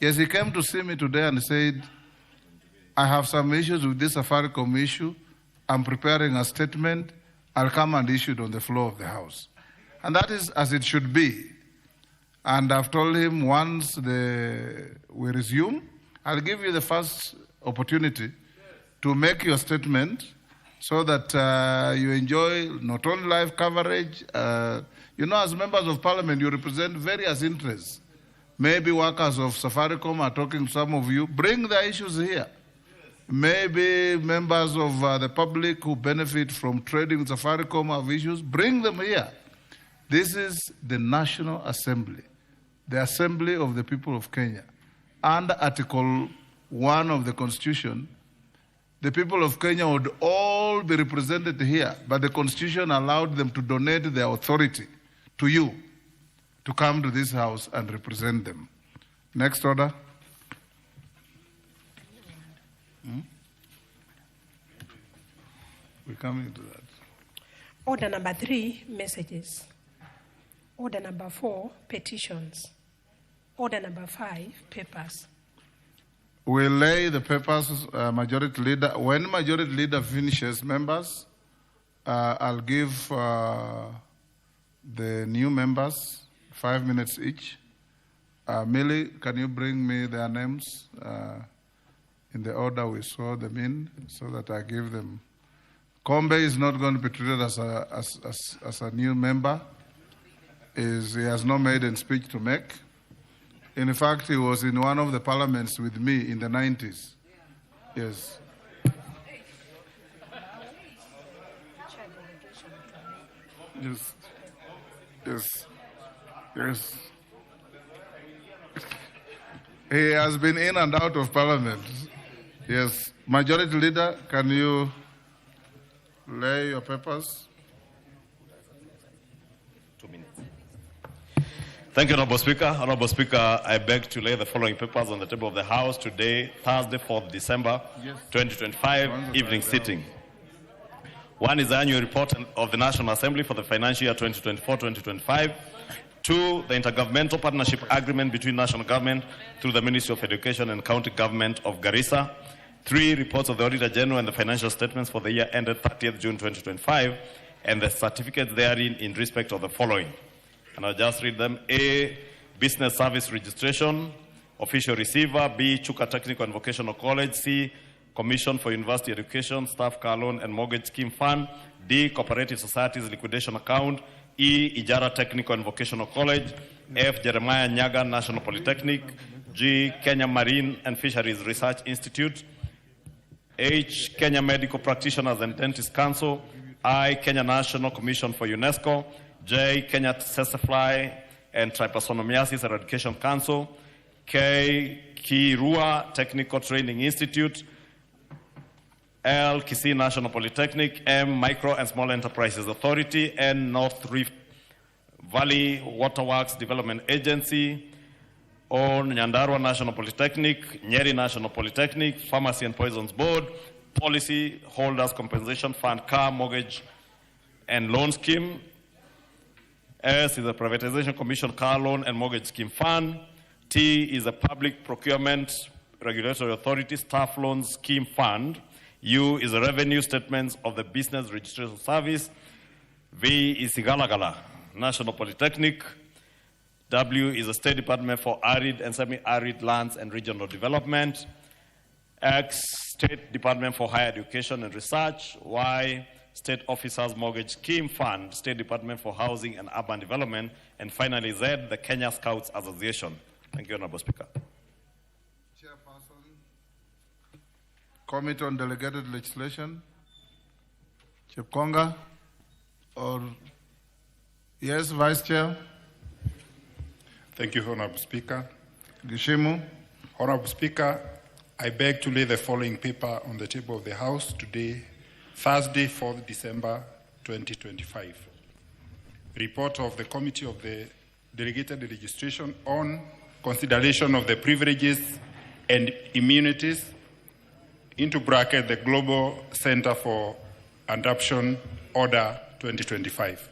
Yes, he came to see me today and said, I have some issues with this Safaricom issue. I'm preparing a statement. I'll come and issue it on the floor of the House. And that is as it should be. And I've told him once we resume, I'll give you the first opportunity to make your statement so that you enjoy not only live coverage. You know, as members of parliament, you represent various interests. Maybe workers of Safaricom are talking to some of you. Bring the issues here. Maybe members of the public who benefit from trading with Safaricom have issues. Bring them here. This is the National Assembly, the Assembly of the People of Kenya. Under Article 1 of the Constitution, the people of Kenya would all be represented here, but the Constitution allowed them to donate their authority to you to come to this House and represent them. Next order. We're coming to that. Order number 3, messages. Order number 4, petitions. Order number 5, papers. We'll lay the papers, Majority Leader. When Majority Leader finishes, members, I'll give the new members 5 minutes each. Millie, can you bring me their names in the order we saw them in so that I give them? Kombe is not going to be treated as a new member. He has no maiden speech to make. In fact, he was in one of the parliaments with me in the 90s. Yes. Yes. Yes. Yes. He has been in and out of parliament. Yes. Majority Leader, can you lay your papers? 2 minutes. Thank you, Honorable Speaker. Honorable Speaker, I beg to lay the following papers on the table of the House today, Thursday, 4th December, 2025, evening sitting. One is the annual report of the National Assembly for the financial year 2024-2025. 2, the intergovernmental partnership agreement between national government through the Ministry of Education and County Government of Garissa. 3, reports of the Auditor General and the financial statements for the year ended 30th June 2025, and the certificates therein in respect of the following. And I'll just read them. A, business service registration, official receiver. B, Chuka Technical and Vocational College. C, Commission for University Education, Staff Car Loan and Mortgage Scheme Fund. D, Cooperative Societies Liquidation Account. E, Ijara Technical and Vocational College. F, Jeremiah Nyaga National Polytechnic. G, Kenya Marine and Fisheries Research Institute. H, Kenya Medical Practitioners and Dentists Council. I, Kenya National Commission for UNESCO. J, Kenya Cessifly and Trypanosomiasis Eradication Council. K, Kirua Technical Training Institute. L, Kisii National Polytechnic, M, Micro and Small Enterprises Authority, N, North Rift Valley Waterworks Development Agency, O, Nyandarua National Polytechnic, Nyeri National Polytechnic, Pharmacy and Poisons Board, Policy Holders Compensation Fund, Car, Mortgage and Loan Scheme. S is a Privatization Commission Car Loan and Mortgage Scheme Fund. T is a Public Procurement Regulatory Authority Staff Loans Scheme Fund. U is a Revenue Statements of the Business Registration Service. V is Igalagala National Polytechnic. W is a State Department for Arid and Semi-Arid Lands and Regional Development. X, State Department for Higher Education and Research. Y, State Officers Mortgage Scheme Fund, State Department for Housing and Urban Development. And finally, Z, the Kenya Scouts Association. Thank you, Honorable Speaker. Committee on Delegated Legislation, Chepkonga, or yes, Vice Chair. Thank you, Honorable Speaker. Gishimu. Honorable Speaker, I beg to lay the following paper on the table of the House today, Thursday, 4th December 2025. Report of the Committee of the Delegated Legislation on consideration of the privileges and immunities into bracket the Global Center for Adoption Order 2025.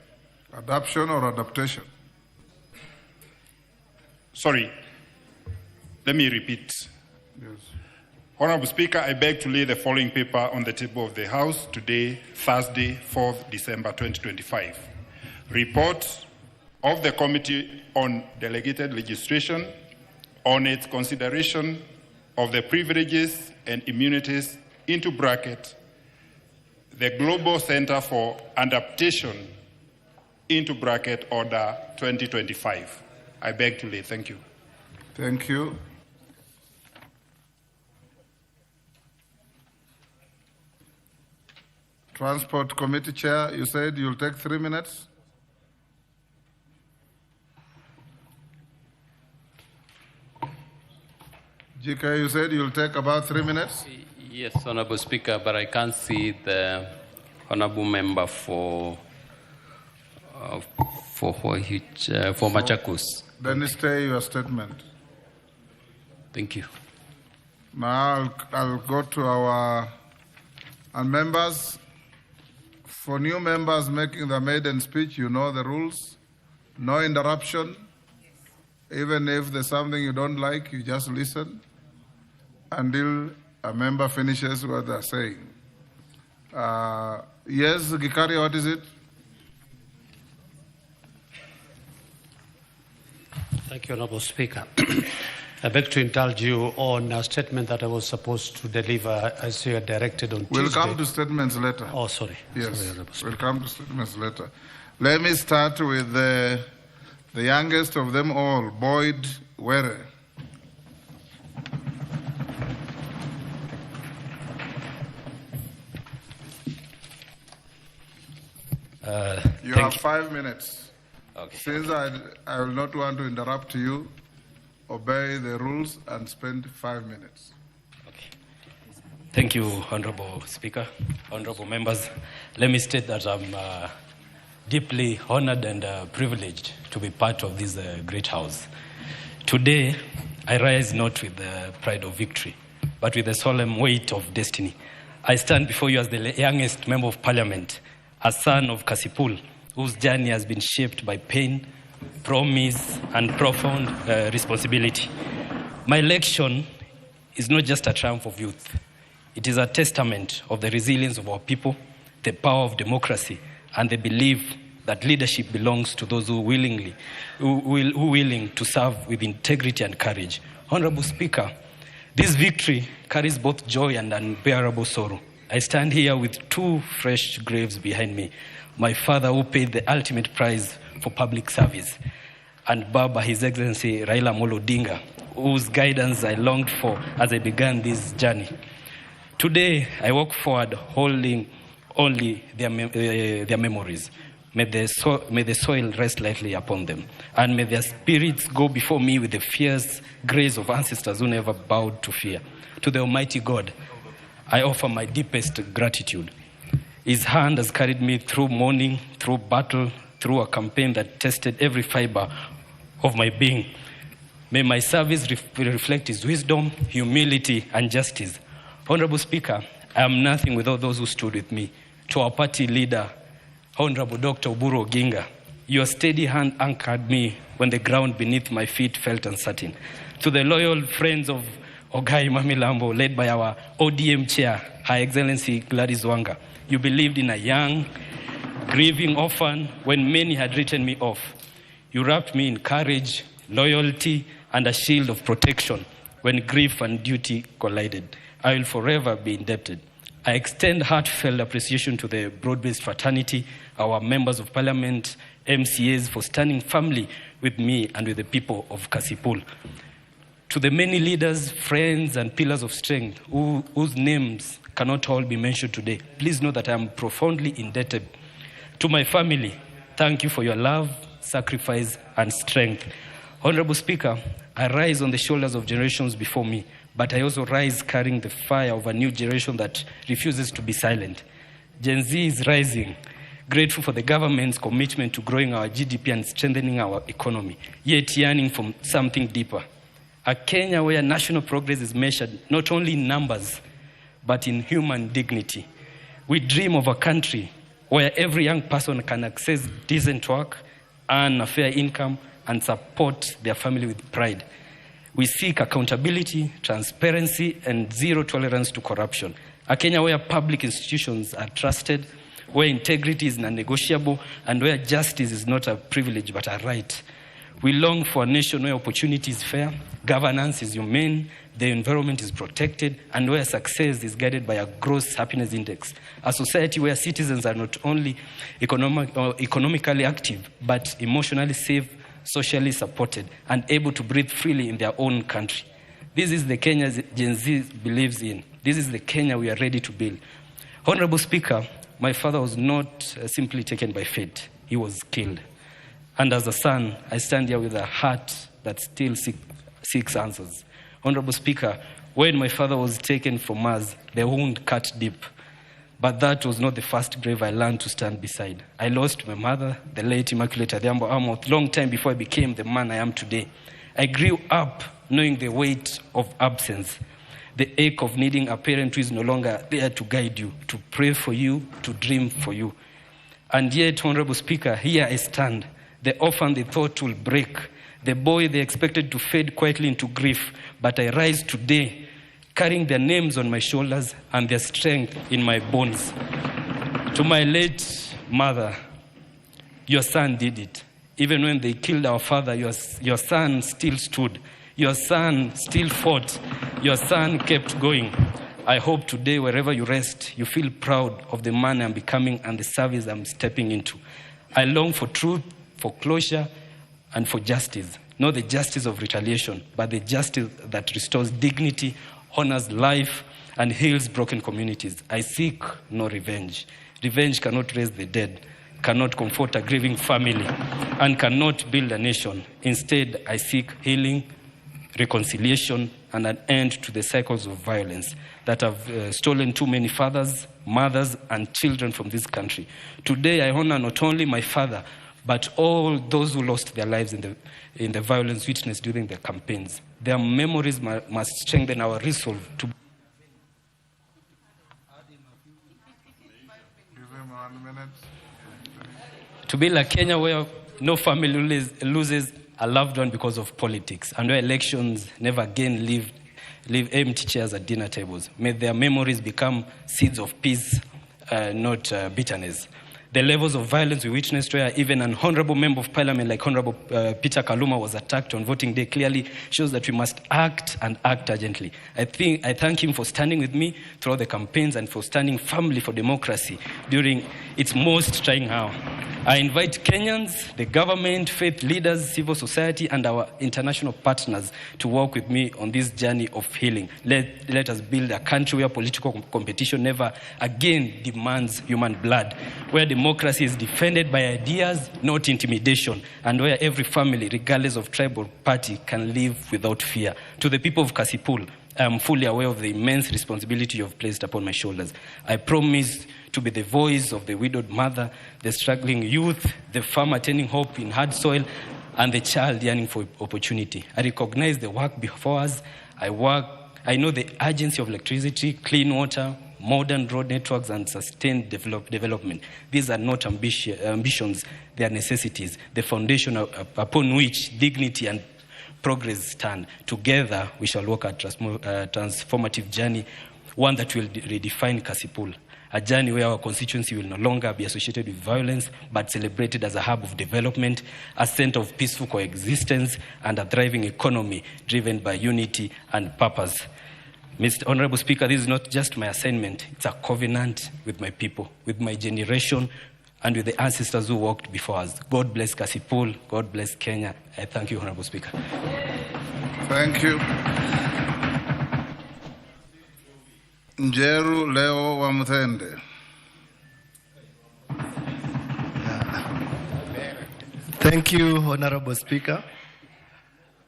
Adoption or adaptation? Sorry, let me repeat. Yes. Honorable Speaker, I beg to lay the following paper on the table of the House today, Thursday, 4th December 2025. Report of the Committee on Delegated Legislation on its consideration of the privileges and immunities into bracket the Global Center for Adaptation into bracket Order 2025. I beg to lay. Thank you. Thank you. Transport Committee Chair, you said you'll take 3 minutes? GK, you said you'll take about 3 minutes? Yes, Honorable Speaker, but I can't see the Honorable Member for Machakos. Then stay your statement. Thank you. Now I'll go to our members. For new members making the maiden speech, you know the rules. No interruption. Even if there's something you don't like, you just listen until a member finishes what they're saying. Yes, Gikari, what is it? Thank you, Honorable Speaker. I beg to indulge you on a statement that I was supposed to deliver as you are directed on Tuesday. We'll come to statements later. Oh, sorry. Yes, sorry, Honorable Speaker. we'll come to statements later. Let me start with the youngest of them all, Boyd Were. You have 5 minutes. Okay. Since I will not want to interrupt you, obey the rules and spend 5 minutes. Thank you, Honorable Speaker, honorable members. Let me state that I'm deeply honored and privileged to be part of this great house. Today, I rise not with the pride of victory, but with the solemn weight of destiny. I stand before you as the youngest member of parliament, a son of Kasipul, whose journey has been shaped by pain, promise, and profound responsibility. My election is not just a triumph of youth. It is a testament of the resilience of our people, the power of democracy, and the belief that leadership belongs to those who willing to serve with integrity and courage. Honorable Speaker, this victory carries both joy and unbearable sorrow. I stand here with 2 fresh graves behind me. My father, who paid the ultimate price for public service, and Baba, His Excellency Raila Amolo Odinga, whose guidance I longed for as I began this journey. Today, I walk forward holding only their memories. May the soil rest lightly upon them, and may their spirits go before me with the fierce grace of ancestors who never bowed to fear. To the Almighty God, I offer my deepest gratitude. His hand has carried me through mourning, through battle, through a campaign that tested every fiber of my being. May my service reflect his wisdom, humility, and justice. Honorable Speaker, I am nothing without those who stood with me. To our party leader, Honorable Dr. Oburu Oginga, your steady hand anchored me when the ground beneath my feet felt uncertain. To the loyal friends of Ogai Mamilambo, led by our ODM chair, Her Excellency Gladys Wanga, you believed in a young, grieving orphan when many had written me off. You wrapped me in courage, loyalty, and a shield of protection when grief and duty collided. I will forever be indebted. I extend heartfelt appreciation to the broad-based fraternity, our members of parliament, MCAs, for standing firmly with me and with the people of Kasipul. To the many leaders, friends, and pillars of strength whose names cannot all be mentioned today, please know that I am profoundly indebted. To my family, thank you for your love, sacrifice, and strength. Honorable Speaker, I rise on the shoulders of generations before me, but I also rise carrying the fire of a new generation that refuses to be silent. Gen Z is rising, grateful for the government's commitment to growing our GDP and strengthening our economy, yet yearning for something deeper. A Kenya where national progress is measured not only in numbers, but in human dignity. We dream of a country where every young person can access decent work, earn a fair income, and support their family with pride. We seek accountability, transparency, and zero tolerance to corruption. A Kenya where public institutions are trusted, where integrity is non-negotiable, and where justice is not a privilege but a right. We long for a nation where opportunity is fair, governance is humane, the environment is protected, and where success is guided by a gross happiness index. A society where citizens are not only economically active, but emotionally safe, socially supported, and able to breathe freely in their own country. This is the Kenya Gen Z believes in. This is the Kenya we are ready to build. Honorable Speaker, my father was not simply taken by fate. He was killed. And as a son, I stand here with a heart that still seeks answers. Honorable Speaker, when my father was taken from us, the wound cut deep. But that was not the first grave I learned to stand beside. I lost my mother, the late Immaculate Adhiambo Amoth, long time before I became the man I am today. I grew up knowing the weight of absence, the ache of needing a parent who is no longer there to guide you, to pray for you, to dream for you. And yet, Honorable Speaker, here I stand, the orphan they thought will break, the boy they expected to fade quietly into grief, but I rise today, carrying their names on my shoulders and their strength in my bones. To my late mother, your son did it. Even when they killed our father, your son still stood. Your son still fought. Your son kept going. I hope today, wherever you rest, you feel proud of the man I'm becoming and the service I'm stepping into. I long for truth, for closure, and for justice. Not the justice of retaliation, but the justice that restores dignity, honors life, and heals broken communities. I seek no revenge. Revenge cannot raise the dead, cannot comfort a grieving family, and cannot build a nation. Instead, I seek healing, reconciliation, and an end to the cycles of violence that have stolen too many fathers, mothers, and children from this country. Today, I honor not only my father, but all those who lost their lives in the violence witnessed during the campaigns. Their memories must strengthen our resolve to build a Kenya where no family loses a loved one because of politics, and where elections never again leave empty chairs at dinner tables. May their memories become seeds of peace, not bitterness. The levels of violence we witnessed where even an honorable member of parliament like Honorable Peter Kaluma was attacked on voting day clearly shows that we must act and act urgently. I thank him for standing with me throughout the campaigns and for standing firmly for democracy during its most trying hour. I invite Kenyans, the government, faith leaders, civil society, and our international partners to work with me on this journey of healing. Let us build a country where political competition never again demands human blood, where democracy is defended by ideas, not intimidation, and where every family, regardless of tribe or party, can live without fear. To the people of Kasipul, I am fully aware of the immense responsibility you have placed upon my shoulders. I promise to be the voice of the widowed mother, the struggling youth, the farmer tending hope in hard soil, and the child yearning for opportunity. I recognize the work before us. I know the urgency of electricity, clean water, modern road networks, and sustained development. These are not ambitions, they are necessities, the foundation upon which dignity and progress stand. Together, we shall walk a transformative journey, one that will redefine Kasipul, a journey where our constituency will no longer be associated with violence, but celebrated as a hub of development, a center of peaceful coexistence, and a thriving economy driven by unity and purpose. Mr. Honorable Speaker, this is not just my assignment, it's a covenant with my people, with my generation, and with the ancestors who walked before us. God bless Kasipul, God bless Kenya. I thank you, Honorable Speaker. Thank you. Njeru Leo wa Muthende. Thank you, Honorable Speaker.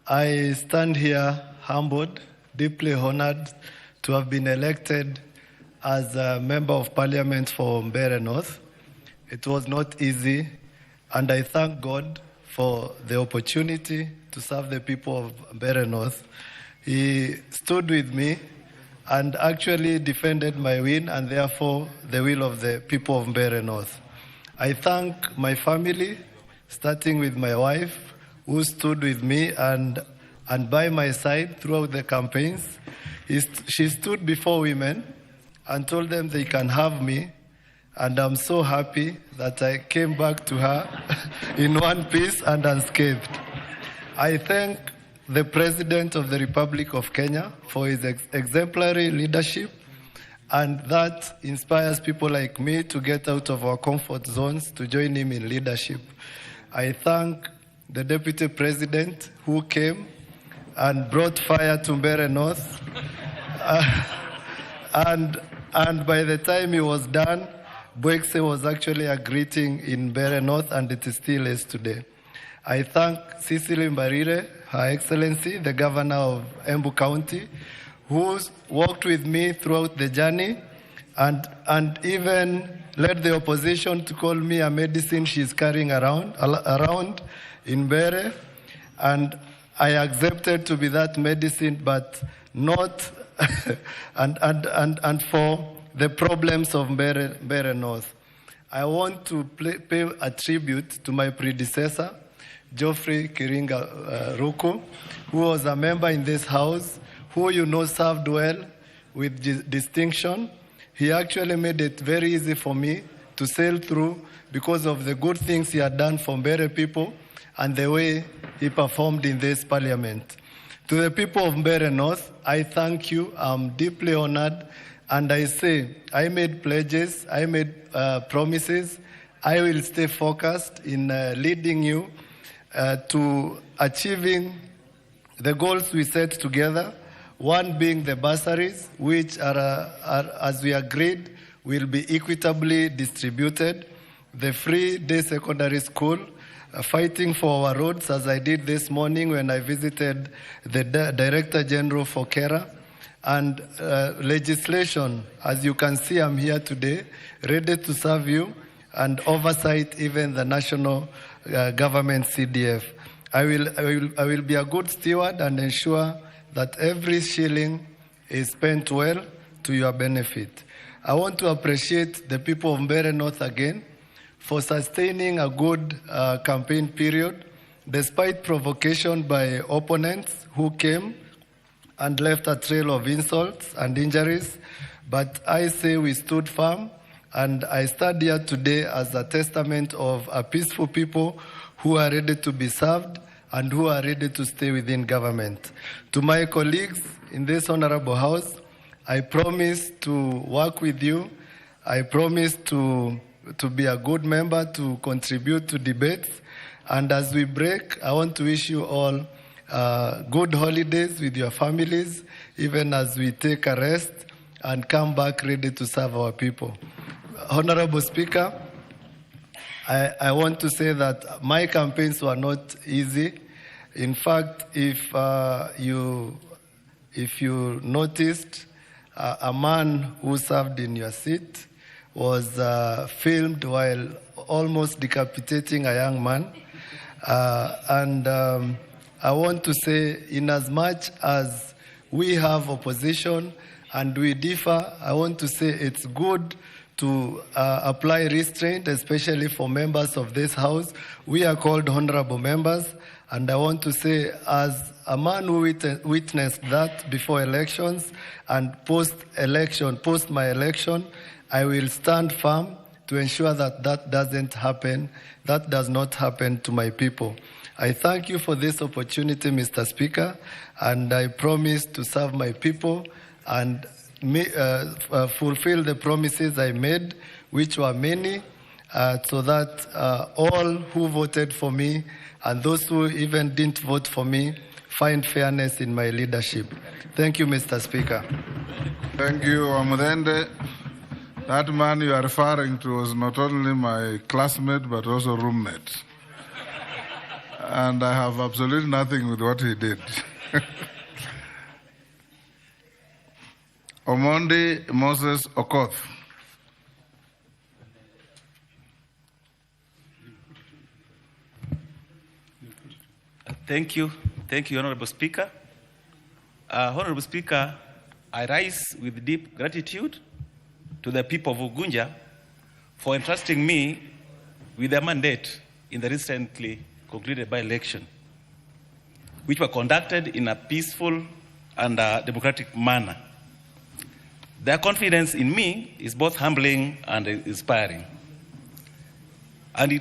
I stand here humbled, deeply honored to have been elected as a Member of Parliament for Mbeere North. It was not easy, and I thank God for the opportunity to serve the people of Mbeere North. He stood with me and actually defended my win and therefore the will of the people of Mbeere North. I thank my family, starting with my wife, who stood with me and by my side throughout the campaigns. She stood before women and told them they can have me, and I'm so happy that I came back to her in one piece and unscathed. I thank the President of the Republic of Kenya for his exemplary leadership, and that inspires people like me to get out of our comfort zones to join him in leadership. I thank the Deputy President who came and brought fire to Mbeere North. And by the time he was done, Bwekse was actually a greeting in Mbeere North, and it still is today. I thank Cecily Mbarire, Her Excellency, the Governor of Embu County, who worked with me throughout the journey and even led the opposition to call me a medicine she's carrying around in Mbeere. And I accepted to be that medicine, but not and for the problems of Mbeere North. I want to pay a tribute to my predecessor, Geoffrey Kiringa Ruku, who was a member in this house, who you know served well with distinction. He actually made it very easy for me to sail through because of the good things he had done for Mbeere people and the way he performed in this parliament. To the people of Mbeere North, I thank you. I'm deeply honored. And I say, I made pledges, I made promises. I will stay focused in leading you to achieving the goals we set together. One being the bursaries, which are as we agreed, will be equitably distributed. The free day secondary school, fighting for our roads, as I did this morning when I visited the Director General for KERA. And legislation, as you can see, I'm here today, ready to serve you and oversight even the national government CDF. I will be a good steward and ensure that every shilling is spent well to your benefit. I want to appreciate the people of Mbeere North again for sustaining a good campaign period, despite provocation by opponents who came and left a trail of insults and injuries. But I say we stood firm, and I stand here today as a testament of a peaceful people who are ready to be served and who are ready to stay within government. To my colleagues in this honorable house, I promise to work with you. I promise to be a good member, to contribute to debates. And as we break, I want to wish you all good holidays with your families, even as we take a rest and come back ready to serve our people. Honorable Speaker, I want to say that my campaigns were not easy. In fact, if you if you noticed, a man who served in your seat was filmed while almost decapitating a young man. I want to say, in as much as we have opposition and we differ, I want to say it's good to apply restraint, especially for members of this House. We are called honorable members, and I want to say, as a man who witnessed that before elections and post-election, post my election, I will stand firm to ensure that that doesn't happen, that does not happen to my people. I thank you for this opportunity, Mr. Speaker, and I promise to serve my people and fulfill the promises I made, which were many, so that all who voted for me and those who even didn't vote for me find fairness in my leadership. Thank you, Mr. Speaker. Thank you, Amudende. That man you are referring to was not only my classmate, but also roommate. And I have absolutely nothing with what he did. Omondi Moses Okoth. Thank you, Honorable Speaker. Honorable Speaker, I rise with deep gratitude to the people of Ugunja for entrusting me with their mandate in the recently concluded by-election, which were conducted in a peaceful and democratic manner. Their confidence in me is both humbling and inspiring. And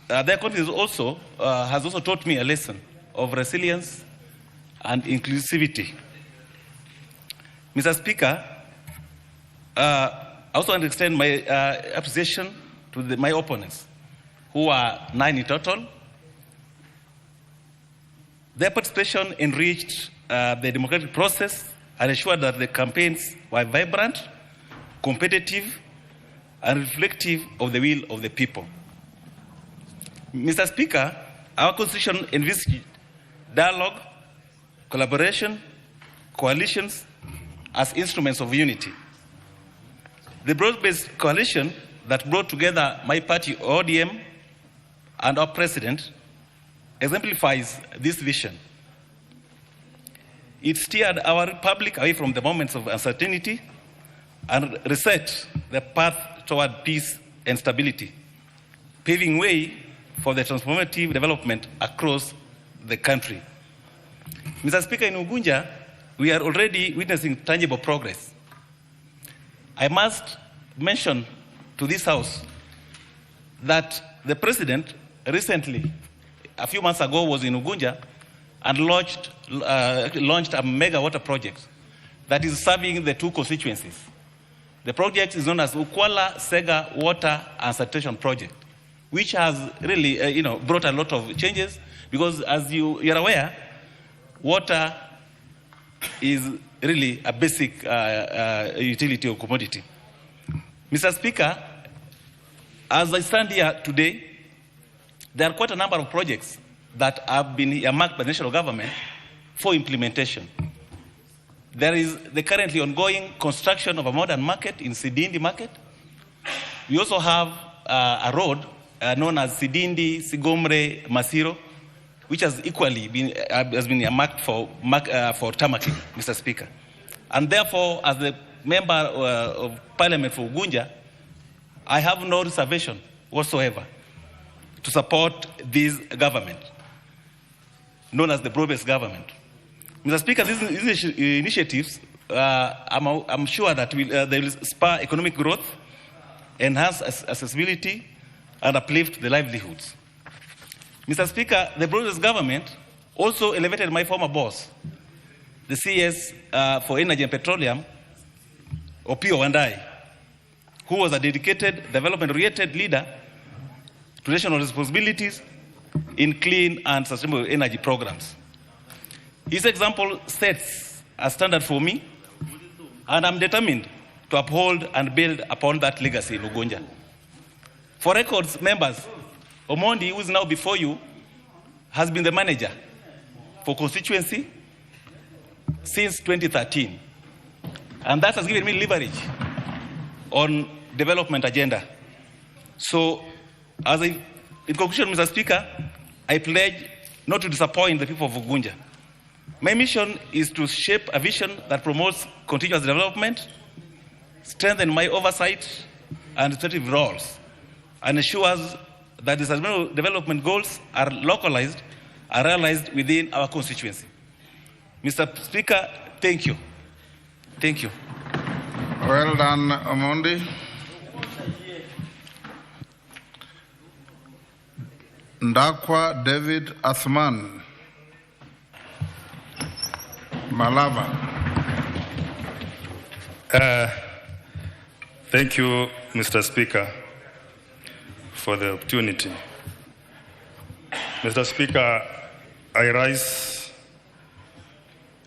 their confidence also has also taught me a lesson of resilience and inclusivity. Mr. Speaker, I also want to extend my appreciation to my opponents, who are 9 in total. Their participation enriched the democratic process and ensured that the campaigns were vibrant, competitive, and reflective of the will of the people. Mr. Speaker, our Constitution envisaged dialogue, collaboration, coalitions as instruments of unity. The broad-based coalition that brought together my party, ODM, and our president exemplifies this vision. It steered our republic away from the moments of uncertainty and reset the path toward peace and stability, paving way for the transformative development across the country. Mr. Speaker, in Ugunja, we are already witnessing tangible progress. I must mention to this House that the President recently, a few months ago, was in Ugunja and launched a mega water project that is serving the 2 constituencies. The project is known as Ukwala Sega Water and Sanitation Project, which has really brought a lot of changes, because as you are aware, water is really a basic utility or commodity. Mr. Speaker, as I stand here today, there are quite a number of projects that have been earmarked by the national government for implementation. There is the currently ongoing construction of a modern market in Sidindi Market. We also have a road known as Sidindi, Sigomre, Masiro, which has equally been earmarked for tarmacking, Mr. Speaker. And therefore, as the member of Parliament for Ugunja, I have no reservation whatsoever to support this government, known as the broad-based government. Mr. Speaker, these initiatives, I'm sure that they will spur economic growth, enhance accessibility, and uplift the livelihoods. Mr. Speaker, the broad-based government also elevated my former boss, the CS for Energy and Petroleum, Opio Wandai, who was a dedicated, development-oriented leader to national responsibilities in clean and sustainable energy programs. His example sets a standard for me, and I'm determined to uphold and build upon that legacy in Ugunja. For records, members, Omondi, who is now before you, has been the manager for constituency, since 2013. And that has given me leverage on development agenda. So, in conclusion, Mr. Speaker, I pledge not to disappoint the people of Ugunja. My mission is to shape a vision that promotes continuous development, strengthen my oversight and administrative roles, and ensures that the sustainable development goals are localized and realized within our constituency. Mr. Speaker, thank you. Thank you. Well done, Omondi. Ndakwa David Athman, Malava. Thank you, Mr. Speaker, for the opportunity. Mr. Speaker, I rise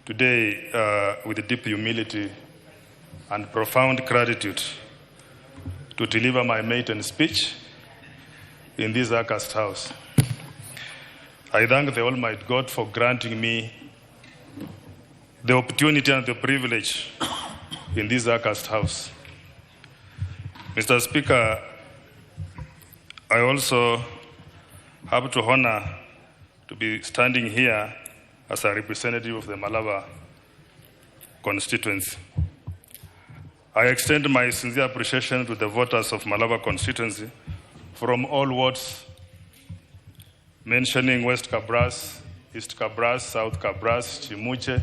today with deep humility and profound gratitude to deliver my maiden speech in this august house. I thank the Almighty God for granting me the opportunity and the privilege in this august house. Mr. Speaker, I also have to honor to be standing here as a representative of the Malava constituency. I extend my sincere appreciation to the voters of Malava constituency from all wards, mentioning West Kabras, East Kabras, South Kabras, Chimuche,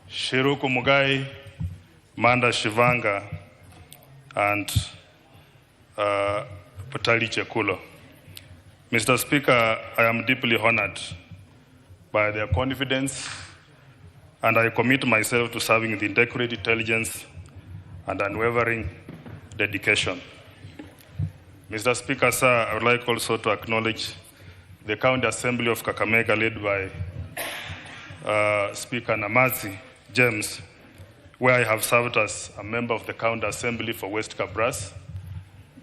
Shiruku Mugai, Manda Shivanga, and Patali Chekulo. Mr. Speaker, I am deeply honored by their confidence, and I commit myself to serving the integrity, intelligence, and unwavering dedication. Mr. Speaker, sir, I would like also to acknowledge the County Assembly of Kakamega led by Speaker Namazi James, where I have served as a member of the County Assembly for West Kabras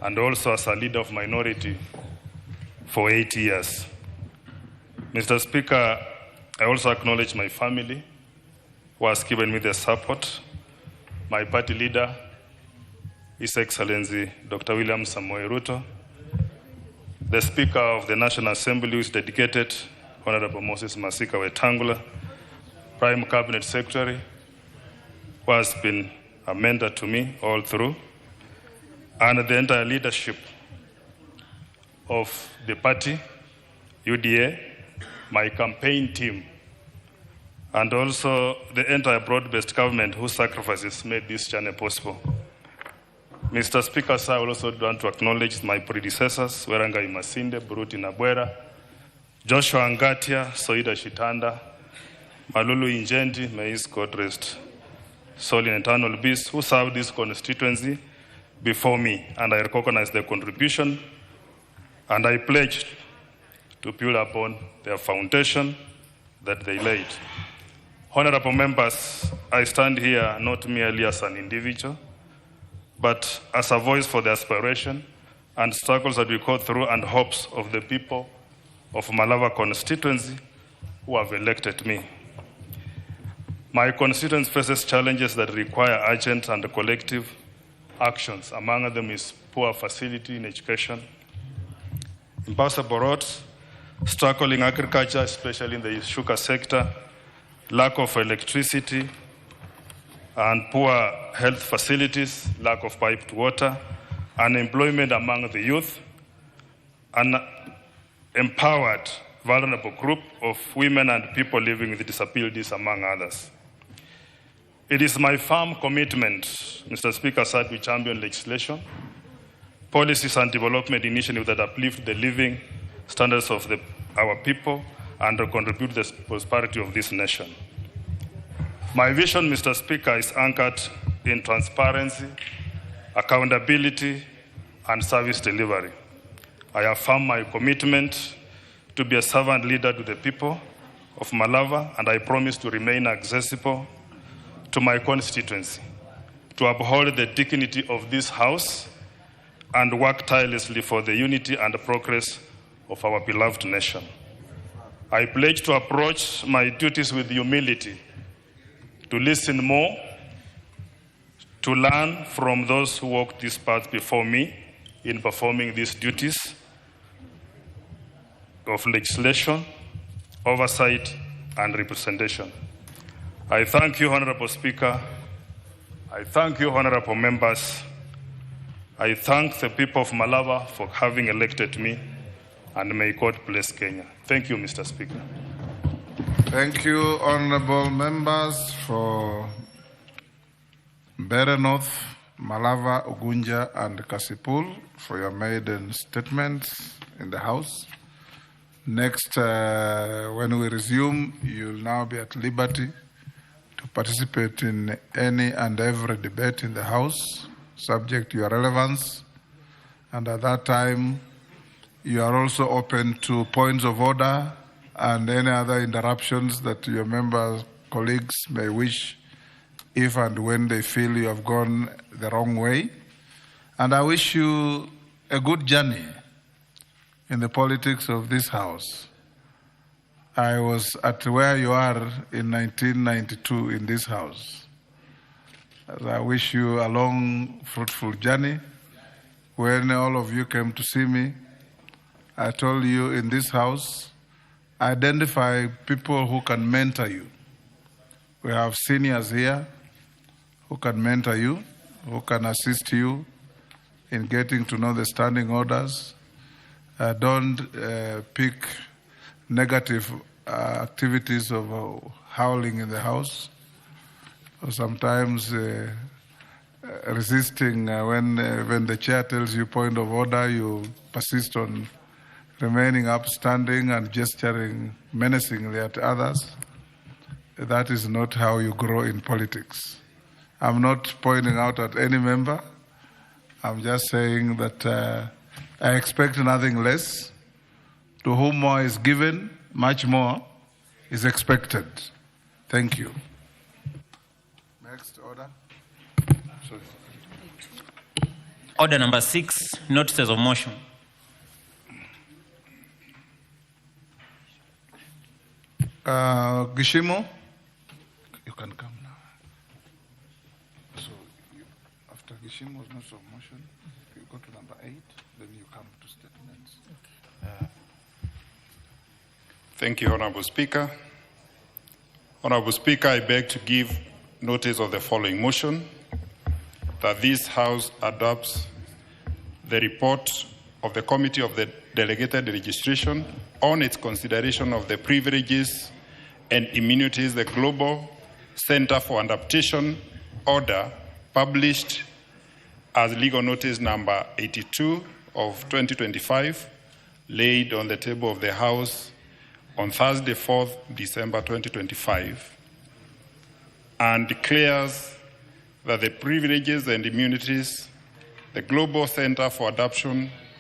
and also as a leader of minority for 8 years. Mr. Speaker, I also acknowledge my family who has given me the support, my party leader, His Excellency Dr. William Samoei Ruto, the Speaker of the National Assembly who is dedicated, Honorable Moses Masika Wetangula, Prime Cabinet Secretary, who has been a mentor to me all through, and the entire leadership of the party, UDA, my campaign team, and also the entire broad-based government whose sacrifices made this journey possible. Mr. Speaker, sir, I also want to acknowledge my predecessors, Werangai Masinde, Buruti Nabwera, Joshua Angatia, Soida Shitanda, Malulu Injendi, may his God rest soul in eternal peace, who served this constituency before me, and I recognize their contribution, and I pledge to build upon their foundation that they laid. Honorable members, I stand here not merely as an individual, but as a voice for the aspiration and struggles that we go through and hopes of the people of Malava constituency who have elected me. My constituency faces challenges that require urgent and collective actions. Among them is poor facility in education, impassable roads, struggling agriculture, especially in the sugar sector, lack of electricity, and poor health facilities, lack of piped water, unemployment among the youth, an empowered, vulnerable group of women and people living with disabilities, among others. It is my firm commitment, Mr. Speaker, sir, to champion legislation, policies and development initiatives that uplift the living standards of our people and contribute to the prosperity of this nation. My vision, Mr. Speaker, is anchored in transparency, accountability, and service delivery. I affirm my commitment to be a servant leader to the people of Malava, and I promise to remain accessible to my constituency, to uphold the dignity of this House, and work tirelessly for the unity and progress of our beloved nation. I pledge to approach my duties with humility, to listen more, to learn from those who walked this path before me in performing these duties of legislation, oversight, and representation. I thank you, Honorable Speaker. I thank you, honorable members. I thank the people of Malava for having elected me, and may God bless Kenya. Thank you, Mr. Speaker. Thank you, honorable members for Mbeere North, Malava, Ugunja, and Kasipul for your maiden statements in the House. Next, when we resume, you'll now be at liberty to participate in any and every debate in the House, subject to your relevance. And at that time, you are also open to points of order and any other interruptions that your members, colleagues may wish, if and when they feel you have gone the wrong way. And I wish you a good journey in the politics of this House. I was at where you are in 1992 in this House. I wish you a long, fruitful journey. When all of you came to see me, I told you in this House, identify people who can mentor you. We have seniors here who can mentor you, who can assist you in getting to know the standing orders. Don't pick negative activities of howling in the House, or sometimes resisting when the chair tells you point of order, you persist on remaining upstanding and gesturing menacingly at others. That is not how you grow in politics. I'm not pointing out at any member. I'm just saying that I expect nothing less. To whom more is given, much more is expected. Thank you. Next order. Sorry. Order number 6, notices of motion. Gishimo, you can come now. So after Gishimo's notice of motion, you go to number 8, then you come to statements. Thank you, Honorable Speaker. Honorable Speaker, I beg to give notice of the following motion, that this House adopts the report of the Committee of the Delegated Registration on its consideration of the privileges and immunities, the Global Center for Adaptation Order, published as legal notice number 82 of 2025, laid on the table of the House on Thursday, 4th December 2025, and declares that the privileges and immunities, the Global Center for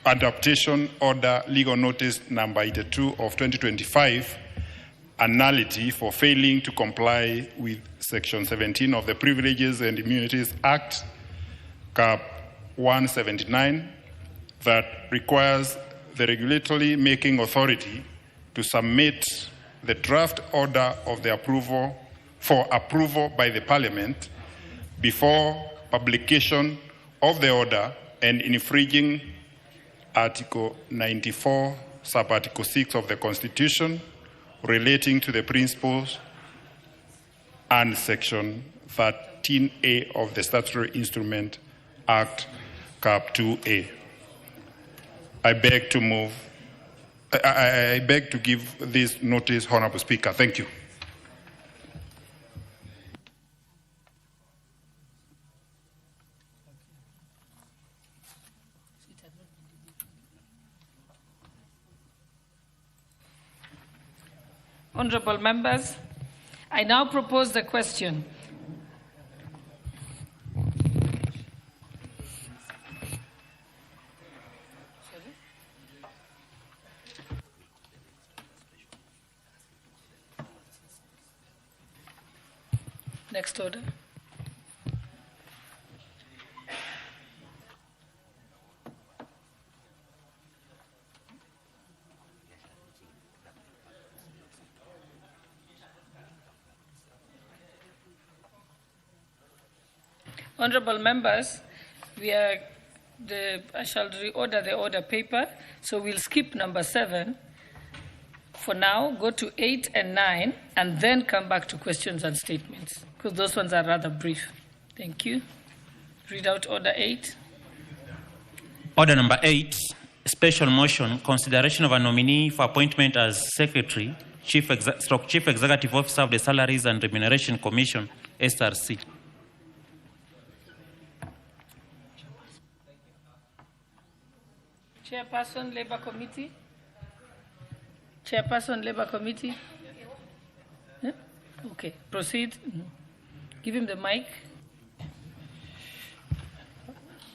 Adaptation Order, legal notice number 82 of 2025, a nullity for failing to comply with Section 17 of the Privileges and Immunities Act, Cap 179, that requires the regulatory making authority to submit the draft order of the approval for approval by the Parliament before publication of the order, and infringing Article 94, Sub-Article 6 of the Constitution relating to the principles and Section 13A of the Statutory Instrument Act, Cap 2A. I beg to give this notice, Honorable Speaker. Thank you. Honorable members, I now propose the question. Next order. Honorable members, I shall reorder the order paper, so we'll skip number 7 for now, go to 8 and 9, and then come back to questions and statements, because those ones are rather brief. Thank you. Read out order 8. Order number 8, special motion, consideration of a nominee for appointment as Secretary, Chief Executive Officer of the Salaries and Remuneration Commission, SRC. Chairperson, Labour Committee. Chairperson, Labour Committee. Yeah? Okay, proceed. Give him the mic.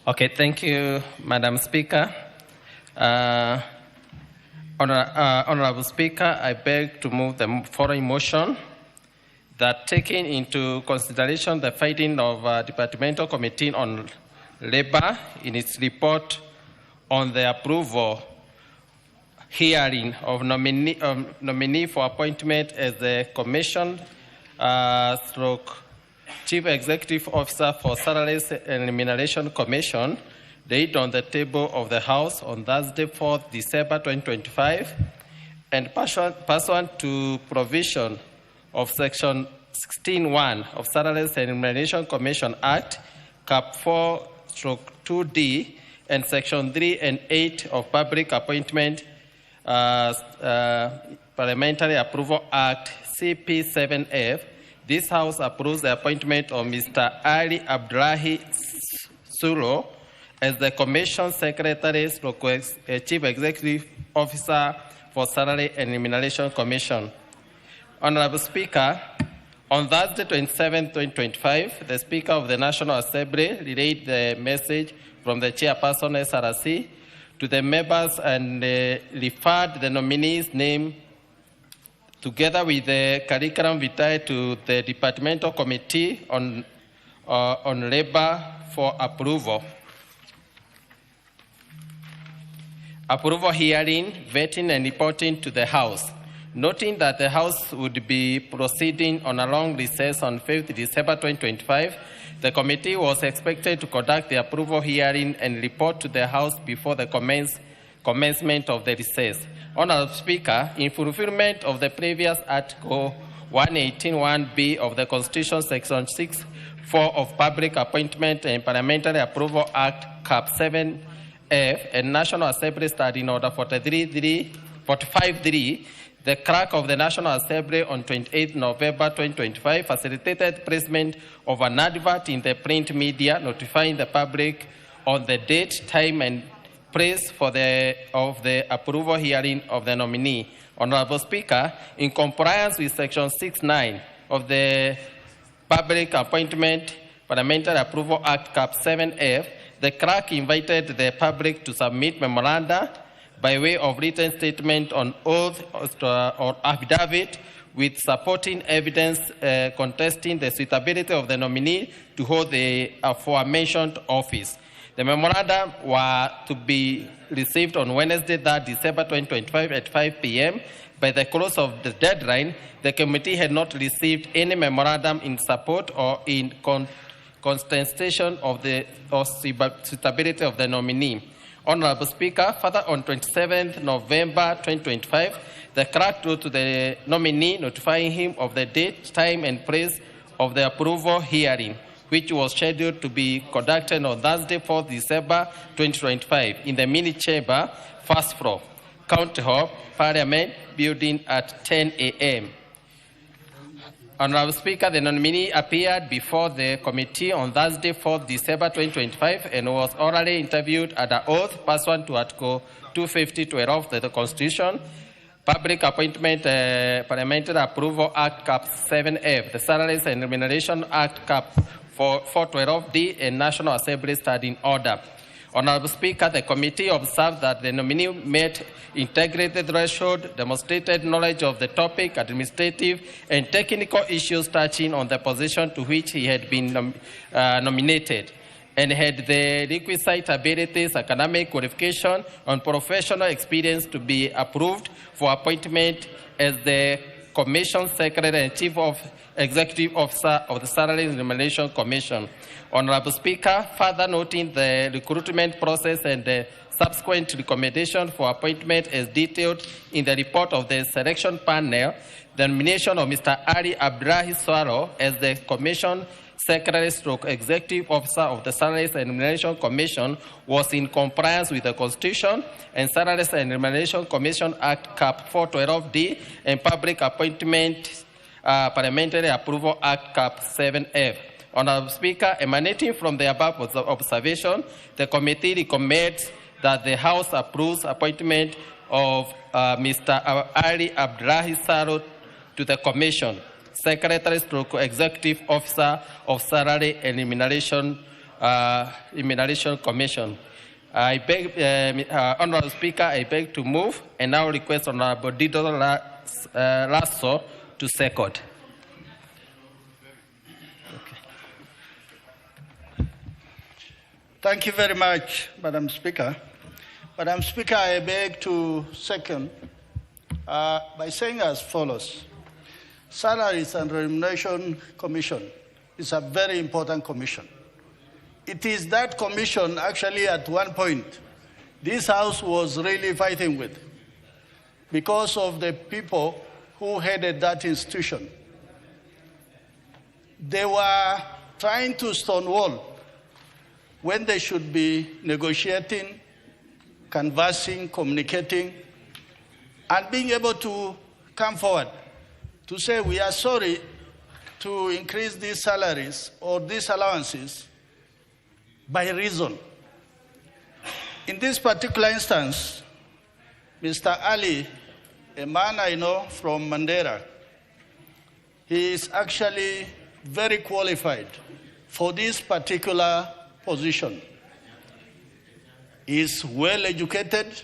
Okay, thank you, Madam Speaker. Honorable Speaker, I beg to move the following motion that, taking into consideration the finding of Departmental Committee on Labour in its report on the approval hearing of nominee for appointment as the Commission Chief Executive Officer for Salaries and Remuneration Commission, laid on the table of the House on Thursday, 4th December 2025, and pursuant to provision of Section 16(1) of Salaries and Remuneration Commission Act, Cap 4/2D, and Section 3 and 8 of Public Appointment Parliamentary Approval Act, CP7F, this House approves the appointment of Mr. Ali Abdullahi Sulo as the Commission Secretary, Chief Executive Officer for Salary and Remuneration Commission. Honorable Speaker, on Thursday, 27, 2025, the Speaker of the National Assembly relayed the message from the Chairperson SRC to the members and referred the nominee's name together with the curriculum vitae to the Departmental Committee on Labour for approval. Approval hearing, vetting, and reporting to the House. Noting that the House would be proceeding on a long recess on 5th December 2025, the committee was expected to conduct the approval hearing and report to the House before the commencement of the recess. Honorable Speaker, in fulfillment of the previous Article 118(1)(b) of the Constitution, Section 6(4) of Public Appointment and Parliamentary Approval Act, Cap 7F, and National Assembly Standing Order 45(3), the Clerk of the National Assembly on 28 November 2025 facilitated placement of an advert in the print media notifying the public on the date, time, and place of the approval hearing of the nominee. Honorable Speaker, in compliance with Section 6(9) of the Public Appointment Parliamentary Approval Act, Cap 7F, the clerk invited the public to submit memoranda by way of written statement on oath or affidavit with supporting evidence contesting the suitability of the nominee to hold the aforementioned office. The memoranda were to be received on Wednesday, 3rd December 2025 at 5 p.m. By the close of the deadline, the committee had not received any memorandum in support or in contestation of the suitability of the nominee. Honorable Speaker, further on 27th November 2025, the clerk wrote to the nominee notifying him of the date, time, and place of the approval hearing, which was scheduled to be conducted on Thursday, 4th December 2025, in the mini chamber, first floor, County Hall, Parliament Building at 10 a.m. Honorable Speaker, the nominee appeared before the committee on Thursday, 4th December 2025, and was orally interviewed under oath pursuant to Article 250(12) of the Constitution, Public Appointment Parliamentary Approval Act, Cap 7F, the Salaries and Remuneration Act, Cap 412D, and National Assembly Standing Order. Honorable Speaker, the committee observed that the nominee met integrated threshold, demonstrated knowledge of the topic, administrative and technical issues touching on the position to which he had been nominated, and had the requisite abilities, academic qualification, and professional experience to be approved for appointment as the Commission Secretary and Chief of Executive Officer of the Salaries and Remuneration Commission. Honorable Speaker, further noting the recruitment process and the subsequent recommendation for appointment as detailed in the report of the selection panel, the nomination of Mr. Ali Abdullahi Swaro as the Commission Secretary / Executive Officer of the Salaries and Remuneration Commission was in compliance with the Constitution and Salaries and Remuneration Commission Act Cap 412D and Public Appointment Parliamentary Approval Act Cap 7F. Honorable Speaker, emanating from the above observation, the committee recommends that the House approves appointment of Mr. Ali Abdullahi Swaro to the Commission Secretary / Executive Officer of Salary and Remuneration Commission. I beg, Honorable Speaker, I beg to move and now request Honorable Dido Lasso to second. Thank you very much, Madam Speaker. Madam Speaker, I beg to second by saying as follows. Salaries and Remuneration Commission is a very important commission. It is that commission actually at one point this House was really fighting with because of the people who headed that institution. They were trying to stonewall when they should be negotiating, canvassing, communicating, and being able to come forward to say we are sorry to increase these salaries or these allowances by reason. In this particular instance, Mr. Ali, a man I know from Mandera, he is actually very qualified for this particular position. He is well educated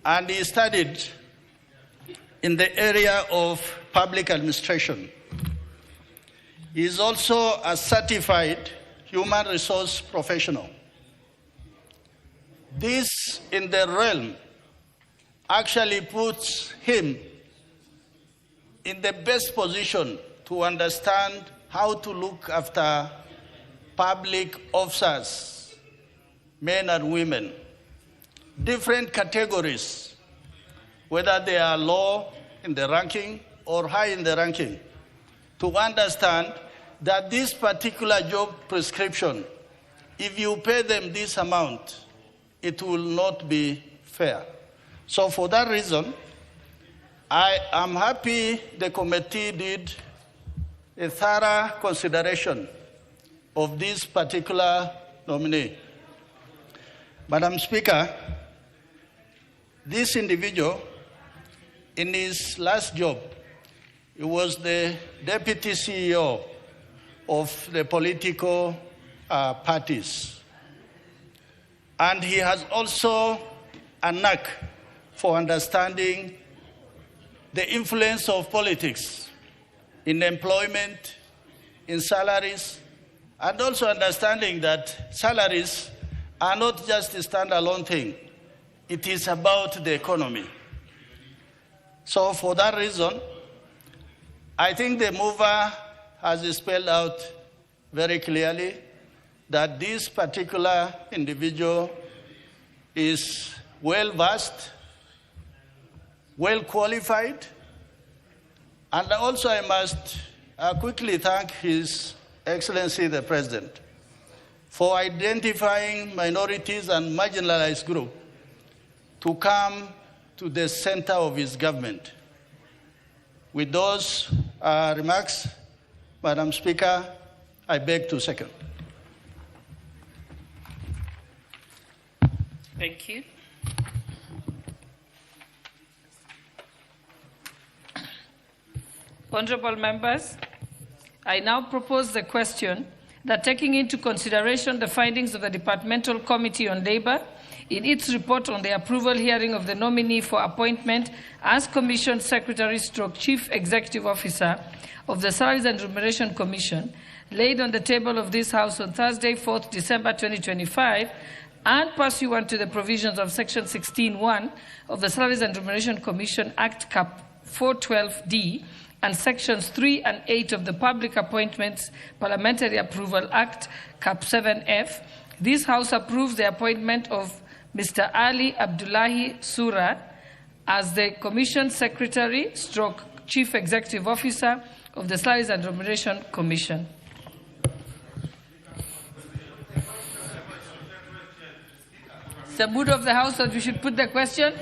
and he studied in the area of public administration. He is also a certified human resource professional. This in the realm actually puts him in the best position to understand how to look after public officers, men and women, different categories, whether they are low in the ranking or high in the ranking, to understand that this particular job prescription, if you pay them this amount, it will not be fair. So for that reason, I am happy the committee did a thorough consideration of this particular nominee. Madam Speaker, this individual, in his last job, he was the deputy CEO of the political parties. And he has also a knack for understanding the influence of politics in employment, in salaries, and also understanding that salaries are not just a standalone thing. It is about the economy. So for that reason, I think the mover has spelled out very clearly that this particular individual is well-versed, well-qualified, and also I must quickly thank His Excellency the President for identifying minorities and marginalized groups to come to the center of his government. With those remarks, Madam Speaker, I beg to second. Thank you. Honorable members, I now propose the question that taking into consideration the findings of the Departmental Committee on Labor in its report on the approval hearing of the nominee for appointment as Commission Secretary / Chief Executive Officer of the Salaries and Remuneration Commission, laid on the table of this House on Thursday, 4th December 2025, and pursuant to the provisions of Section 16(1) of the Salaries and Remuneration Commission Act Cap 412D and Sections 3 and 8 of the Public Appointments Parliamentary Approval Act, Cap 7F, this House approves the appointment of Mr. Ali Abdullahi Sura as the Commission Secretary / Chief Executive Officer of the Salaries and Remuneration Commission. It's the mood of the House that we should put the question.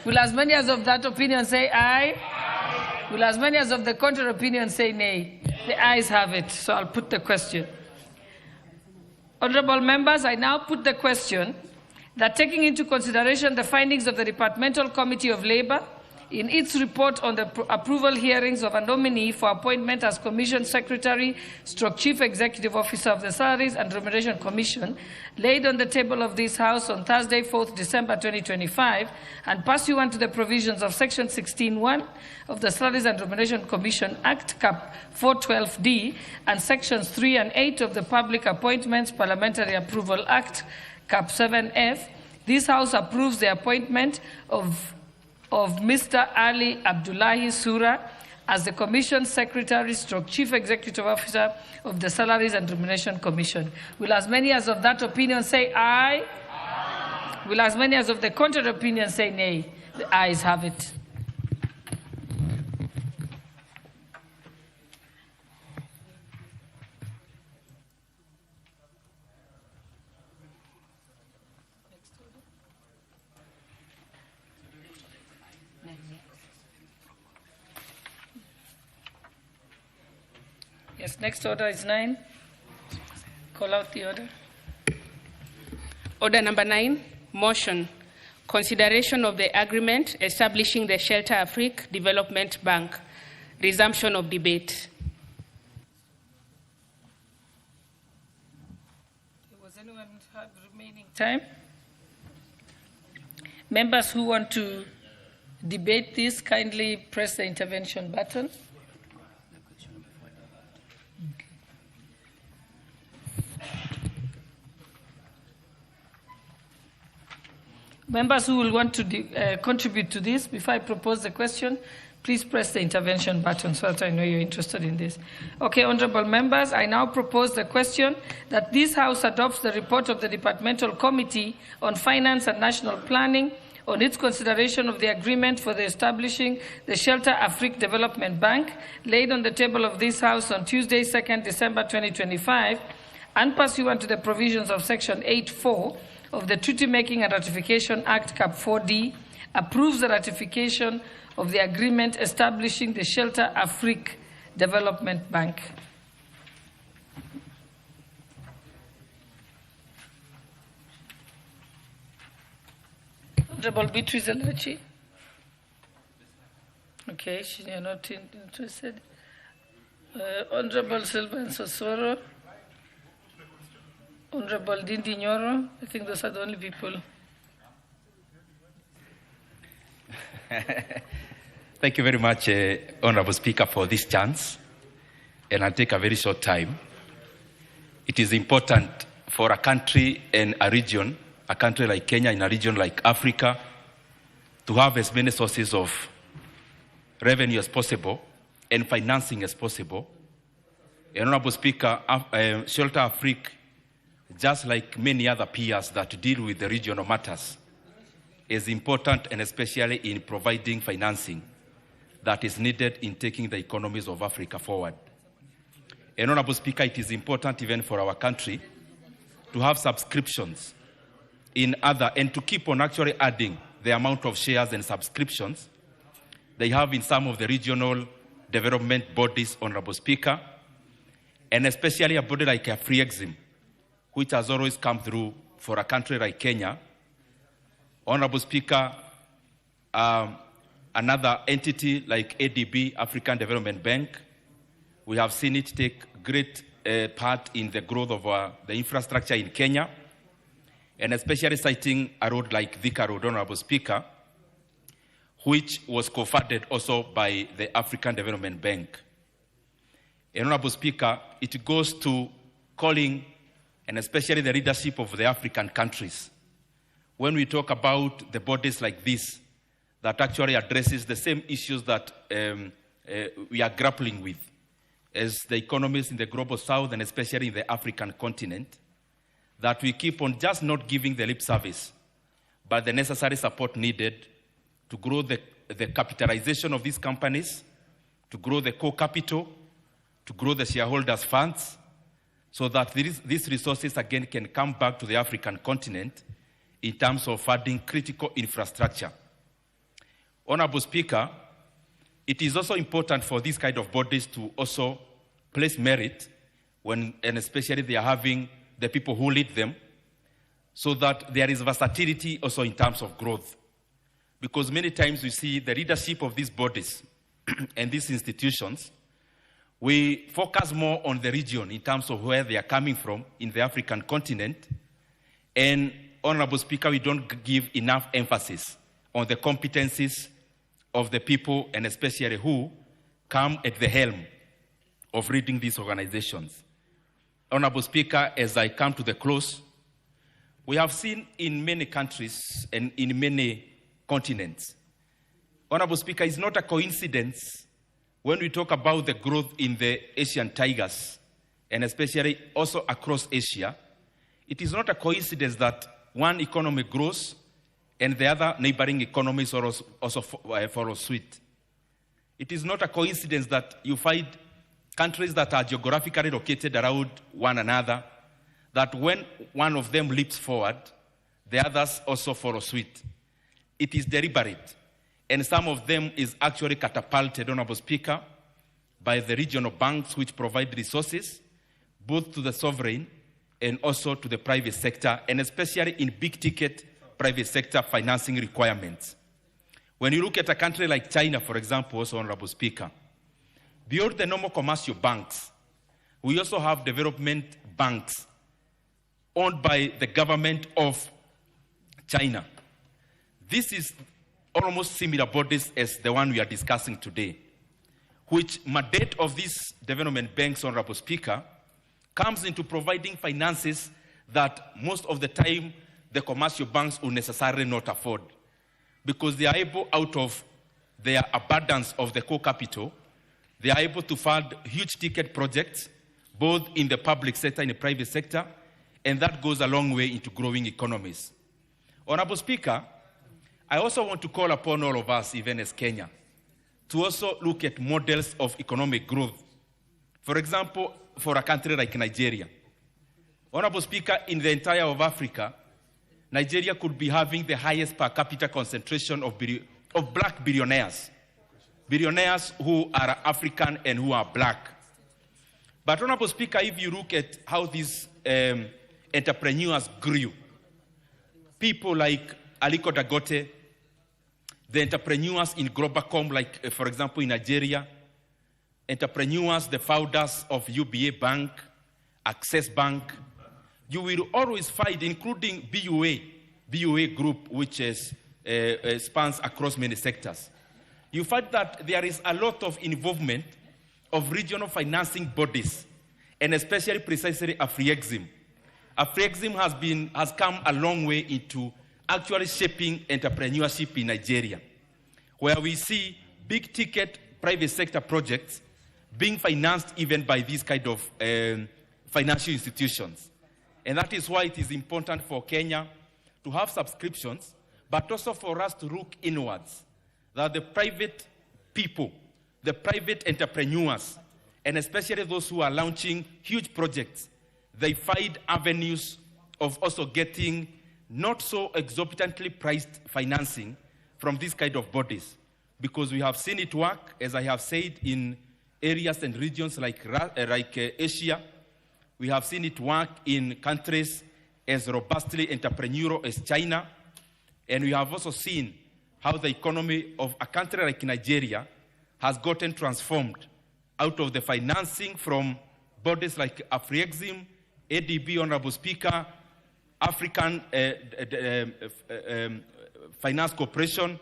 Will as many as of that opinion say aye? Aye. Will as many as of the contrary opinion say nay? The ayes have it, so I'll put the question. Honorable members, I now put the question that taking into consideration the findings of the Departmental Committee of Labour in its report on the approval hearings of a nominee for appointment as Commission Secretary / Chief Executive Officer of the Salaries and Remuneration Commission, laid on the table of this House on Thursday, 4th December 2025, and pursuant to the provisions of Section 16(1) of the Salaries and Remuneration Commission Act, Cap 412D, and Sections 3 and 8 of the Public Appointments Parliamentary Approval Act, Cap 7F, this House approves the appointment of Mr. Ali Abdullahi Sura as the Commission Secretary / Chief Executive Officer of the Salaries and Remuneration Commission. Will as many as of that opinion say aye? Aye. Will as many as of the contrary opinion say nay? The ayes have it. Yes, next order is 9. Call out the order. Order number 9, motion. Consideration of the agreement establishing the Shelter Afric Development Bank. Resumption of debate. Was anyone have remaining time? Members who want to debate this, kindly press the intervention button. Members who will want to contribute to this, before I propose the question, please press the intervention button so that I know you're interested in this. Okay, honorable members, I now propose the question that this House adopts the report of the Departmental Committee on Finance and National Planning on its consideration of the agreement for the establishing the Shelter Afric Development Bank, laid on the table of this House on Tuesday, 2nd December 2025, and pursuant to the provisions of Section 8(4) of the Treaty Making and Ratification Act, Cap 4D, approves the ratification of the agreement establishing the Shelter Afric Development Bank. Honorable Beatrice Elachi. Okay, she's not interested. Honorable Sylvain Sosoro. Honorable Dindi Nyoro. I think those are the only people. Thank you very much, Honorable Speaker, for this chance. And I'll take a very short time. It is important for a country and a region, a country like Kenya, in a region like Africa, to have as many sources of revenue as possible and financing as possible. And Honorable Speaker, Shelter Afric, just like many other peers that deal with the regional matters, is important, and especially in providing financing that is needed in taking the economies of Africa forward. And Honorable Speaker, it is important even for our country to have subscriptions in other, and to keep on actually adding the amount of shares and subscriptions they have in some of the regional development bodies, Honorable Speaker, and especially a body like Afric, which has always come through for a country like Kenya. Honorable Speaker, another entity like ADB, African Development Bank, we have seen it take great part in the growth of the infrastructure in Kenya, and especially citing a road like Thika Road, Honorable Speaker, which was co-funded also by the African Development Bank. And Honorable Speaker, it goes to calling, and especially the leadership of the African countries, when we talk about the bodies like this that actually addresses the same issues that we are grappling with as the economies in the global south and especially in the African continent, that we keep on just not giving the lip service, but the necessary support needed to grow the capitalization of these companies, to grow the core capital, to grow the shareholders' funds, so that these resources again can come back to the African continent in terms of funding critical infrastructure. Honorable Speaker, it is also important for these kind of bodies to also place merit when, and especially they are having the people who lead them, so that there is versatility also in terms of growth. Because many times we see the leadership of these bodies and these institutions, we focus more on the region in terms of where they are coming from in the African continent. And, Honorable Speaker, we don't give enough emphasis on the competencies of the people and especially who come at the helm of leading these organizations. Honorable Speaker, as I come to the close, we have seen in many countries and in many continents. Honorable Speaker, it's not a coincidence when we talk about the growth in the Asian tigers, and especially also across Asia. It is not a coincidence that one economy grows and the other neighboring economies also follow suit. It is not a coincidence that you find countries that are geographically located around one another, that when one of them leaps forward, the others also follow suit. It is deliberate, and some of them is actually catapulted, Honorable Speaker, by the regional banks which provide resources, both to the sovereign and also to the private sector, and especially in big-ticket private sector financing requirements. When you look at a country like China, for example, also, Honorable Speaker, beyond the normal commercial banks, we also have development banks owned by the government of China. This is almost similar bodies as the one we are discussing today, which mandate of these development banks, Honorable Speaker, comes into providing finances that most of the time the commercial banks will necessarily not afford, because they are able, out of their abundance of the core capital, they are able to fund huge ticket projects, both in the public sector and the private sector, and that goes a long way into growing economies. Honorable Speaker, I also want to call upon all of us, even as Kenya, to also look at models of economic growth. For example, for a country like Nigeria. Honorable Speaker, in the entire of Africa, Nigeria could be having the highest per capita concentration of black billionaires. Billionaires who are African and who are black. But Honorable Speaker, if you look at how these entrepreneurs grew, people like Aliko Dangote, the entrepreneurs in Globacom, like for example in Nigeria, entrepreneurs, the founders of UBA Bank, Access Bank, you will always find, including BUA Group, which spans across many sectors. You find that there is a lot of involvement of regional financing bodies, and especially precisely Afriexim. Afriexim has come a long way into actually shaping entrepreneurship in Nigeria, where we see big ticket private sector projects being financed even by these kind of financial institutions. And that is why it is important for Kenya to have subscriptions, but also for us to look inwards, that the private people, the private entrepreneurs, and especially those who are launching huge projects, they find avenues of also getting not so exorbitantly priced financing from these kind of bodies. Because we have seen it work, as I have said, in areas and regions like Asia. We have seen it work in countries as robustly entrepreneurial as China. And we have also seen how the economy of a country like Nigeria has gotten transformed out of the financing from bodies like Afriexim, ADB, Honorable Speaker, African Finance Corporation,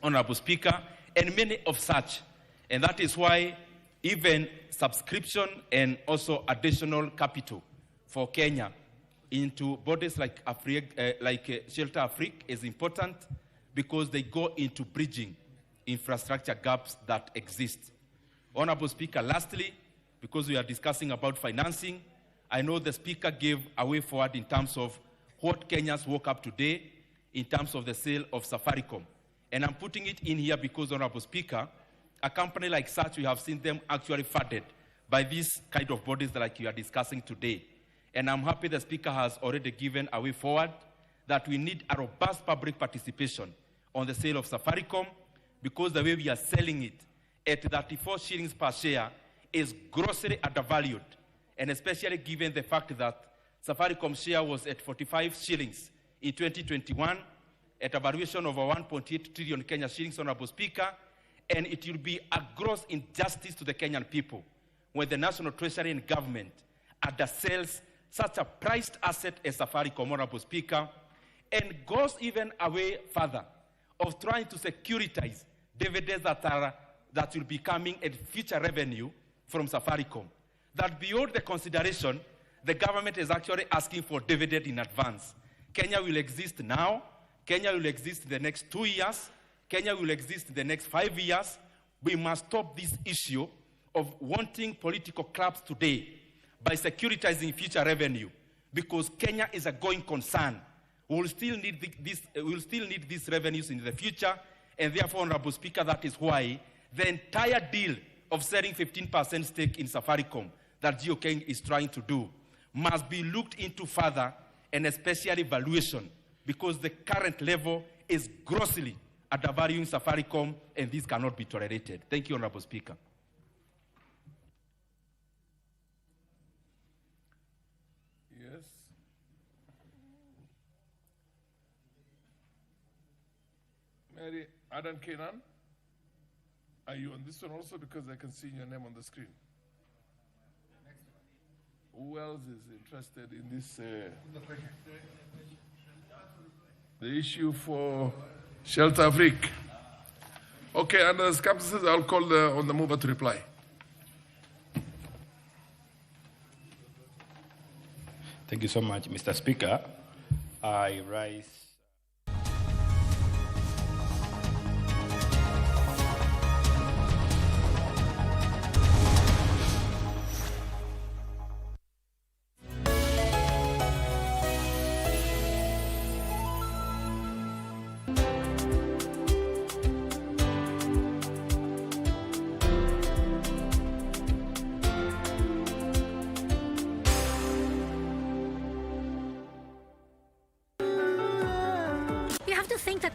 Honorable Speaker, and many of such. And that is why even subscription and also additional capital for Kenya into bodies like Shelter Afric is important, because they go into bridging infrastructure gaps that exist. Honorable Speaker, lastly, because we are discussing about financing, I know the Speaker gave a way forward in terms of what Kenyans woke up today in terms of the sale of Safaricom. And I'm putting it in here because, Honorable Speaker, a company like such, we have seen them actually funded by these kind of bodies like you are discussing today. And I'm happy the Speaker has already given a way forward that we need a robust public participation on the sale of Safaricom, because the way we are selling it at 34 shillings per share is grossly undervalued, and especially given the fact that Safaricom share was at 45 shillings in 2021 at a valuation of 1.8 trillion Kenya shillings, Honorable Speaker, and it will be a gross injustice to the Kenyan people when the National Treasury and government undersells such a prized asset as Safaricom, Honorable Speaker, and goes even away further of trying to securitize dividends that will be coming at future revenue from Safaricom. That beyond the consideration, the government is actually asking for dividend in advance. Kenya will exist now, Kenya will exist in the next 2 years, Kenya will exist in the next 5 years. We must stop this issue of wanting political clubs today by securitizing future revenue, because Kenya is a going concern. We will still need these revenues in the future, and therefore, Honorable Speaker, that is why the entire deal of selling 15% stake in Safaricom that GeoKeng is trying to do must be looked into further, and especially valuation, because the current level is grossly undervaluing Safaricom, and this cannot be tolerated. Thank you, Honorable Speaker. Yes. Mary Adan Kenan, are you on this one also? Because I can see your name on the screen. Who else is interested in this? The issue for Shelter Afric. Okay, under the circumstances, I'll call on the mover to reply. Thank you so much, Mr. Speaker. I rise.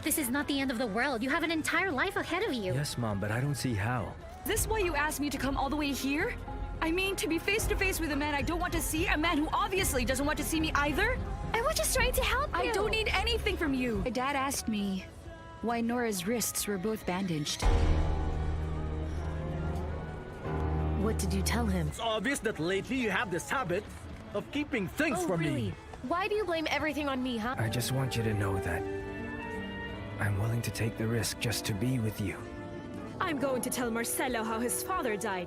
This is not the end of the world. You have an entire life ahead of you. Yes, Mom, but I don't see how. Is this why you asked me to come all the way here? I mean, to be face to face with a man I don't want to see, a man who obviously doesn't want to see me either? I was just trying to help you. I don't need anything from you. My dad asked me why Nora's wrists were both bandaged. What did you tell him? It's obvious that lately you have this habit of keeping things from me. Why do you blame everything on me, huh? I just want you to know that I'm willing to take the risk just to be with you. I'm going to tell Marcelo how his father died.